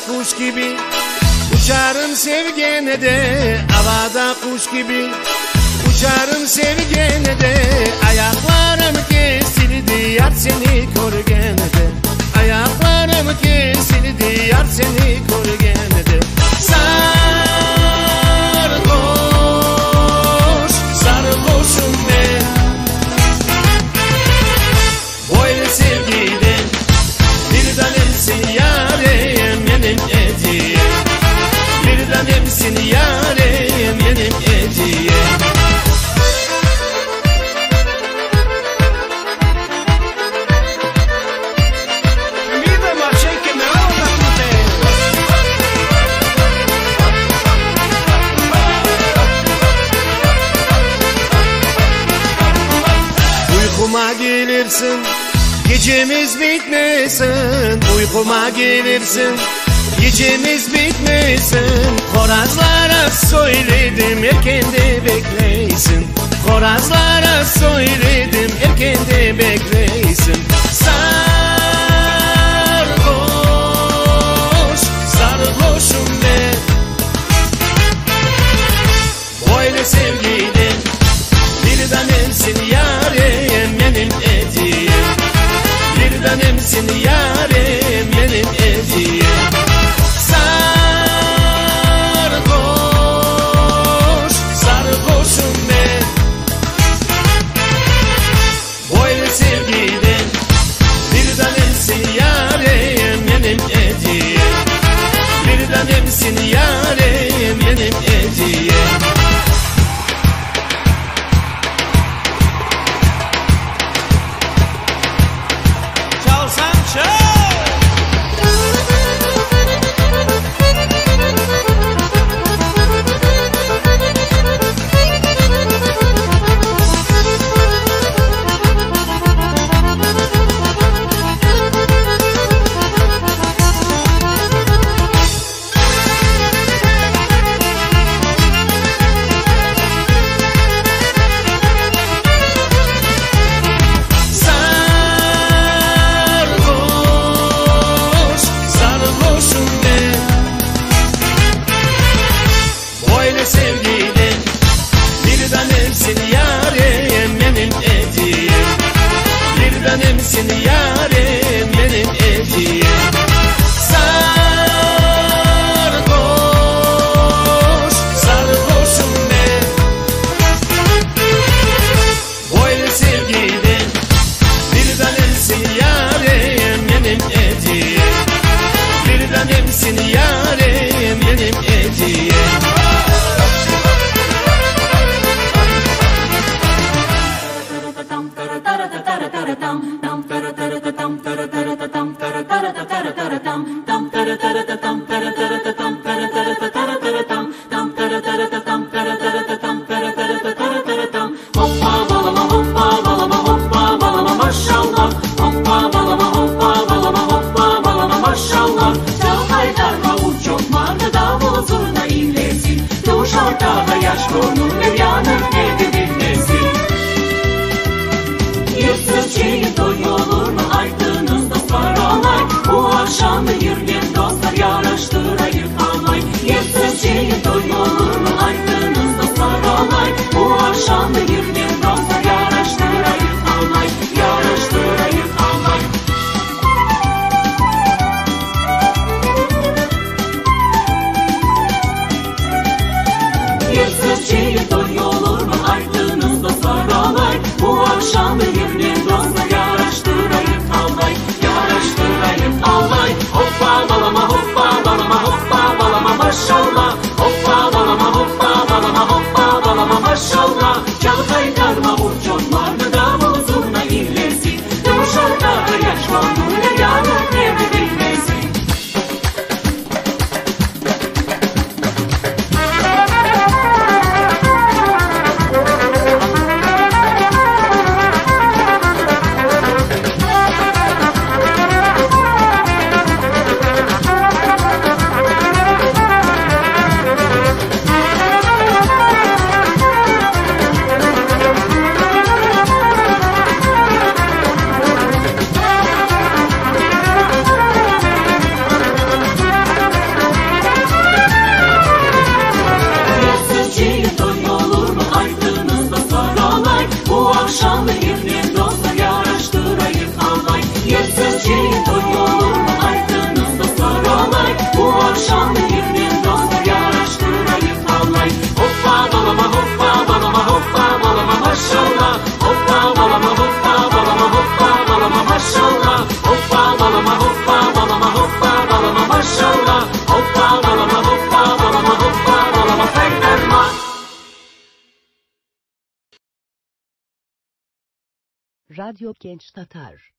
Kuş gibi uçarım sevgene de, havada kuş gibi uçarım sevgene de. Ayaklarım kesildi yar seni korgene de. Ayaklarım kesildi yar seni korgene de. Sarhoş, sarhoşum ben, böyle sevgiden bir tanemsin yarim benim ediyem. Bir tanemsin yarim benim ediyem. gelirsin, gecemiz bitmesin. Uykuma gelirsin, gecemiz bitmesin. Horazlara söyledim erkende bekleysin. Horazlara söyledim erkende bekleysin. Sarhoş, sarhoşum ben. Böyle sevgiden bir tanemsin yarim benim ediyem. Bir tanemsin yarim benim ediyem. Sarhoş, sarhoşum ben. Böyle sevgiden bir tanemsin yarim benim ediyem. Bir tanemsin yarim benim ediyem. Radyo Genç Tatar.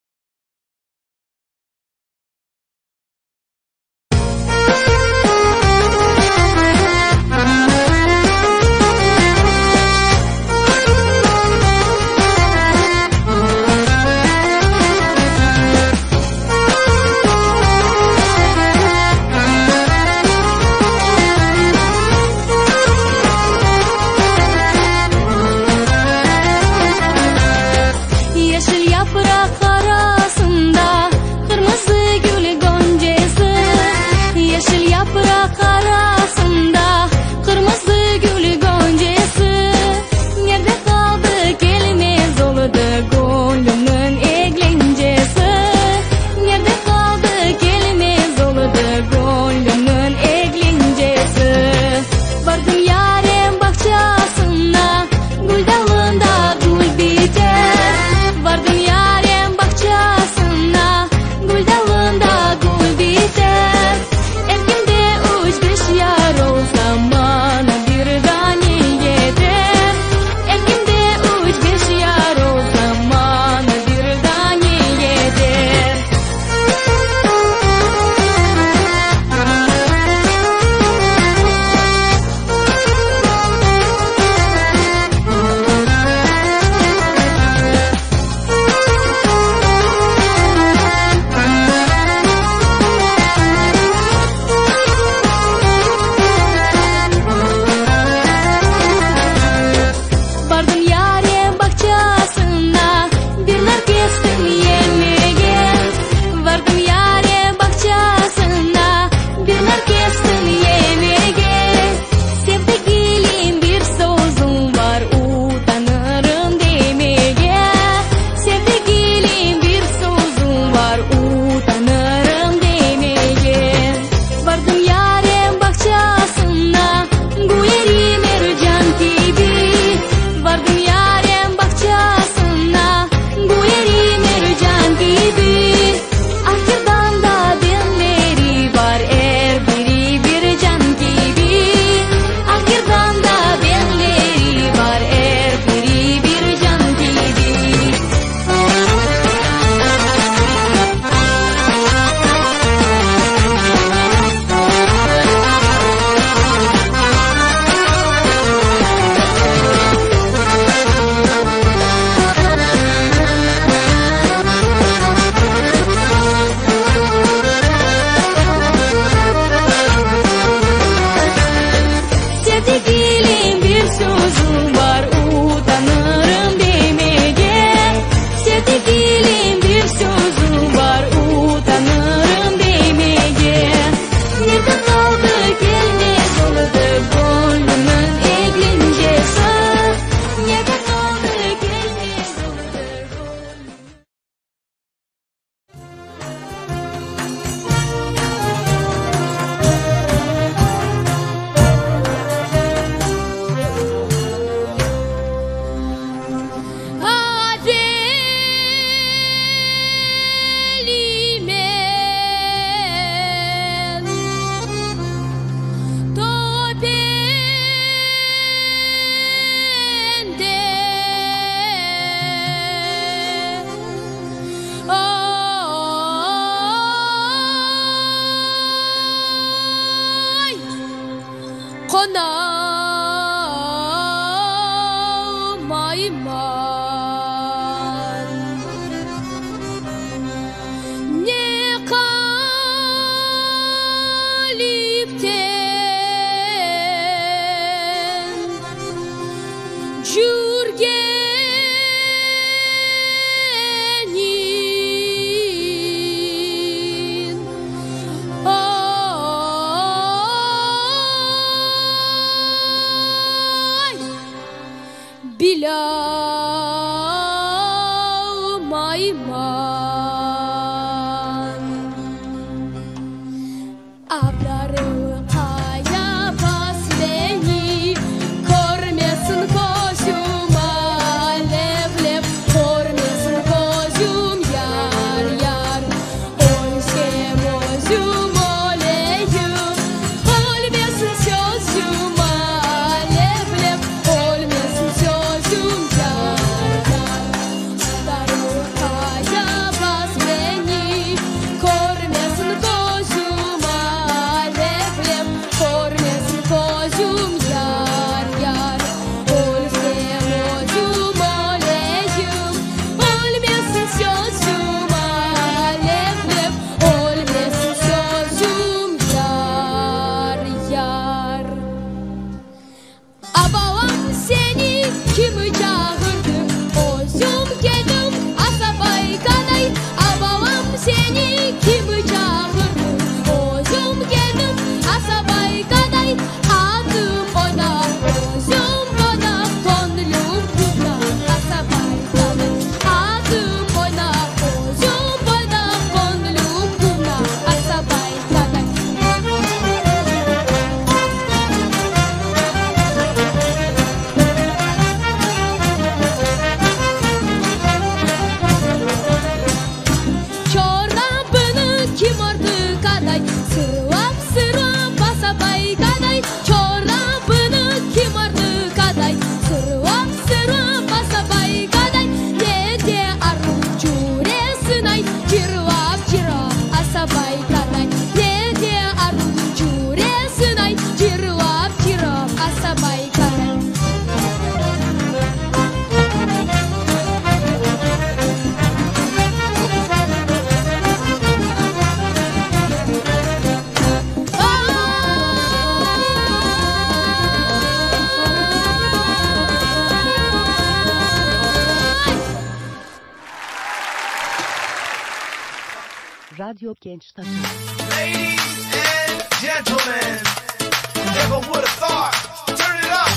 Radyo Genç Takım. Ladies and gentlemen, never would have thought. Turn it up.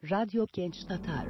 Radyo Genç Tatar.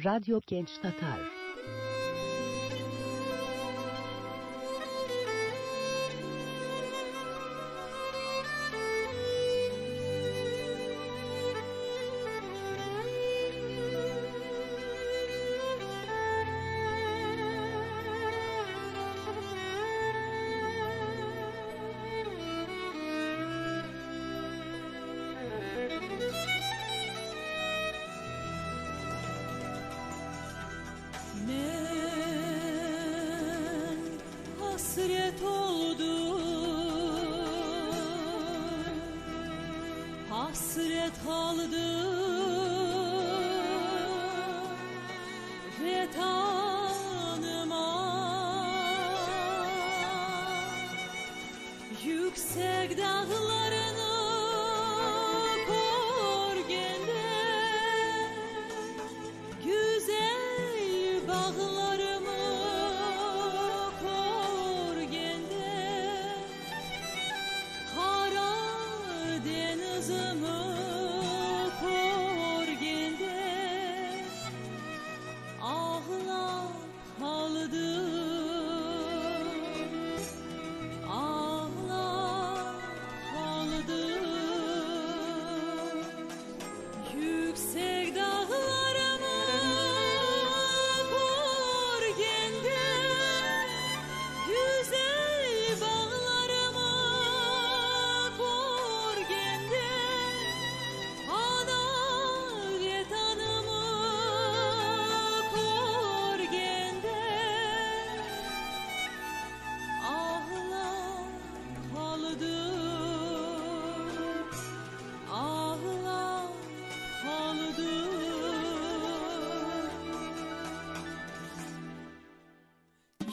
Radyo Genç Tatar. Hasret oldum, hasret aldım ve tanımam. Yüksek dağlarını korgende, güzel bağlarımı korgende, Kara denizimi korgende, ağlap kaldım. Yüksek dağlarımı korgende, güzel bağlarımı korgende, ana vatanımı korgende, ağlap kaldım.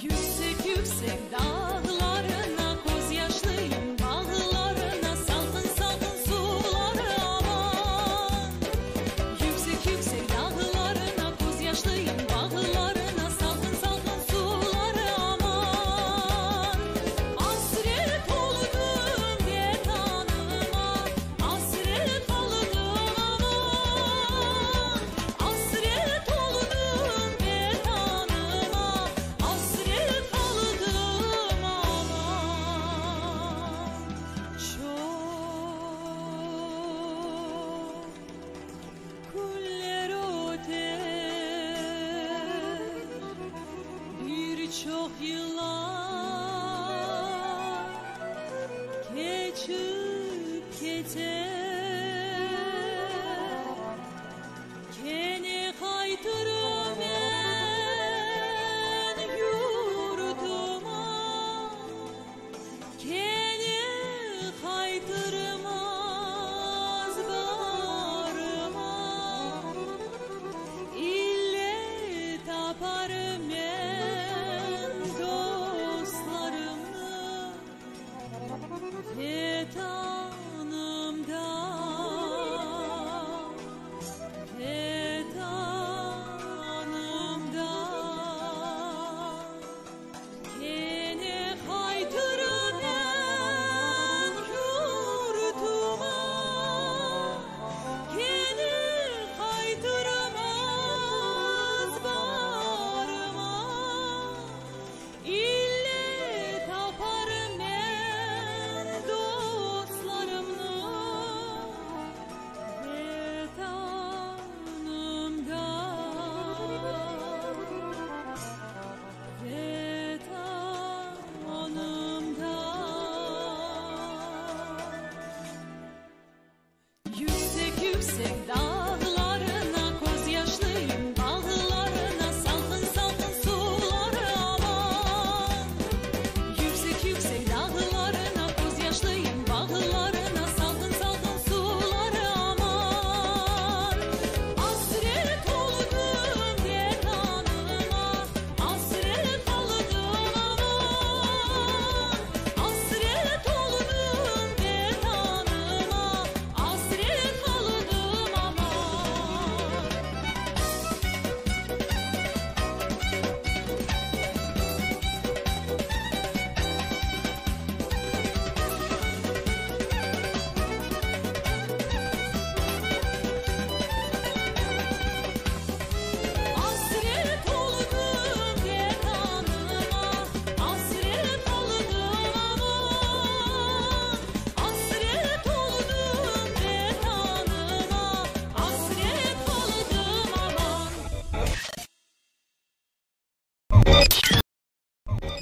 Yüksek yüksek dağlarına koz yaşlıyım, bağlarına salkın salkın suları aman. Yüksek yüksek dağlarına koz yaşlıyım, bağlarına salkın salkın suları aman. Hasret oldum vatanıma, hasret oldum aman. Hasret oldum vatanıma, hasret oldum aman. Çok güller öter, birçok yıllar geçip geçer. Keni kaytırım ben yurduma, keni kaytırmaz bağrıma. İlle taparım ben dostlarımı,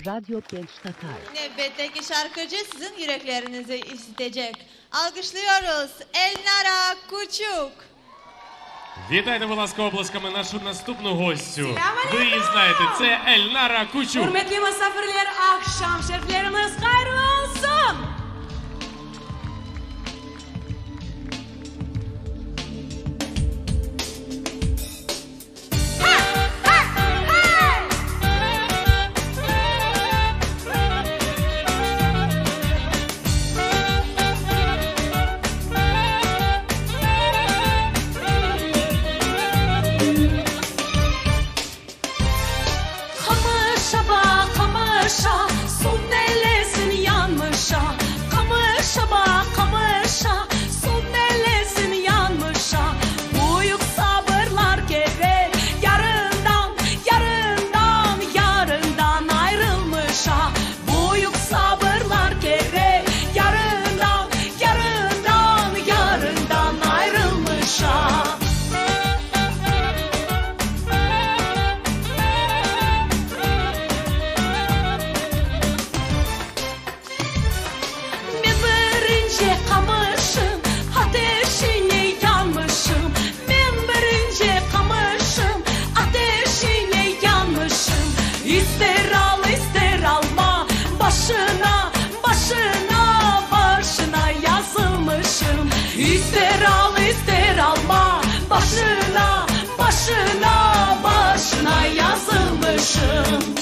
Radyo Genç Tatar. Nöbetteki şarkıcı sizin yüreklerinizi isteyecek. Alkışlıyoruz Ельнара Кучук. Вітайте, будь ласка, оплесками нашу наступну гостю. Ви її знаєте, це Ельнара Кучук. Hürmetli misafirler, akşam şeriflerimiz hayırlı olsun. başına, başına, başına yazılmışım. İster al ister alma, başına, başına, başına yazılmışım.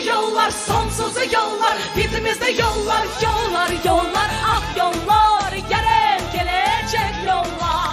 Yollar, sonsuz yollar, bitimizde yollar, yollar, yollar, ah yollar, gelen gelecek yollar.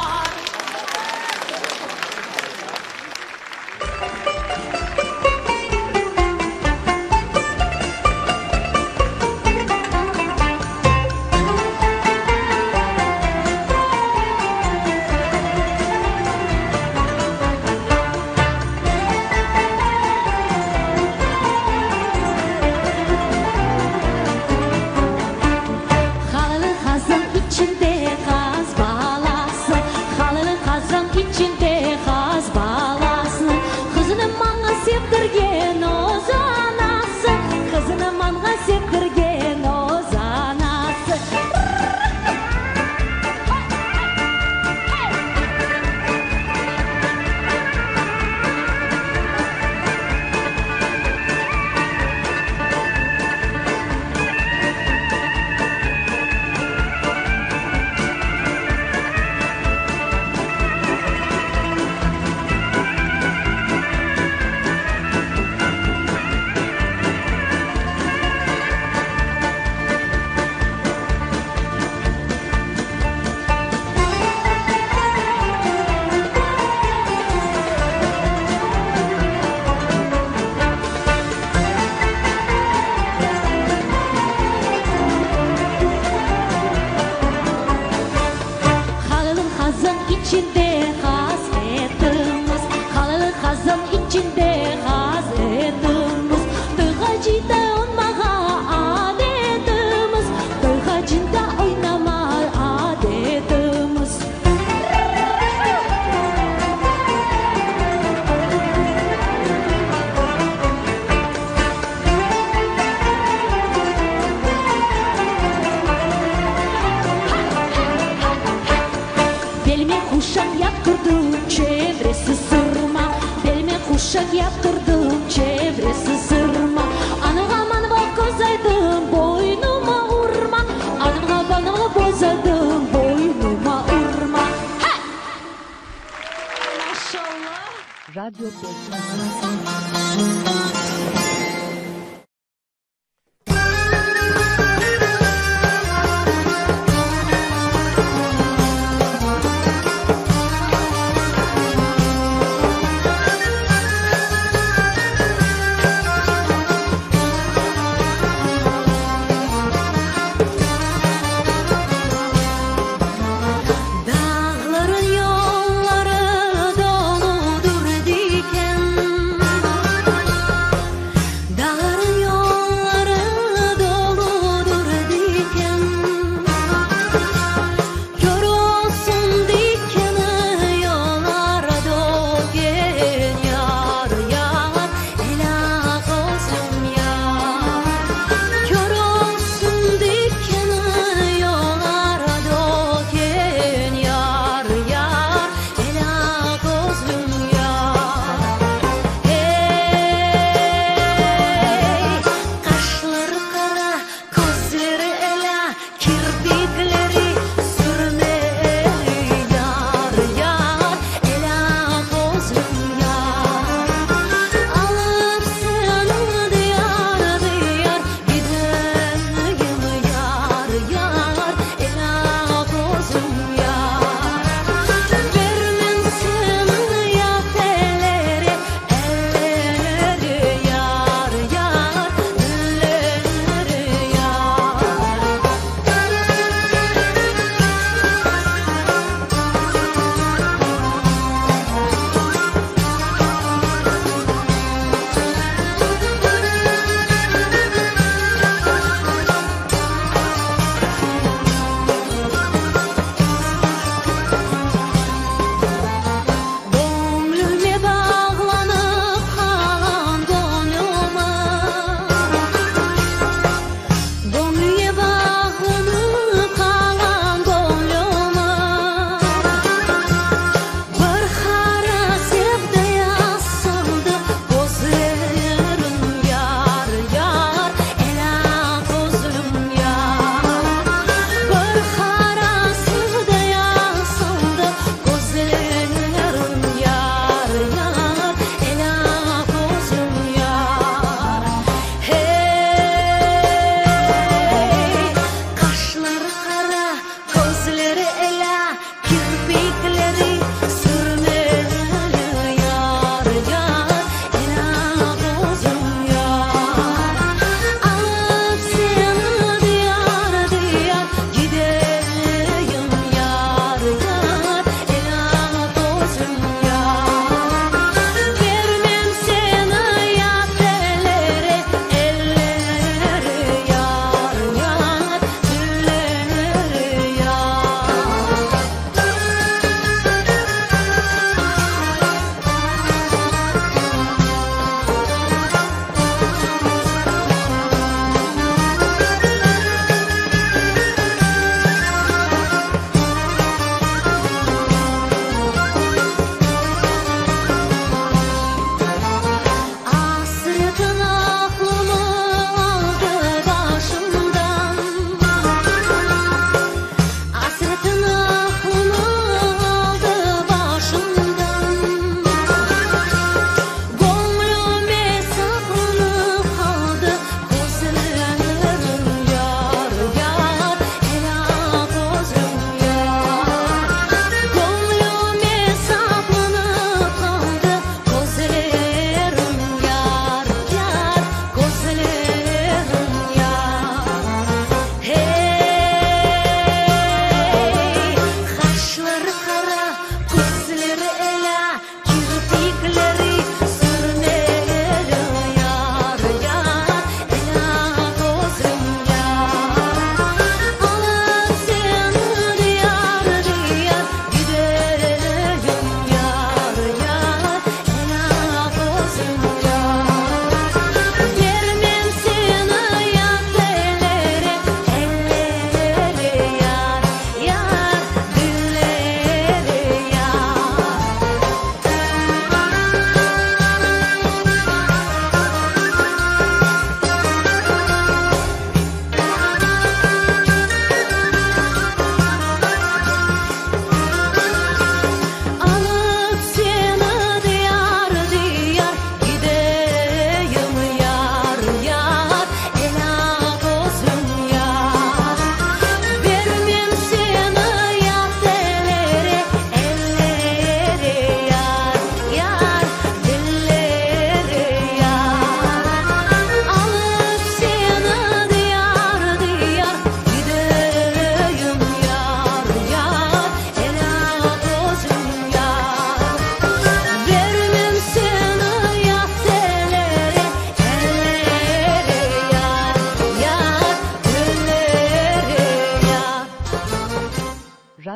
Yaptırdım çevresi sırma. Anıma manıma kozaydım boynuma urma. Anıma banıma bozaydım boynuma urma. Hey! Maşallah. Radyo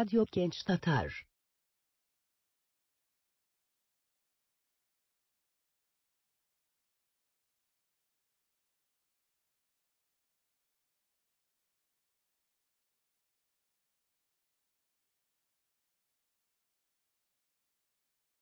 Radyo Genç Tatar.